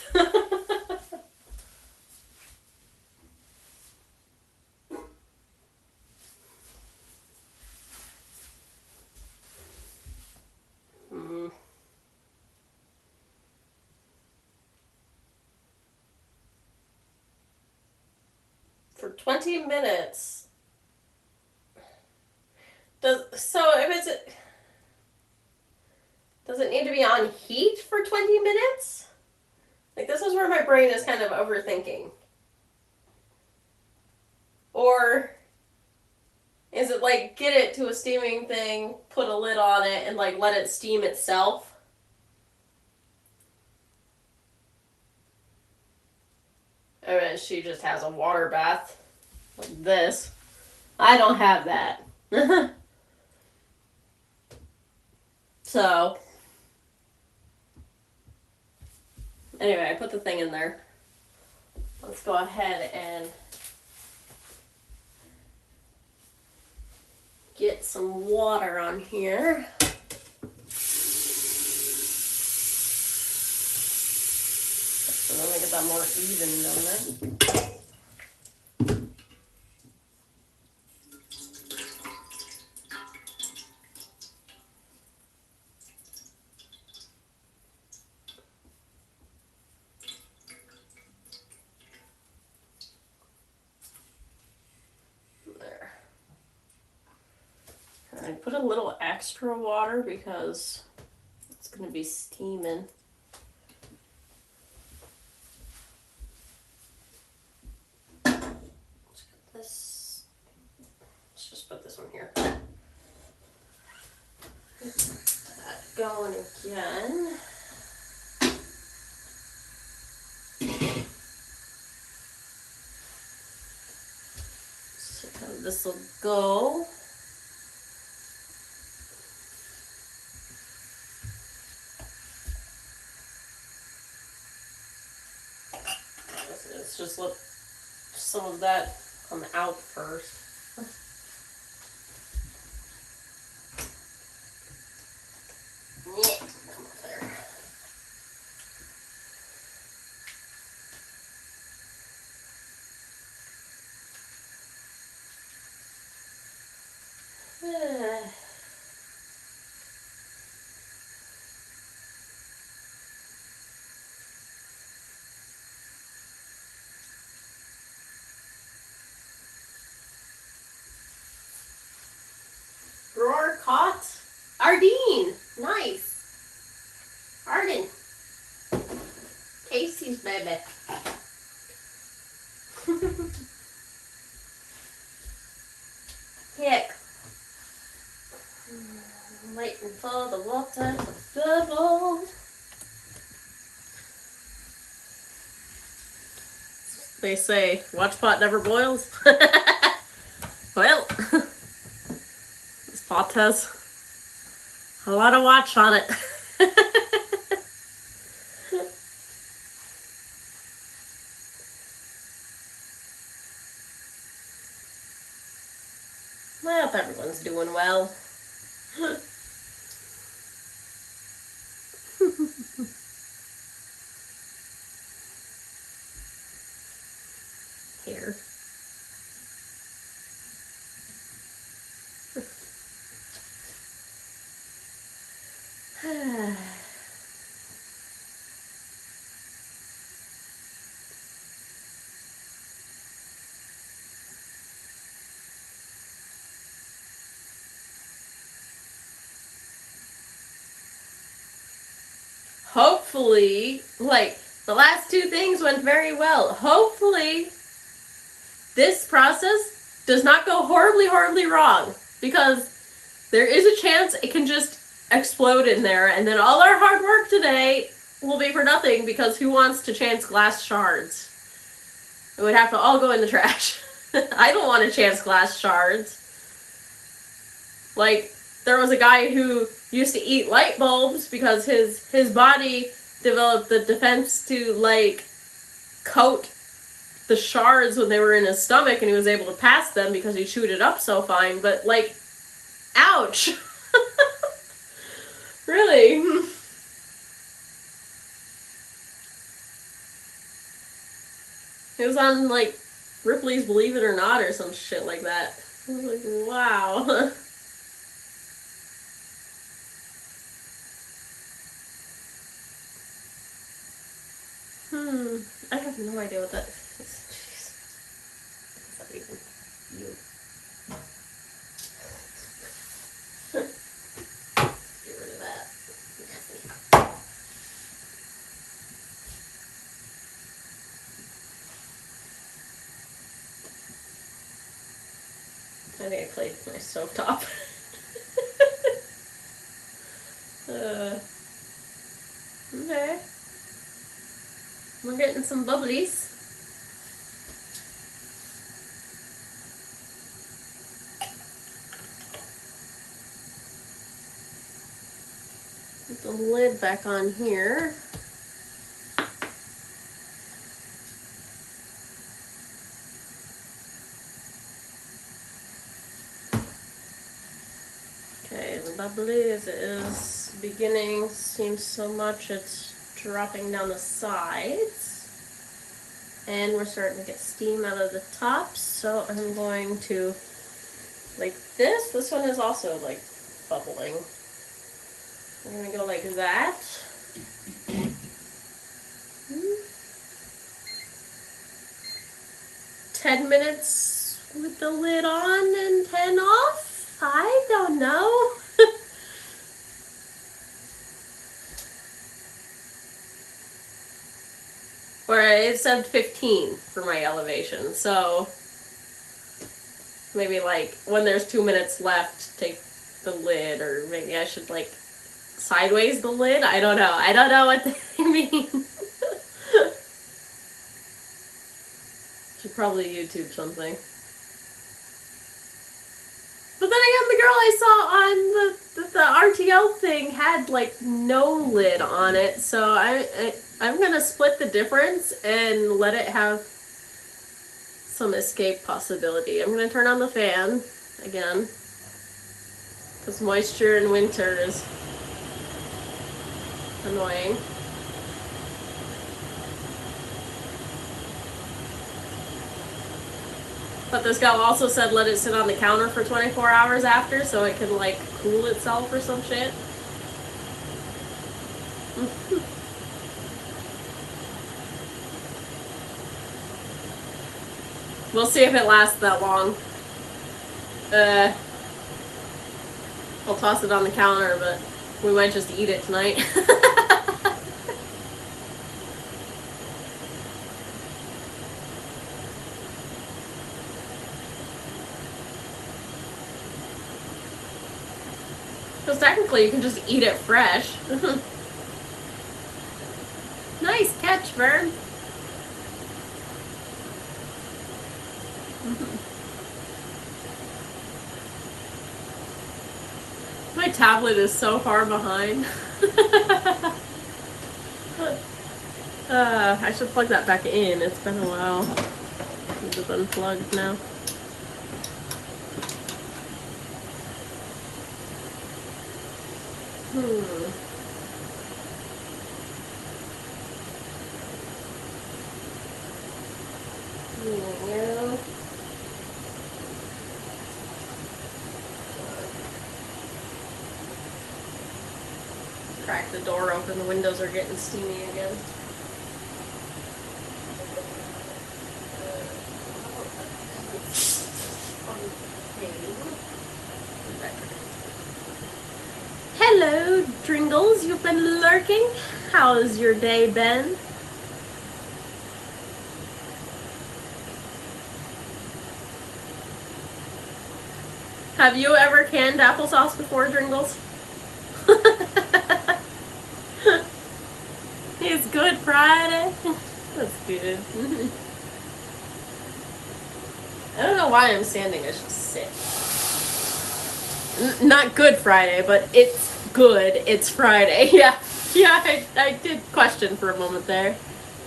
For 20 minutes. Does it need to be on heat for 20 minutes? Like, this is where my brain is kind of overthinking. Or is it like get it to a steaming thing, put a lid on it, and like let it steam itself? I mean, she just has a water bath like this. I don't have that. So, anyway, I put the thing in there. Let's go ahead and get some water on here. So then we get that more even, don't it? There. And I put a little extra water because it's going to be steaming. Let's just put this one here. Get that going again. So this will go. Let's just let some of that come out first. Yeah, come up there. Casey's baby. Heck. I'm waiting for the water to bubble. They say, watch pot never boils. Well, this pot has a lot of watch on it. I hope everyone's doing well. Here. Hopefully, like, the last two things went very well. Hopefully, this process does not go horribly, horribly wrong. Because there is a chance it can just explode in there, and then all our hard work today will be for nothing, because who wants to chance glass shards? It would have to all go in the trash. I don't want to chance glass shards. Like, there was a guy who used to eat light bulbs because his body developed the defense to, like, coat the shards when they were in his stomach, and he was able to pass them because he chewed it up so fine. But, like, ouch! Really? It was on, like, Ripley's Believe It or Not or some shit like that. I was like, wow. I have no idea what that is. Jeez. What's that even? You. Get rid of that. I think I played my stovetop. Okay. We're getting some bubblies. Put the lid back on here. Okay, the bubbly as it is beginning seems so much it's dropping down the sides. And we're starting to get steam out of the top, so I'm going to, like this. This one is also like bubbling. I'm going to go like that. 10 minutes with the lid on and 10 off? I don't know. Or it said 15 for my elevation, so maybe like when there's 2 minutes left, take the lid, or maybe I should like sideways the lid. I don't know. I don't know what they mean. Should probably YouTube something. But then again, the girl I saw on the RTL thing had like no lid on it, so I'm gonna split the difference and let it have some escape possibility. I'm gonna turn on the fan again, because moisture in winter is annoying. But this gal also said let it sit on the counter for 24 hours after so it can like cool itself or some shit. We'll see if it lasts that long. I'll toss it on the counter, but we might just eat it tonight. Because technically you can just eat it fresh. Nice catch, Vern. My tablet is so far behind. I should plug that back in. It's been a while. It is unplugged now. Yeah. Crack the door open. The windows are getting steamy again. Hello, Dringles. You've been lurking. How's your day been? Have you ever canned applesauce before, Dringles? It's Good Friday. That's good. I don't know why I'm standing. I should sit. Not Good Friday, but it's good. It's Friday. Yeah. Yeah, I did question for a moment there.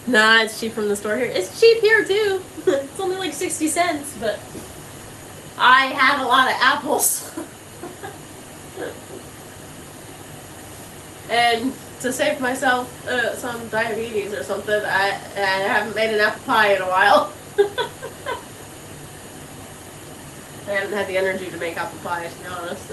Nah, it's cheap from the store here. It's cheap here, too. It's only like 60 cents, but I had a lot of apples. And to save myself some diabetes or something, I haven't made an apple pie in a while. I haven't had the energy to make apple pie, to be honest.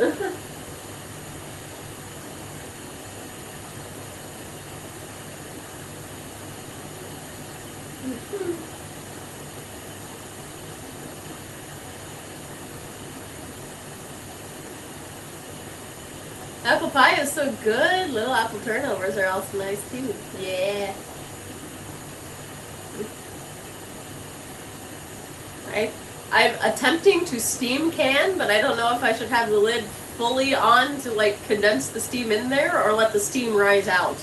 Apple pie is so good. Little apple turnovers are also nice too. Yeah. I'm attempting to steam can, but I don't know if I should have the lid fully on to like condense the steam in there or let the steam rise out.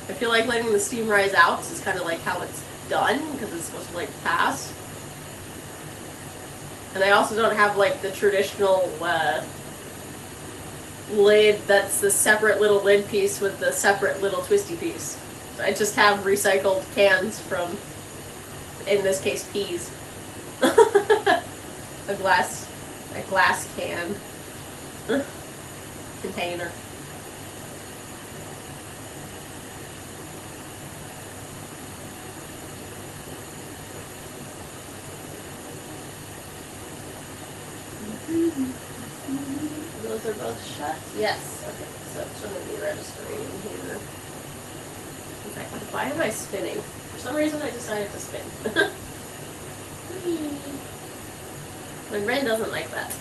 I feel like letting the steam rise out is kind of like how it's done because it's supposed to like pass. And I also don't have like the traditional lid that's the separate little lid piece with the separate little twisty piece. I just have recycled cans from, in this case, peas. a glass can container. Those are both shut? Yes. Okay, so it shouldn't be registering here. In fact, why am I spinning? For some reason I decided to spin. My brain doesn't like that.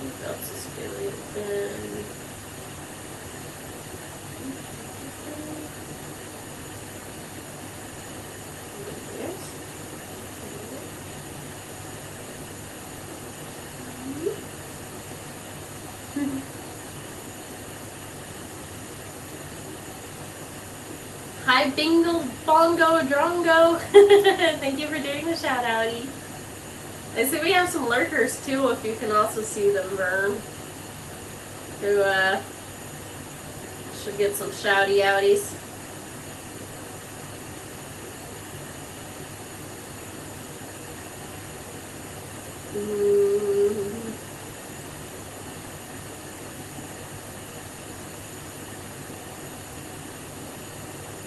What else is really thin? Hi, Bingo, Bongo, Drongo. Thank you for doing the shout outie. I see we have some lurkers too, if you can also see them, Vern. Who, should get some shouty outies.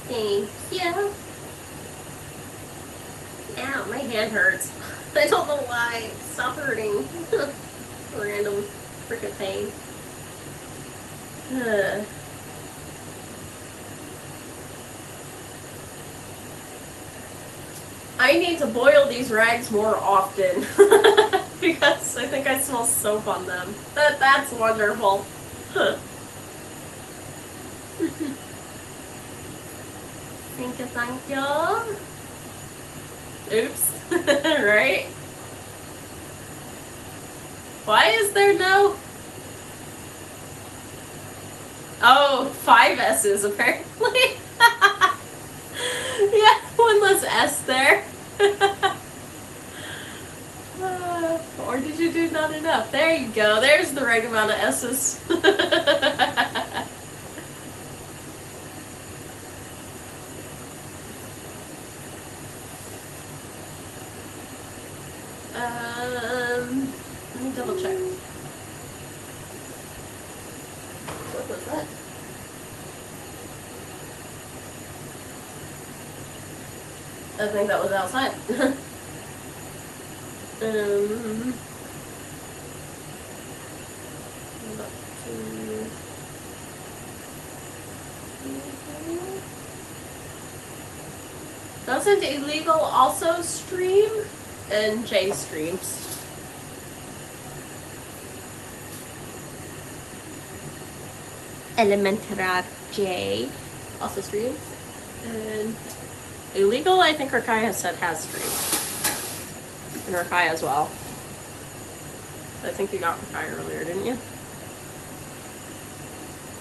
Thank you. Ow, my hand hurts. I don't know why. Stop hurting. Random freaking pain. I need to boil these rags more often. because I think I smell soap on them. That's wonderful. Thank you. Oops. Right? Why is there no... Oh, 5 S's apparently. Yeah, one less S there. Or did you do not enough? There you go. There's the right amount of S's. Let me double check. What was that? I think that was outside. Doesn't illegal also stream? And Jay streams. Elementary J also streams. And illegal, I think Rakaya said has streamed. And Rakaya as well. I think you got Rakaya earlier, didn't you?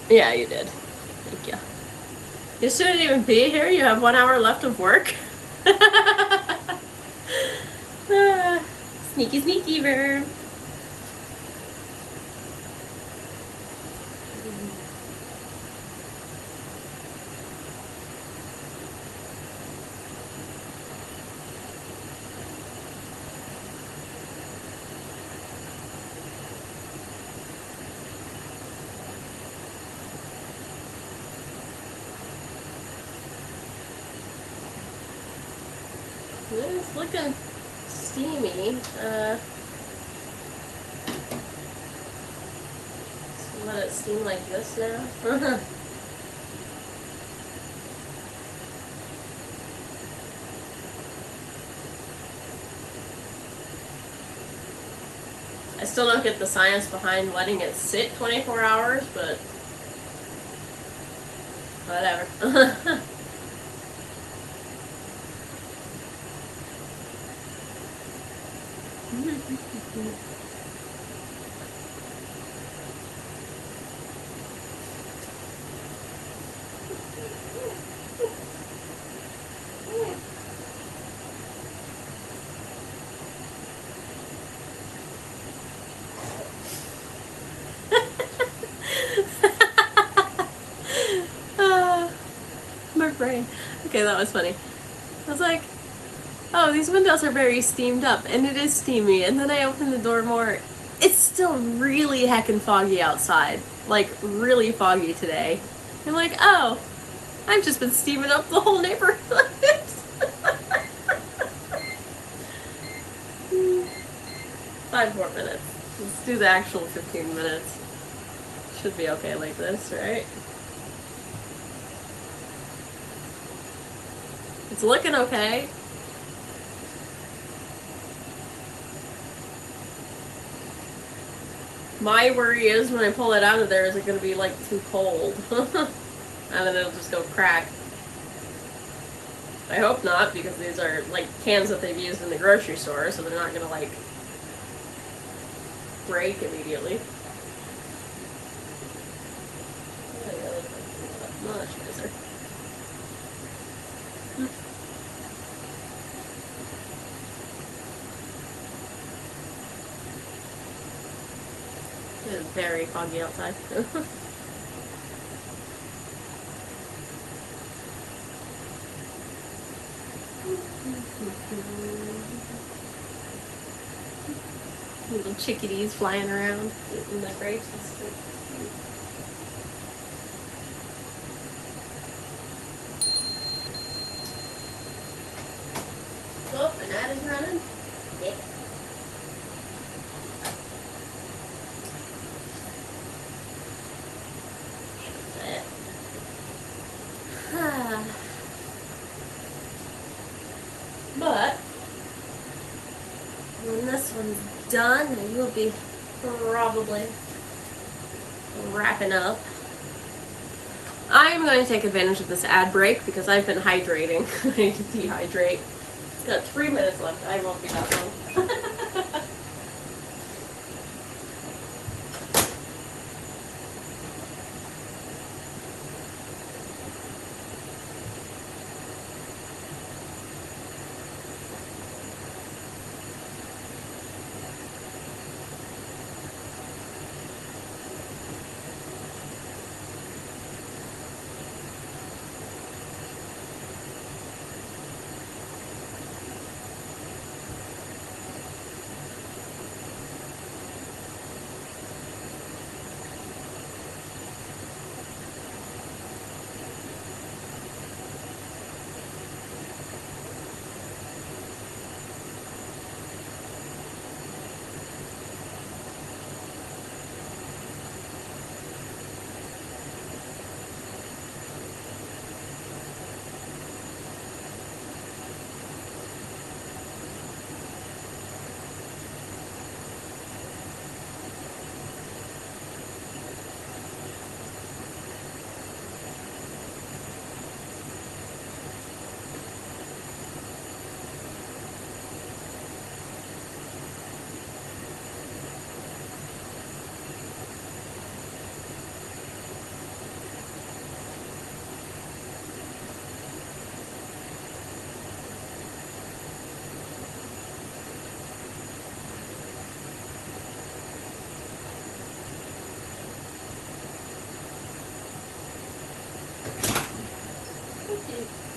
Yeah, you did. Thank you. You shouldn't even be here. You have 1 hour left of work. Sneaky, sneaky bird. It's looking steamy. So let it steam like this now. I still don't get the science behind letting it sit 24 hours, but whatever. My brain. Okay, that was funny. I was like, oh, these windows are very steamed up, and it is steamy. And then I opened the door more. It's still really heckin' foggy outside. Like, really foggy today. I'm like, oh, I've just been steaming up the whole neighborhood. 5 more minutes. Let's do the actual 15 minutes. Should be okay like this, right? It's looking okay. My worry is when I pull it out of there, is it going to be like too cold? And then it'll just go crack. I hope not, because these are like cans that they've used in the grocery store, so they're not going to like break immediately. Much nicer. It is very foggy outside. Little chickadees flying around in the grapes. Oh, an ad is running? Yeah. But when this one's done, and you'll be probably wrapping up. I'm going to take advantage of this ad break because I've been hydrating. I need to dehydrate. It's got 3 minutes left. I won't be that long.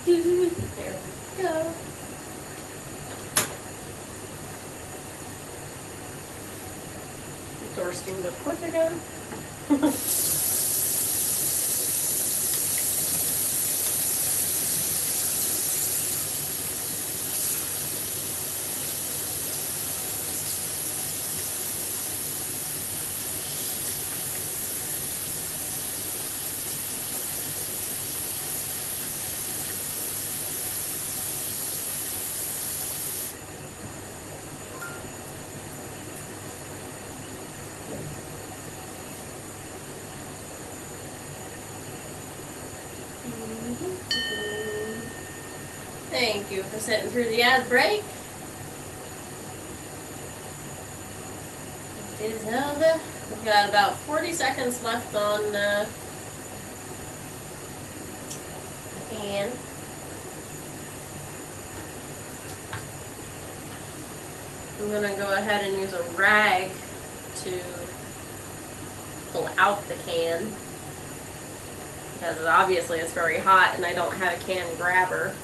There we go. Door steamed up quick again. Thank you for sitting through the ad break. It is over. We've got about 40 seconds left on pan. I'm gonna go ahead and use a rag to pull out the can because obviously it's very hot and I don't have a can grabber.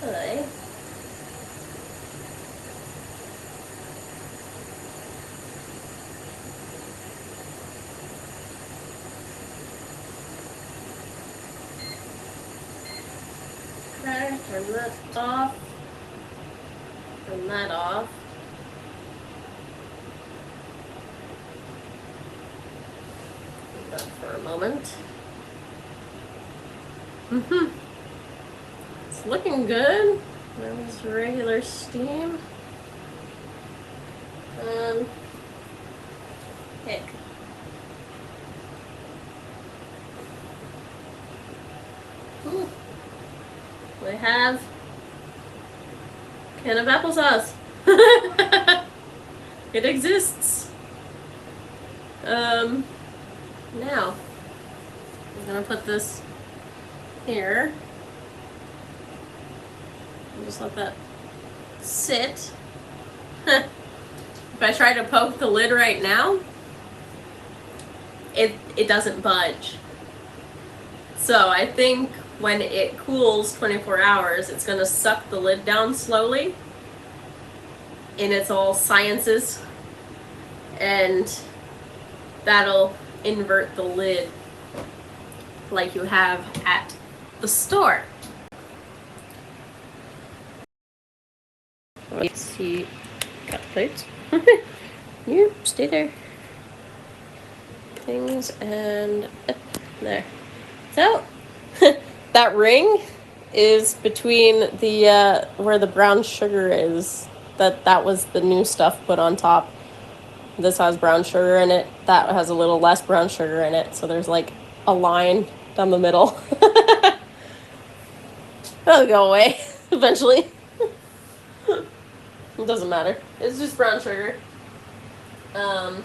Okay. Okay, turn that off. Turn that off. Leave that for a moment. It's looking good. That was regular steam. Heck. Ooh. We have a can of applesauce. It exists. Now I'm gonna put this here. And just let that sit. If I try to poke the lid right now, it doesn't budge. So I think when it cools 24 hours, it's gonna suck the lid down slowly. And it's all sciences. And that'll invert the lid like you have at the store. Let's see. Got plates. You stay there. things and there. So that ring is between the where the brown sugar is. That was the new stuff put on top. This has brown sugar in it. That has a little less brown sugar in it. So there's like a line down the middle. That'll go away eventually. It doesn't matter. It's just brown sugar. But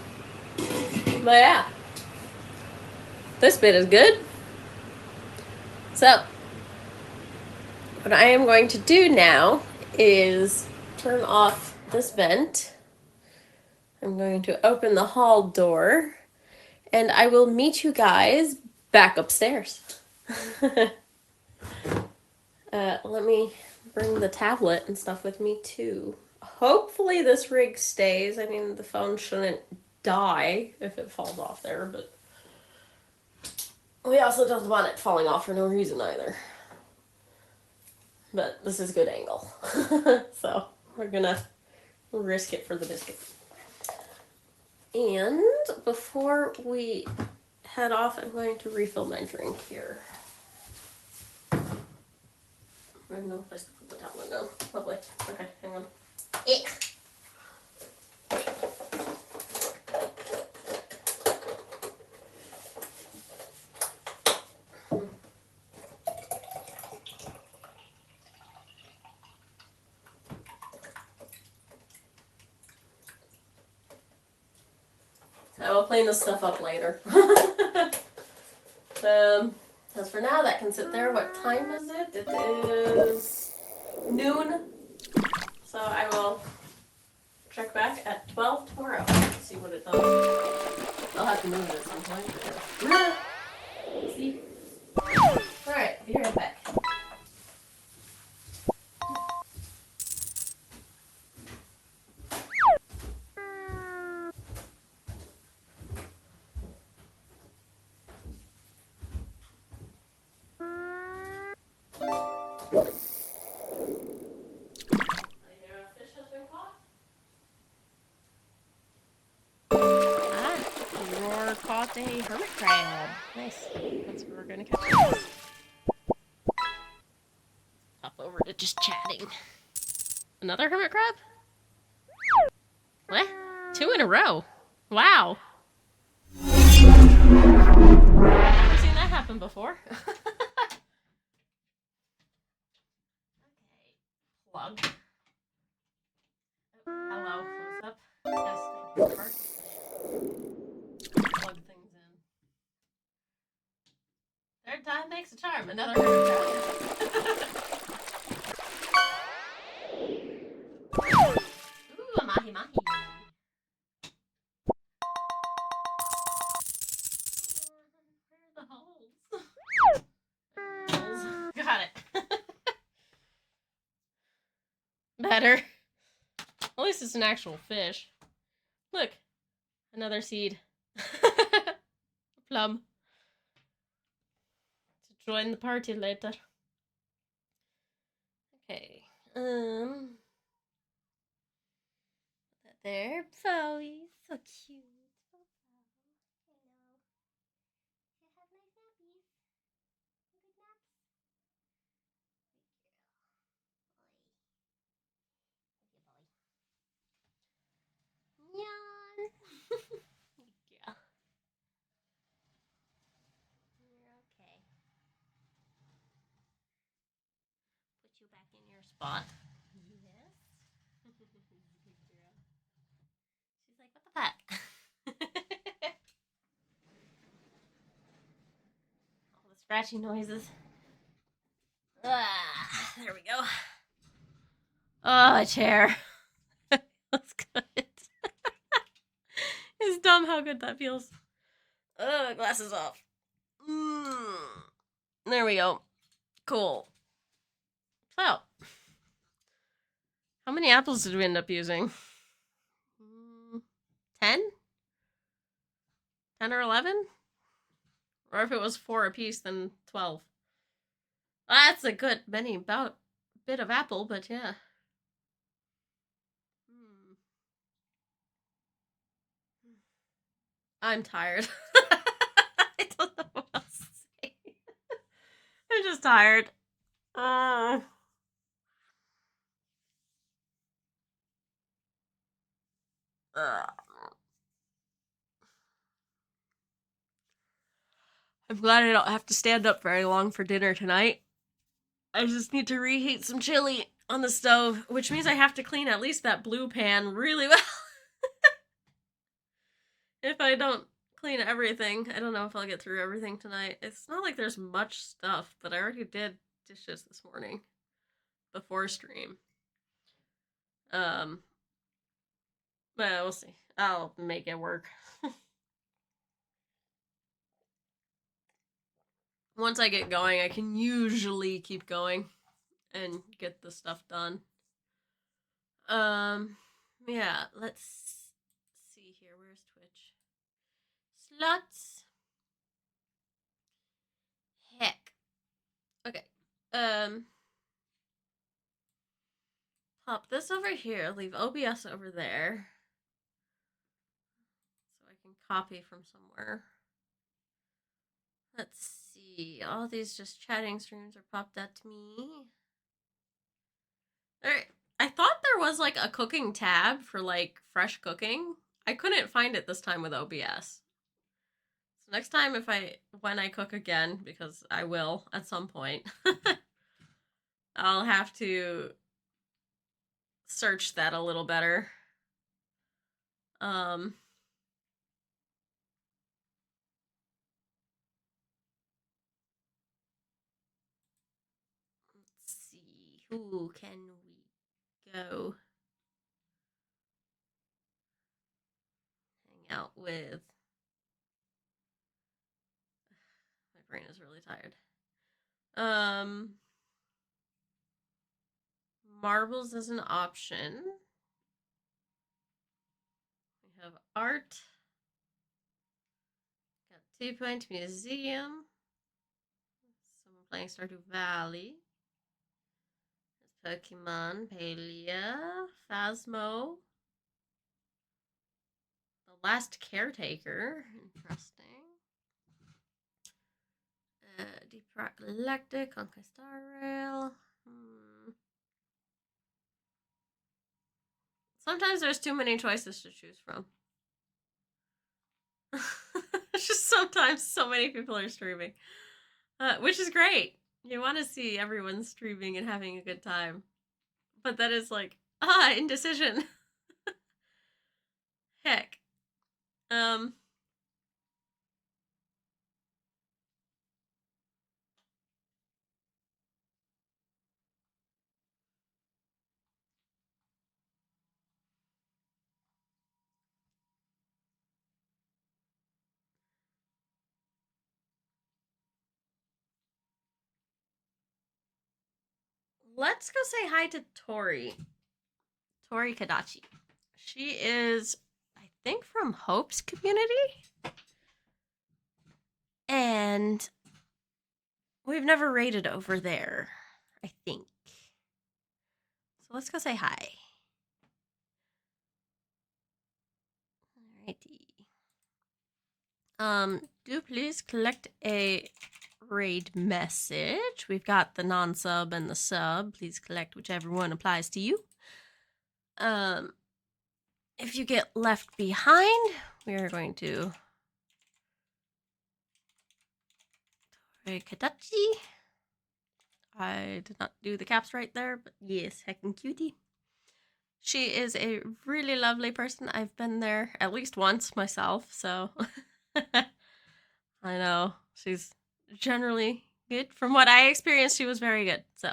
yeah, this bit is good. So what I am going to do now is turn off this vent. I'm going to open the hall door and I will meet you guys back upstairs. Let me bring the tablet and stuff with me too. Hopefully this rig stays. I mean, the phone shouldn't die if it falls off there, but we also don't want it falling off for no reason either. But this is good angle. So we're gonna risk it for the biscuit. And before we head off, I'm going to refill my drink here. I have no place to put the tablet now. Lovely. Okay, hang on. I will clean this stuff up later. As for now, that can sit there. What time is it? It is noon. So I will check back at 12 tomorrow. See what it does. I'll have to move it at some point. See? Alright, be right back. Cornor caught a hermit crab. Nice. That's what we're gonna catch. Hop over to just chatting. Another hermit crab? What? 2 in a row. Wow. Never seen that happen before. Okay. Plug. Oh, hello, close up. Yes, thank you. Plug things in. Third time makes a charm. Another hermit crab. Ooh, a mahi mahi. Where are the holes? Got it. Better. At least it's an actual fish. Look. Another seed. Plum. To join the party later. Okay. There, Chloe. So cute. Yawn. Yeah. You're okay. Put you back in your spot. Yes. Good girl. She's like, what the fuck? All the scratchy noises. There we go. Oh, a chair. That's good. It's dumb how good that feels. Oh, the glasses off. There we go. Cool. So, how many apples did we end up using? 10? 10 or 11? Or if it was 4 apiece, then 12. That's a good bit of apple, but yeah. I'm tired. I'm just tired. Uh, I'm glad I don't have to stand up very long for dinner tonight. I just need to reheat some chili on the stove, which means I have to clean at least that blue pan really well. If I don't clean everything, I don't know if I'll get through everything tonight. It's not like there's much stuff, but I already did dishes this morning before stream. But we'll see. I'll make it work. Once I get going, I can usually keep going and get the stuff done. Yeah, let's see here. Where's Twitch? Sluts. Heck. Okay. Pop this over here. Leave OBS over there. So I can copy from somewhere. Let's see. All these just chatting streams are popped at me. Alright. I thought there was like a cooking tab for like fresh cooking. I couldn't find it this time with OBS. So next time when I cook again, because I will at some point, I'll have to search that a little better. Let's see. Who can we go hang out with? My brain is really tired. Marbles is an option. We have art. Got 2 Point Museum. Someone playing Stardew Valley. There's Pokemon, Palia, Phasmo. The Last Caretaker. Interesting. Deep Rock Galactic, Conquistar Rail. Sometimes there's too many choices to choose from. It's just sometimes so many people are streaming, which is great. You want to see everyone streaming and having a good time, but that is like indecision. Heck. Let's go say hi to Tori Kadachi. She is, I think, from Hope's community, and we've never raided over there, I think. So let's go say hi. Alrighty. Do please collect a raid message. We've got the non-sub and the sub. Please collect whichever one applies to you. If you get left behind, we are going to Tori Kadachi. I did not do the caps right there, but yes, heckin' cutie. She is a really lovely person. I've been there at least once myself, so I know she's generally good. From what I experienced, she was very good. So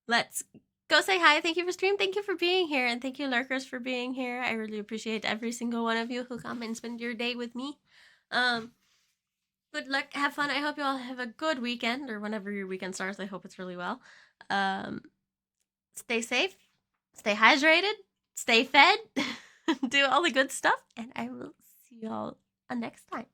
let's go say hi. Thank you for stream. Thank you for being here. And thank you, lurkers, for being here. I really appreciate every single one of you who come and spend your day with me. Good luck. Have fun. I hope you all have a good weekend, or whenever your weekend starts. I hope it's really well. Stay safe. Stay hydrated. Stay fed. Do all the good stuff. And I will see you all next time.